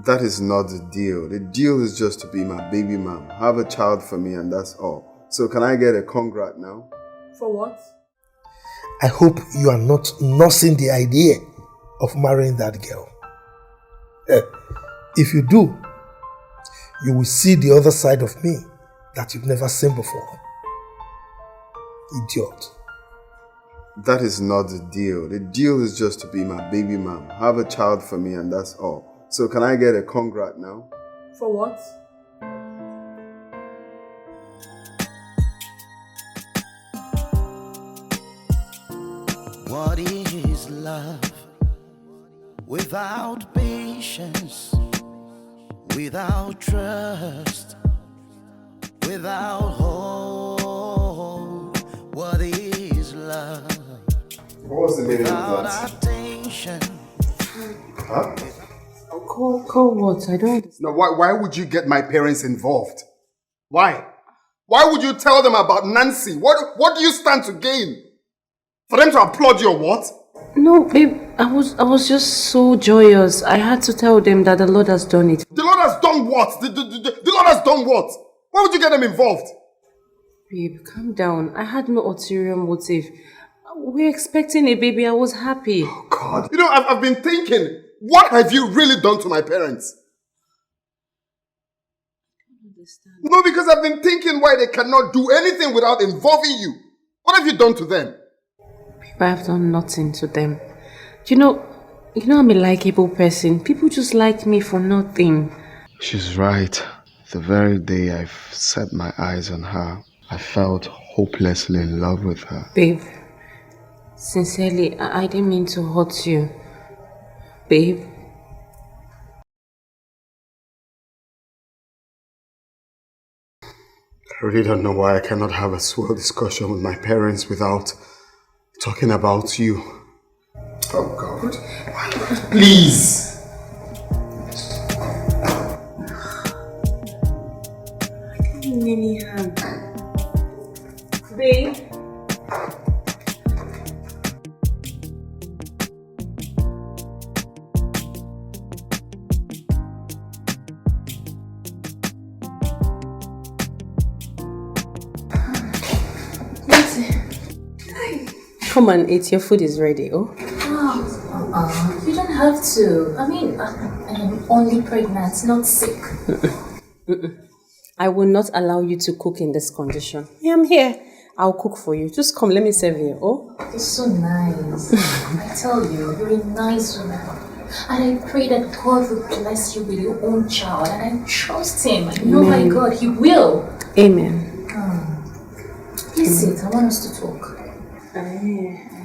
That is not the deal. The deal is just to be my baby mom. Have a child for me and that's all. So can I get a congrat now? For what? I hope you are not nursing the idea of marrying that girl. If you do, you will see the other side of me that you've never seen before. Idiot. That is not the deal. The deal is just to be my baby mom. Have a child for me and that's all. So can I get a congrat now? For what? What is love without patience, without trust, without hope? What is love? What was the meaning of that? Attention. Huh? Call what? I don't understand. Now, why would you get my parents involved? Why? Why would you tell them about Nancy? What do you stand to gain? For them to applaud you or what? No, babe, I was just so joyous. I had to tell them that the Lord has done it. The Lord has done what? The Lord has done what? Why would you get them involved? Babe, calm down. I had no ulterior motive. We're expecting a baby. I was happy. Oh, God. You know, I've been thinking, what have you really done to my parents? I don't understand. No, because I've been thinking why they cannot do anything without involving you. What have you done to them? Babe, I have done nothing to them. You know I'm a likable person. People just like me for nothing. She's right. The very day I've set my eyes on her, I felt hopelessly in love with her. Babe, sincerely, I didn't mean to hurt you. Babe. I really don't know why I cannot have a swell discussion with my parents without talking about you. Oh God. Please. I don't mean any harm. Babe. Come on, eat. Your food is ready, oh? Oh, You don't have to. I mean, I'm only pregnant, not sick. I will not allow you to cook in this condition. Yeah, I'm here. I'll cook for you. Just come, let me serve you. Oh? You're so nice. I tell you, you're a nice woman. And I pray that God will bless you with your own child. And I trust Him. I know my God, He will. Amen. Please sit. I want us to talk.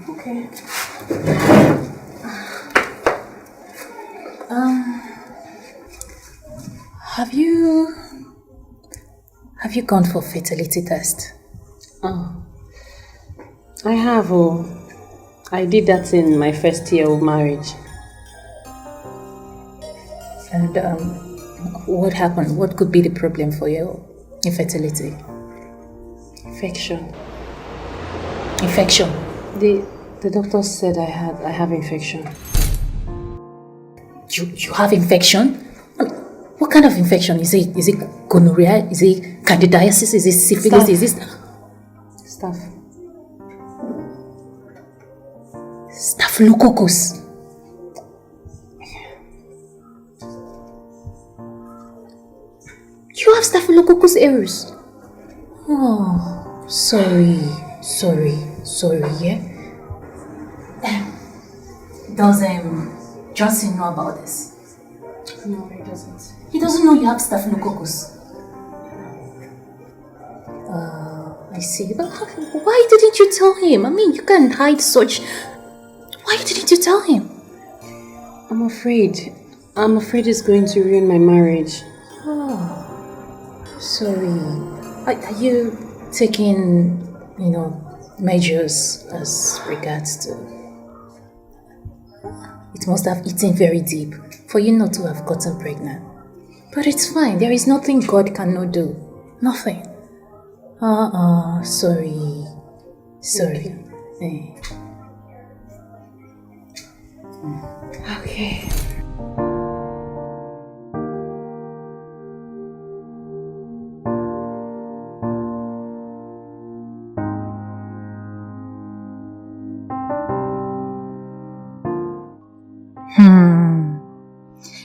Okay. Have you gone for fertility test? Oh. I have. I did that in my first year of marriage. And what happened? What could be the problem for your infertility? Infection. Infection? The doctor said I have infection. You have infection? What kind of infection? Is it gonorrhea? Is it candidiasis? Is it syphilis? Is it staphylococcus? You have staphylococcus aureus. Oh, sorry, yeah? Does Johnson know about this? No, he doesn't. He doesn't know you have staphylococcus. I see. But why didn't you tell him? I mean, you can't hide such. Why didn't you tell him? I'm afraid. I'm afraid it's going to ruin my marriage. Oh, sorry. Are you taking, measures as regards to? It must have eaten very deep for you not to have gotten pregnant. But it's fine. There is nothing God cannot do. Nothing. Sorry. Okay.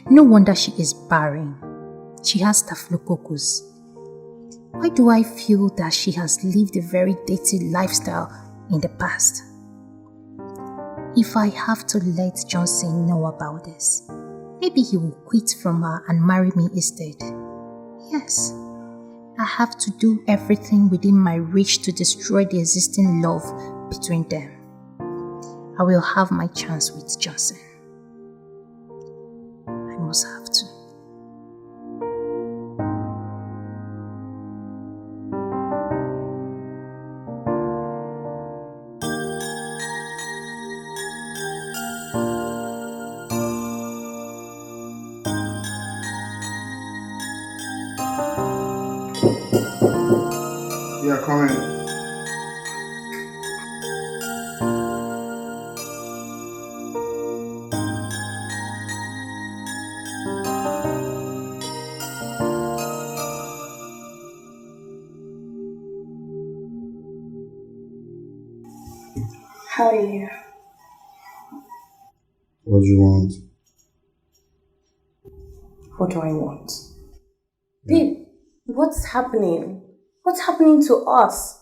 No wonder she is barren. She has staphylococcus. Why do I feel that she has lived a very dirty lifestyle in the past? If I have to let Johnson know about this, maybe he will quit from her and marry me instead. Yes, I have to do everything within my reach to destroy the existing love between them. I will have my chance with Johnson. I must have to. Yeah, come in. How are you? What do you want? What do I want? Babe, what's happening? What's happening to us?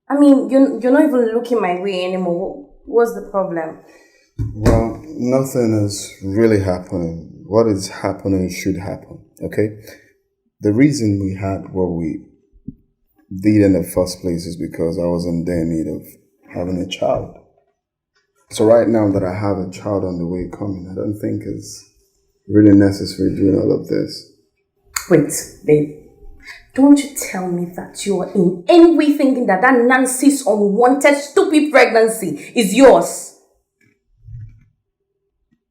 I mean, you're not even looking my way anymore. What's the problem? Well, nothing is really happening. What is happening should happen, okay? The reason we had what we did in the first place is because I was in dire need of having a child. So right now that I have a child on the way coming, I don't think it's really necessary doing all of this. Wait, babe. Don't you tell me that you are in any way thinking that Nancy's unwanted, stupid pregnancy is yours.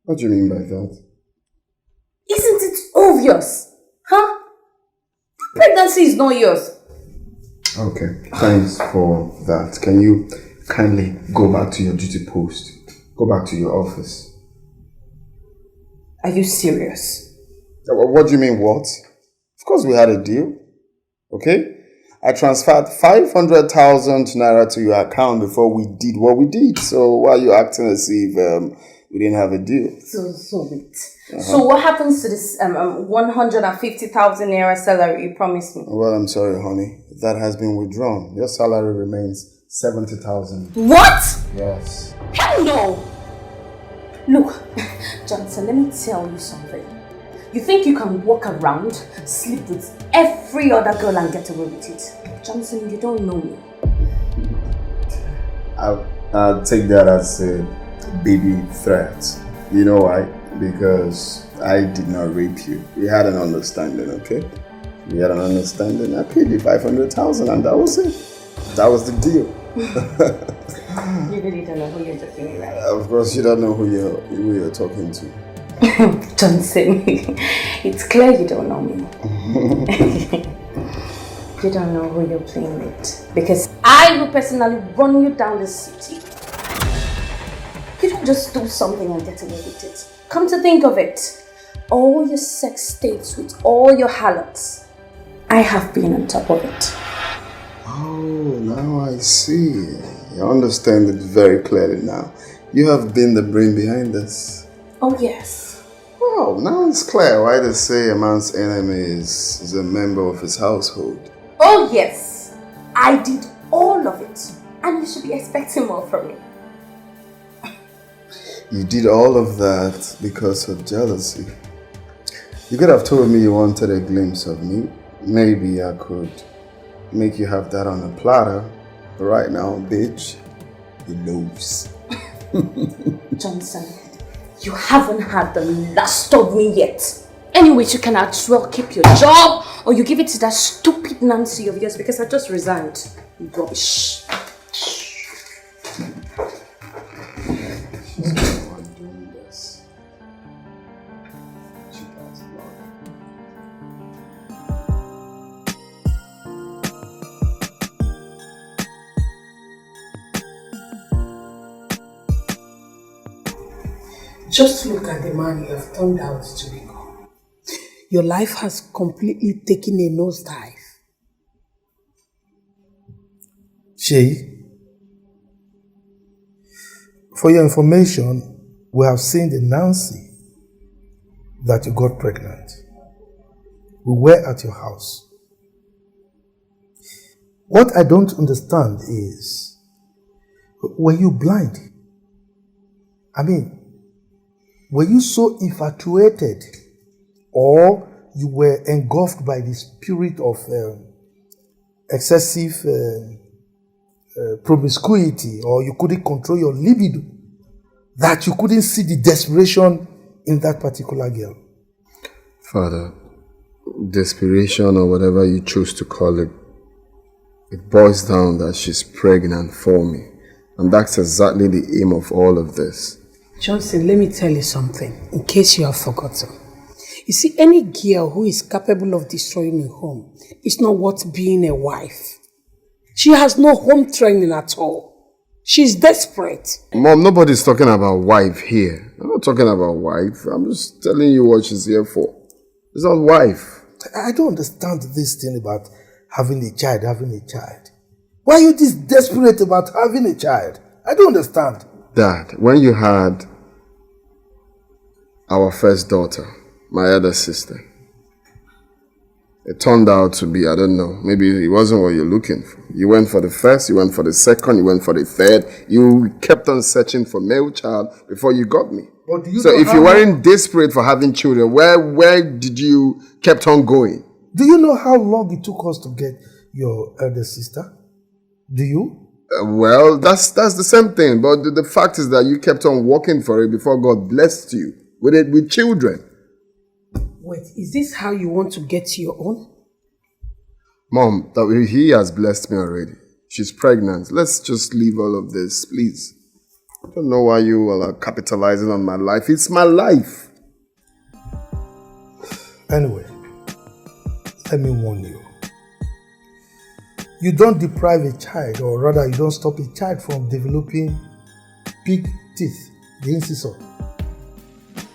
What do you mean by that? Isn't it obvious? Huh? The pregnancy is not yours. Okay, thanks for that. Can you kindly go back to your duty post? Go back to your office. Are you serious? What do you mean, what? Of course we had a deal. Okay? I transferred 500,000 naira to your account before we did what we did. So why are you acting as if We didn't have a deal. So wait. So what happens to this 150,000 naira salary you promised me? Well, I'm sorry, honey. That has been withdrawn. Your salary remains 70,000. What? Yes. Hell no! Look, Johnson, let me tell you something. You think you can walk around, sleep with every other girl and get away with it? Johnson, you don't know me. I'll take that as a baby threat. You know why? Because I did not rape you. We had an understanding, okay? We had an understanding. I paid you 500,000 and that was it. That was the deal. You really don't know who you're talking to, right? Of course, you don't know who you're talking to. Johnson, it's clear you don't know me. You don't know who you're playing with. Because I will personally run you down the city. You don't just do something and get away with it. Come to think of it, all your sex dates with all your harlots, I have been on top of it. Oh, now I see. I understand it very clearly now. You have been the brain behind this. Oh, yes. Wow, now it's clear why they say a man's enemy is a member of his household. Oh, yes. I did all of it. And you should be expecting more from me. You did all of that because of jealousy. You could have told me you wanted a glimpse of me. Maybe I could make you have that on a platter. But right now, bitch, you lose. Johnson, you haven't had the last of me yet. Anyways, you can as well keep your job or you give it to that stupid Nancy of yours because I just resigned. Rubbish. Just look at the man you have turned out to become. Your life has completely taken a nosedive. Shay, for your information, we have seen the Nancy that you got pregnant. We were at your house. What I don't understand is, were you blind? I mean, were you so infatuated or you were engulfed by the spirit of excessive promiscuity, or you couldn't control your libido that you couldn't see the desperation in that particular girl? Father, desperation or whatever you choose to call it, it boils down that she's pregnant for me. And that's exactly the aim of all of this. Johnson, let me tell you something, in case you have forgotten. You see, any girl who is capable of destroying a home is not worth being a wife. She has no home training at all. She's desperate. Mom, nobody's talking about wife here. I'm not talking about wife. I'm just telling you what she's here for. It's not wife. I don't understand this thing about having a child. Why are you this desperate about having a child? I don't understand. Dad, when you had our first daughter, my other sister, it turned out to be, I don't know, maybe it wasn't what you're looking for. You went for the first, you went for the second, you went for the third. You kept on searching for male child before you got me. So if you weren't desperate for having children, where did you kept on going? Do you know how long it took us to get your elder sister? Do you? Well, that's the same thing. But the fact is that you kept on working for it before God blessed you with children. Wait, is this how you want to get your own? Mom, he has blessed me already. She's pregnant. Let's just leave all of this, please. I don't know why you are capitalizing on my life. It's my life. Anyway, let me warn you. You don't deprive a child, or rather you don't stop a child from developing big teeth, the incisor.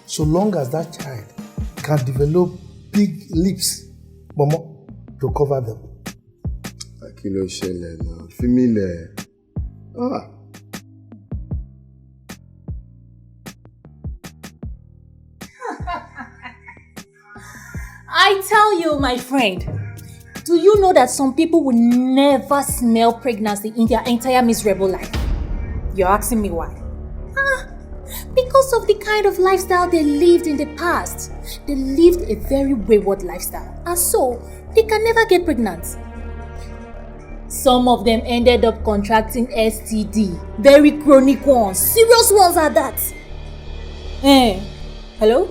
So long as that child can develop big lips, Momo, to cover them. Akilo Shele now. Familiar. I tell you, my friend, do you know that some people will never smell pregnancy in their entire miserable life? You're asking me why? Because of the kind of lifestyle they lived in the past. They lived a very wayward lifestyle, and so they can never get pregnant. Some of them ended up contracting STD, very chronic ones, serious ones at that. Hello?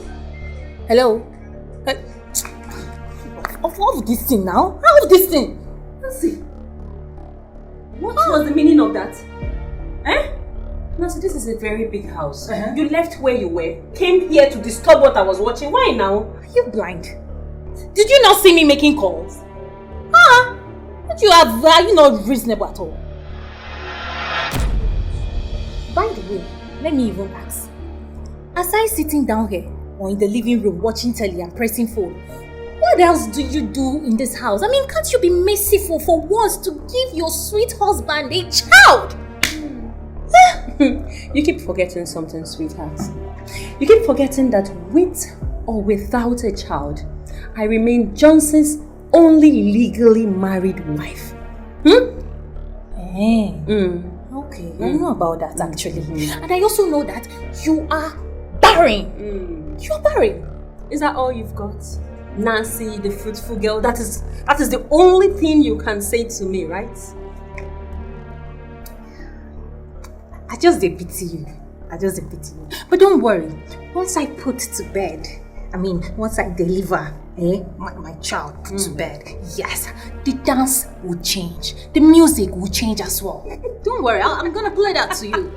Of all of this thing now? How of this thing? Let's see. What was the meaning of that? Nancy, this is a very big house. You left where you were, came here to disturb what I was watching. Why now? Are you blind? Did you not see me making calls? Are you not reasonable at all? By the way, let me even ask. Aside sitting down here or in the living room watching telly and pressing phone, what else do you do in this house? I mean, can't you be merciful for once to give your sweet husband a child? You keep forgetting something, sweetheart. You keep forgetting that with or without a child, I remain Johnson's only legally married wife. Okay, I know about that actually. And I also know that you are barren. You're barren. Is that all you've got? Nancy, the fruitful girl, that is the only thing you can say to me, right? I just pity you. But don't worry. Once I put to bed, once I deliver my child to bed, yes, the dance will change. The music will change as well. Don't worry, I'm gonna play that to you.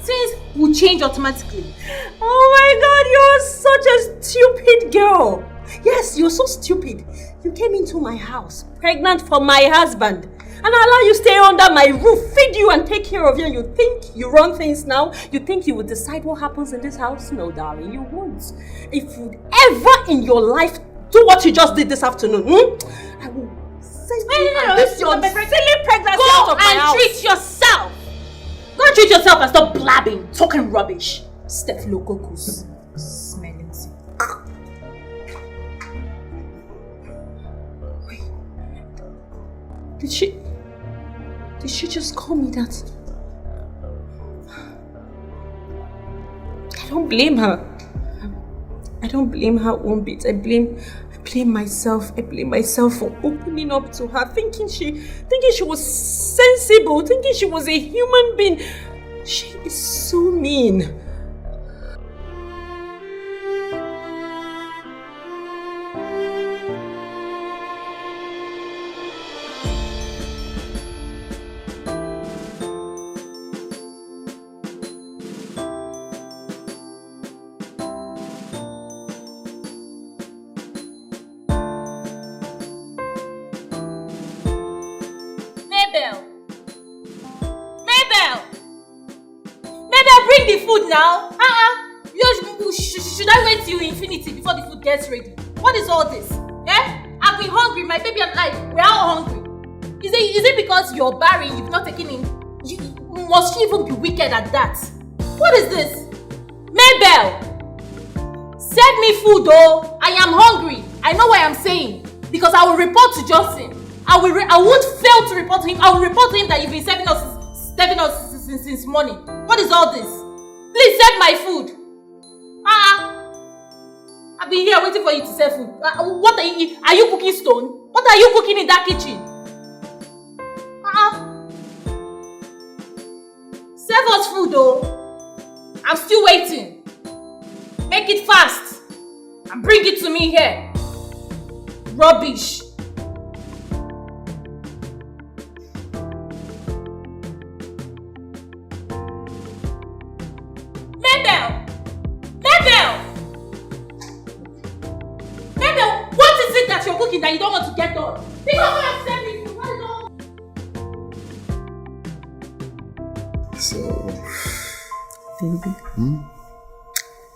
Things will change automatically. Oh my God, you're such a stupid girl. Yes, you're so stupid. You came into my house, pregnant for my husband, and I allow you stay under my roof, feed you and take care of you. You think you run things now? You think you would decide what happens in this house? No, darling, you won't. If you'd ever in your life do what you just did this afternoon, I will send you and this your silly pregnancy out of my house. Go and treat yourself. Go and treat yourself and stop blabbing, talking rubbish. Staphylococcus. Smelling thing. Did she just call me that? I don't blame her. I don't blame her one bit. I blame myself. I blame myself for opening up to her, thinking she was sensible, thinking she was a human being. She is so mean. Bring the food now. Should I wait till infinity before the food gets ready? What is all this? I've been hungry. My baby and I, we're all hungry. Is it because you're barren, you've not taken in? Must you even be wicked at that? What is this? Mabel! Send me food, though. I am hungry. I know what I'm saying. Because I will report to Johnson. I won't fail to report to him. I will report to him that you've been serving us since morning. What is all this? Please send my food. I've been here waiting for you to serve food. What are you? Are you cooking stone? What are you cooking in that kitchen? Serve us food, though. I'm still waiting. Make it fast and bring it to me here. Rubbish. That you don't want to get done. Because I'm sending you. So, baby,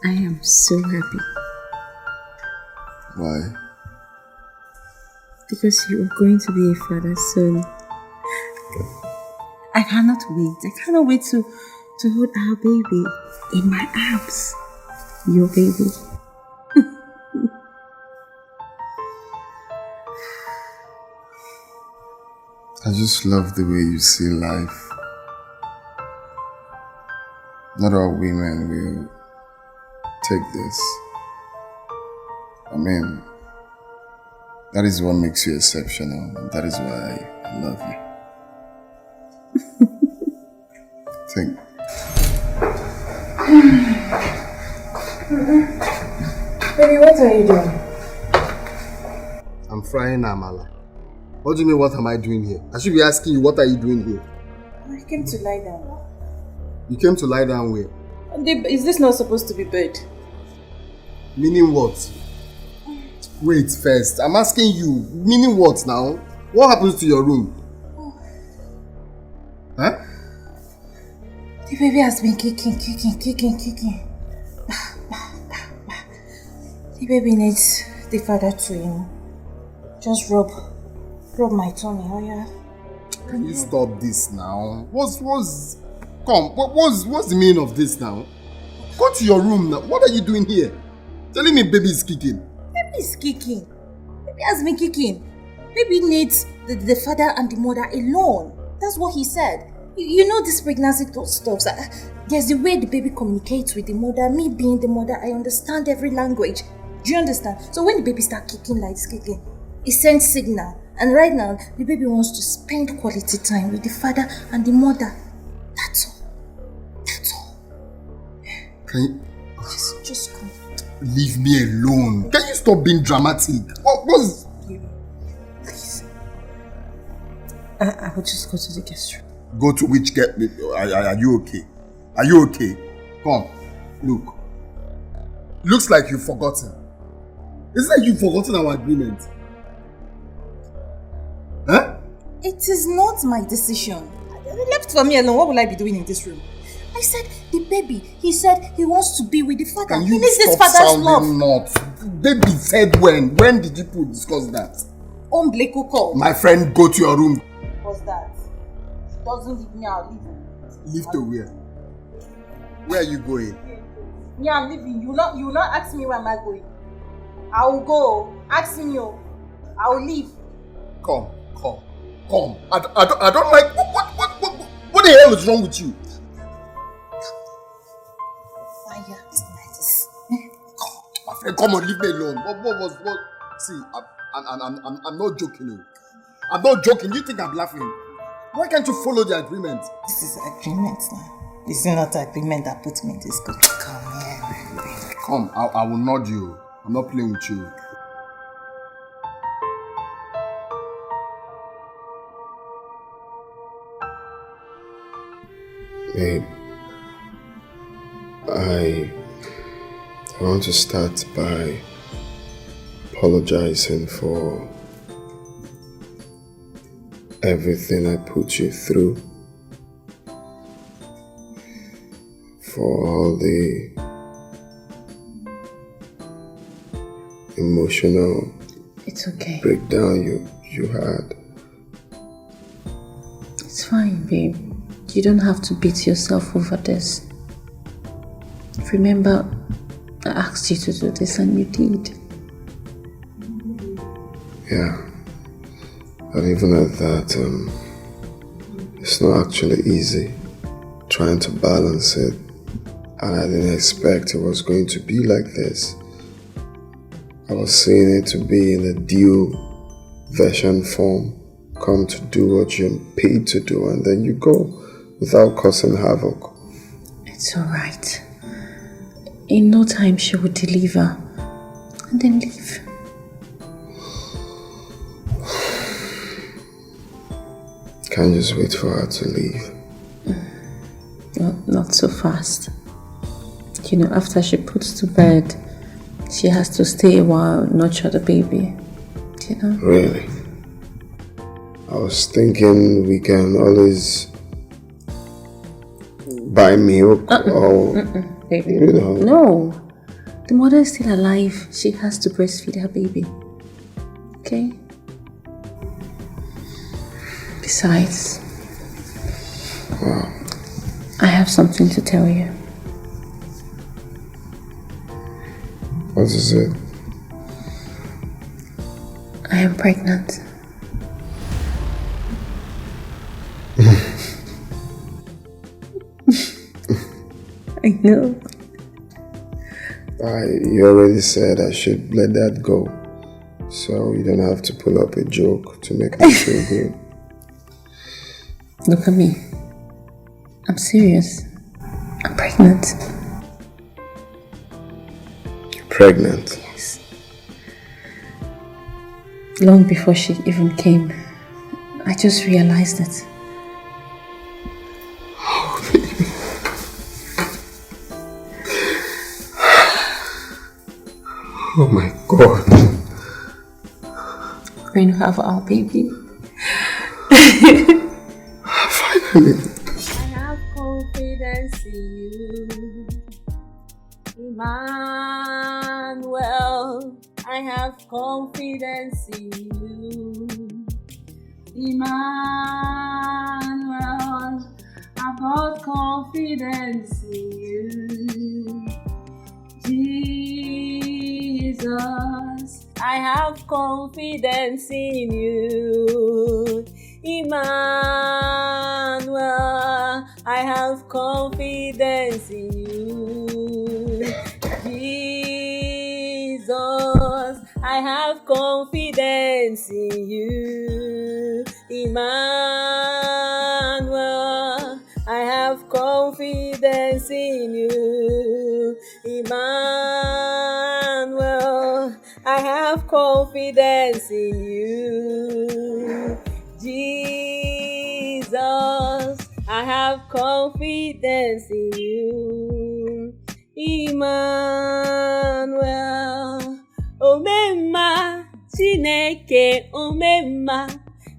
I am so happy. Why? Because you are going to be a father soon. I cannot wait. I cannot wait to hold our baby in my arms. Your baby. I just love the way you see life. Not all women will take this. I mean, that is what makes you exceptional, and that is why I love you. Think. Baby, what are you doing? I'm frying amala. What do you mean, what am I doing here? I should be asking you, what are you doing here? I came to lie down. You came to lie down where? Is this not supposed to be bed? Meaning what? Wait first, I'm asking you, meaning what now? What happens to your room? Huh? The baby has been kicking. The baby needs the father to, just rub my tummy, oh yeah. Can you stop this now? What's the meaning of this now? Go to your room now. What are you doing here? Telling me baby is kicking. Baby is kicking. Baby has been kicking. Baby needs the father and the mother alone. That's what he said. You know this pregnancy stuff. There's the way the baby communicates with the mother. Me being the mother, I understand every language. Do you understand? So when the baby starts kicking like it's kicking, it sends signal. And right now, the baby wants to spend quality time with the father and the mother. That's all. That's all. Can you... Just come. Leave me alone. Can you stop being dramatic? What's... Please. I will just go to the guest room. Go to which guest? Are you okay? Are you okay? Come. Look. Looks like you've forgotten. It's like you've forgotten our agreement. Huh? It is not my decision. Left for me alone, what will I be doing in this room? I said, the baby, he said he wants to be with the father. He needs this father's love. Not. Baby said when? When did you people discuss that? Bleko called. My friend, go to your room. What's that? She doesn't leave me, I'll leave. Leave to where? Where are you going? Me, I'm leaving. You will not ask me where am I going. I will go. Ask me, I will leave. Come. I don't like... What the hell is wrong with you? Why are you acting like this? My friend, come on, leave me alone. What? See, I'm not joking. I'm not joking. You think I'm laughing? Why can't you follow the agreement? This is agreement now. This is not agreement that puts me in this country. Come here. Come, I will nod you. I'm not playing with you. Babe, I want to start by apologizing for everything I put you through, for all the emotional It's okay. breakdown you had. It's fine, babe. You don't have to beat yourself over this. Remember, I asked you to do this and you did. Yeah. But even at that, it's not actually easy trying to balance it. And I didn't expect it was going to be like this. I was seeing it to be in a due version form. Come to do what you're paid to do, and then you go without causing havoc. It's alright. In no time she will deliver and then leave. Can't just wait for her to leave. Not so fast. You know, after she puts to bed, she has to stay a while, nurture the baby. You know? Really? I was thinking we can always buy milk or... Baby. You know. No. The mother is still alive. She has to breastfeed her baby. Okay? Besides, wow. I have something to tell you. What is it? I am pregnant. I know. You already said I should let that go. So you don't have to pull up a joke to make me feel good. Look at me. I'm serious. I'm pregnant. You're pregnant? Yes. Long before she even came, I just realized it. Oh, baby. Oh my God. We're going to have our baby. Finally. I have confidence in you, Emmanuel. I have confidence in you, Emmanuel. I've got confidence in you, Jesus. I have confidence in you, Emmanuel. I have confidence in you, Jesus. I have confidence in you, Emmanuel. I have confidence in you, Emmanuel. I have confidence in you, Jesus. I have confidence in you, Emmanuel. Omemma Chineke omemma,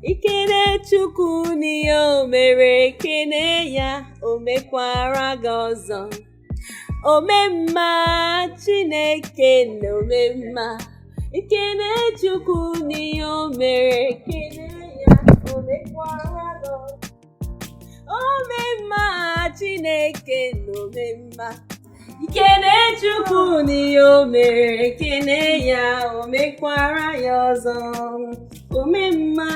ikene Chukwu ni o mere ekene ya, o mekwara gị ọzọ. Omemma Chineke na omemma, ikene Chukwu ni o mere ekene ya, o mekwara gị ọzọ. Omemma Chineke na omemma, ikene Chukwu ni o mere ekene ya, o mekwara ya ọzọ. Omemma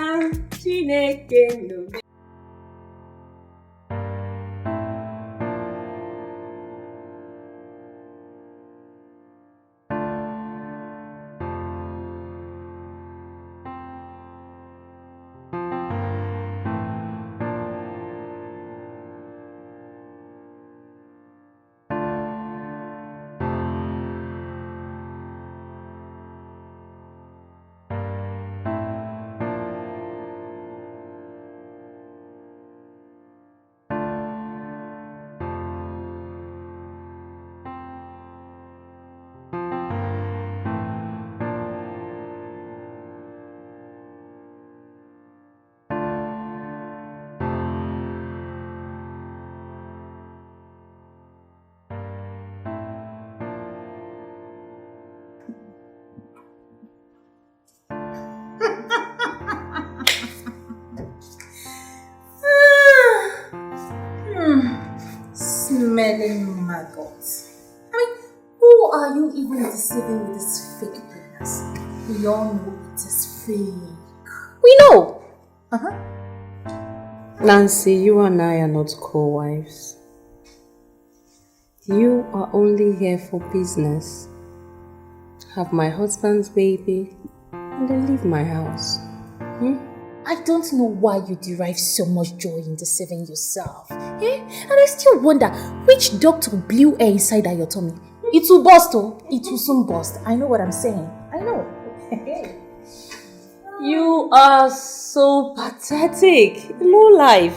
Chineke na omemma. Smelling maggots. I mean, who are you even deceiving with this fake pregnancy? We all know it is fake. We know! Nancy, you and I are not co-wives. You are only here for business. Have my husband's baby and then leave my house. I don't know why you derive so much joy in deceiving yourself. And I still wonder which doctor blew air inside your tummy. It will burst, oh. It will soon burst. I know what I'm saying. I know. You are so pathetic. Low life.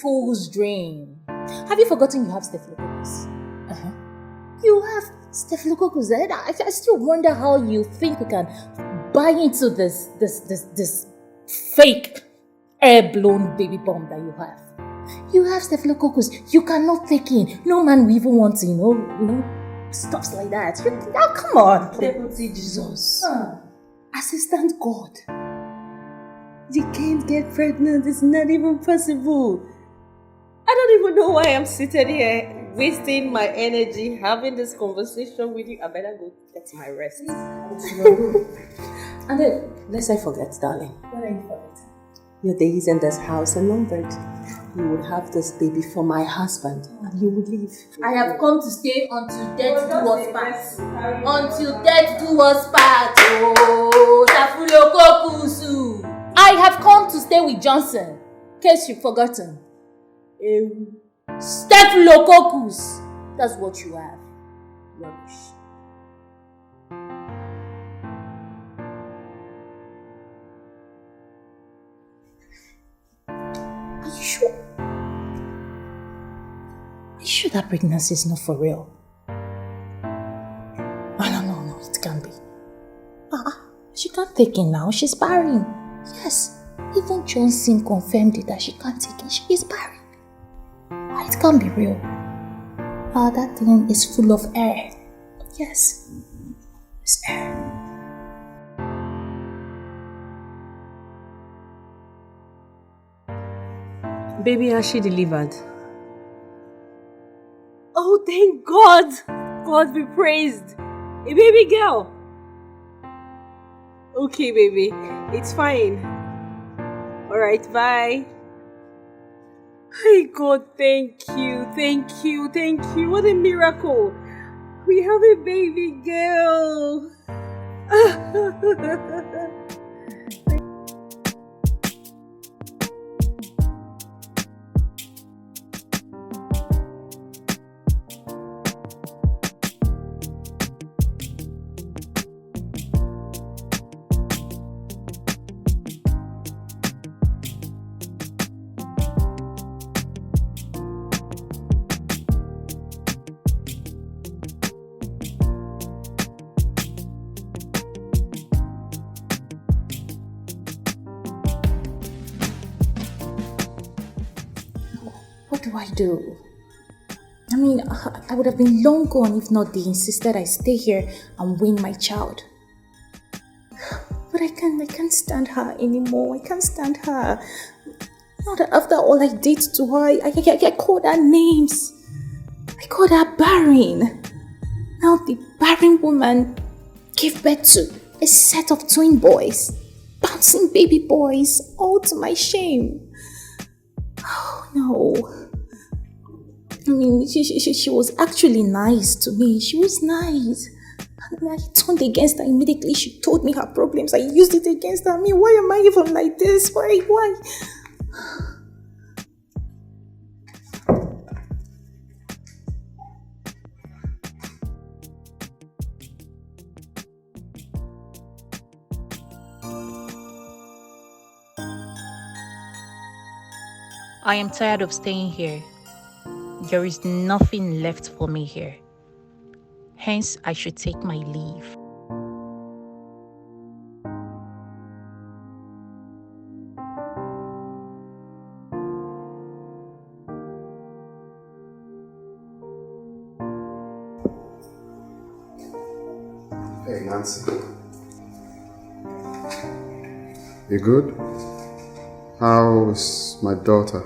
Fool's dream. Have you forgotten you have staphylococcus? You have staphylococcus. I still wonder how you think we can buy into this fake air-blown baby bomb that you have. You have staphylococcus. You cannot take in. No man will even want to, stuff like that. Come on. Deputy Jesus. Assistant God. You can't get pregnant. It's not even possible. I don't even know why I'm seated here wasting my energy having this conversation with you. I better go get my rest. And then, lest I forget, darling. What are you forgetting? Your days in this house are numbered. You would have this baby for my husband, and you would leave. I have come to stay until death do us part. Until death do us part. Oh, Tafulo Kokusu. I have come to stay with Johnson. In case you've forgotten. Staphylococcus. That's what you have. Rubbish. Are you sure? Are you sure that pregnancy is not for real? Oh, no, it can't be. She can't take it now. She's barren. Yes, even Johnson confirmed it that she can't take it. She is barren. It can't be real. That thing is full of air. Yes, it's air. Baby, has she delivered? Oh, thank God! God be praised. A baby girl. Okay, baby. It's fine. Alright, bye. Hey, God, thank you. What a miracle. We have a baby girl. What do I do? I mean, I would have been long gone if not they insisted I stay here and win my child. But I can't stand her anymore. I can't stand her. Not after all I did to her, I called her names. I called her barren. Now the barren woman gave birth to a set of twin boys, bouncing baby boys, all to my shame. Oh no. I mean, she was actually nice to me. She was nice. And I turned against her immediately. She told me her problems. I used it against her. I mean, why am I even like this? Why? I am tired of staying here. There is nothing left for me here. Hence, I should take my leave. Hey, Nancy. You good? How's my daughter?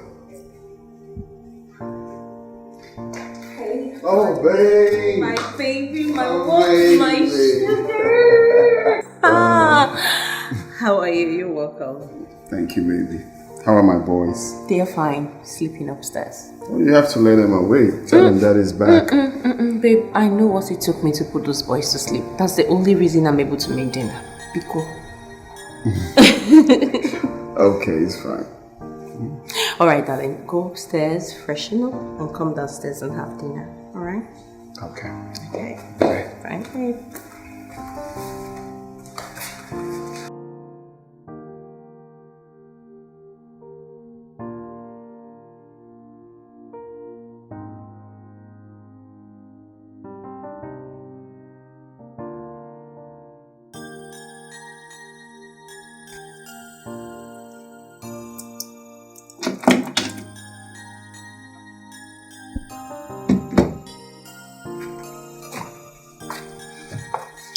Oh, babe! My baby, my baby. my sugar! How are you? You're welcome. Thank you, baby. How are my boys? They're fine, sleeping upstairs. Well, you have to let them awake. Tell them Daddy's back. Babe, I know what it took me to put those boys to sleep. That's the only reason I'm able to make dinner. Be cool. Okay, it's fine. Alright, darling. Go upstairs, freshen up, and come downstairs and have dinner. Alright? Okay. Okay. Bye. Bye, babe.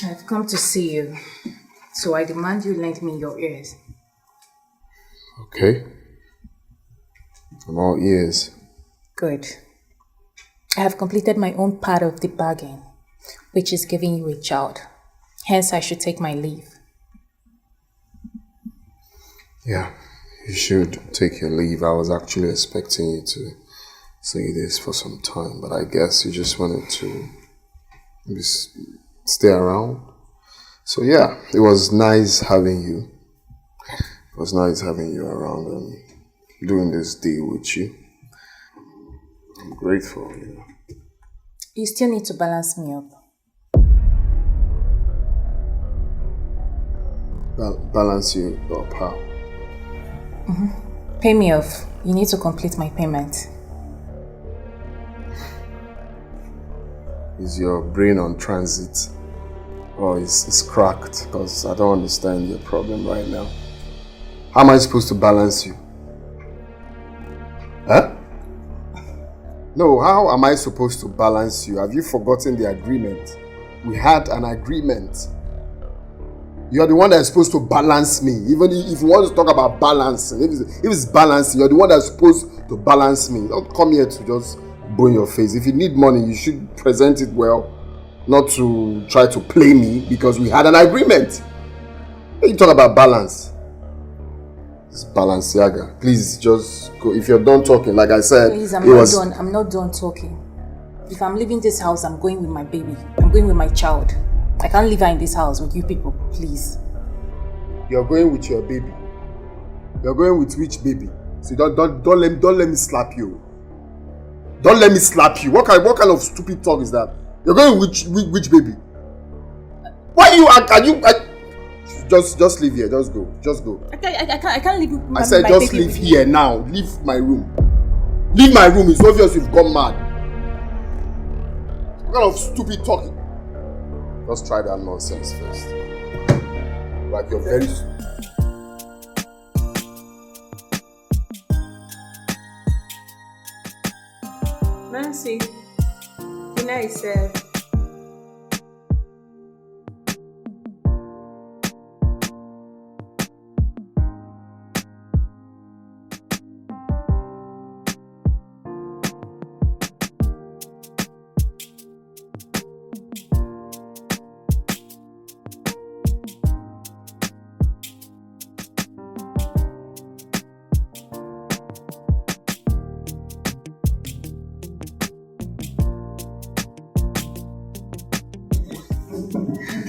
I've come to see you, so I demand you lend me your ears. Okay. I'm all ears. Good. I have completed my own part of the bargain, which is giving you a child. Hence, I should take my leave. Yeah, you should take your leave. I was actually expecting you to say this for some time, but I guess you just wanted to maybe stay around. So yeah, it was nice having you. It was nice having you around and doing this deal with you. I'm grateful, you know. You still need to balance me up. Balance you up how? Pay me off. You need to complete my payment. Is your brain on transit? Or it's cracked? Because I don't understand your problem right now. How am I supposed to balance you? Huh? No, how am I supposed to balance you? Have you forgotten the agreement? We had an agreement. You are the one that is supposed to balance me. Even if you want to talk about balancing, if it's balancing, you're the one that's supposed to balance me. Don't come here to just bone your face. If you need money, you should present it well, not to try to play me because we had an agreement. When you talk about balance, it's Balenciaga. Please just go. If you're done talking, like I said, Please, I'm not done talking. If I'm leaving this house, I'm going with my baby. I'm going with my child. I can't leave her in this house with you people, please. You're going with your baby. You're going with which baby? See, don't let me slap you. Don't let me slap you. What kind of stupid talk is that? You're going with which baby? Why you? Just leave here. Just go. I can't leave. I said just leave here now. Leave my room. Leave my room. It's obvious you've gone mad. What kind of stupid talking? Just try that nonsense first. Like you're very. Nancy, dinner is served.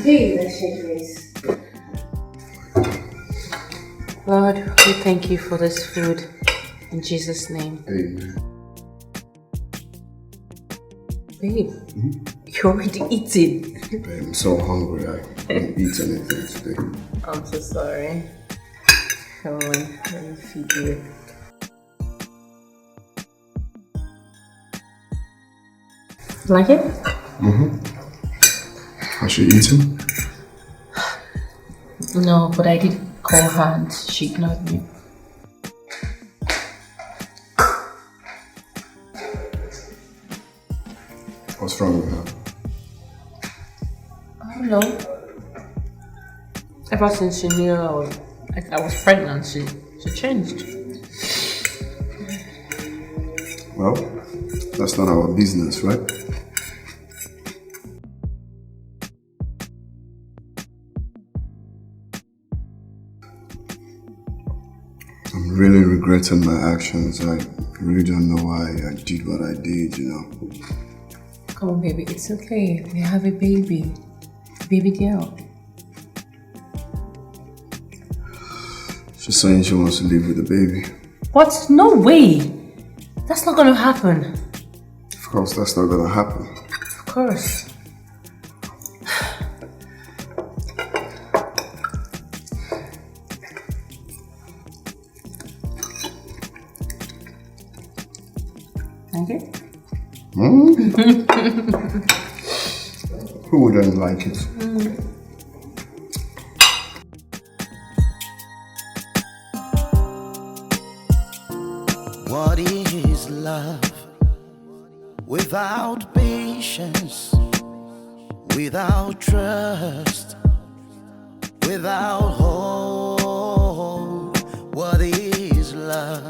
Hey, let's shake this. Lord, we thank you for this food. In Jesus' name. Amen. Babe, you're already eating. Babe, I'm so hungry. I didn't eat anything today. I'm so sorry. Come on, let me feed you. Like it? Has she eaten? No, but I did call her and she ignored me. What's wrong with her? I don't know. Ever since she knew I was pregnant, she changed. Well, that's not our business, right? I'm really regretting my actions. I really don't know why I did what I did, you know. Come on, baby, it's okay. We have a baby. Baby girl. She's saying she wants to live with the baby. What? No way! That's not gonna happen. Of course, that's not gonna happen. Of course. Okay. Who wouldn't like it? What is love without patience, without trust, without hope? What is love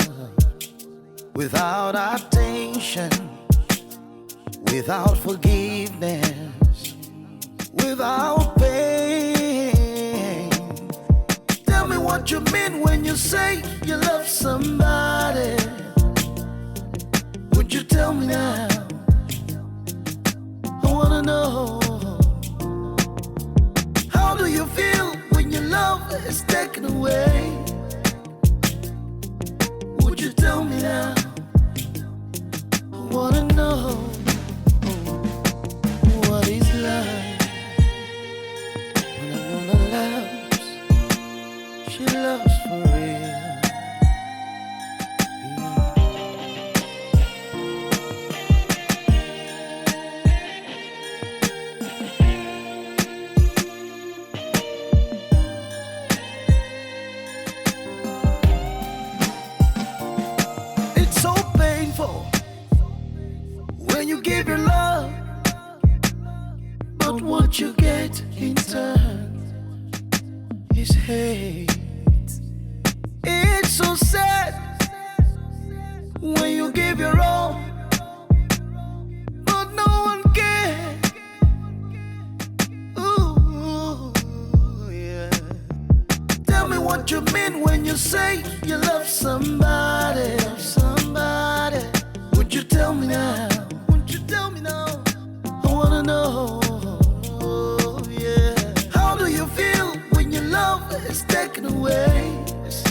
without attention, without forgiveness, without pain. Tell me what you mean when you say you love somebody. Would you tell me now? I wanna know. How do you feel when your love is taken away? Would you tell me now? I wanna know. What is love? When a woman loves, she loves for real. It's so painful when you give your love, but what you get in turn is hate. It's so sad when you give your all, but no one cares. Ooh, yeah. Tell me what you mean when you say you love somebody. Love somebody. Would you tell me now? Would you tell me now? I wanna know. Yeah. How do you feel when your love is taken away? It's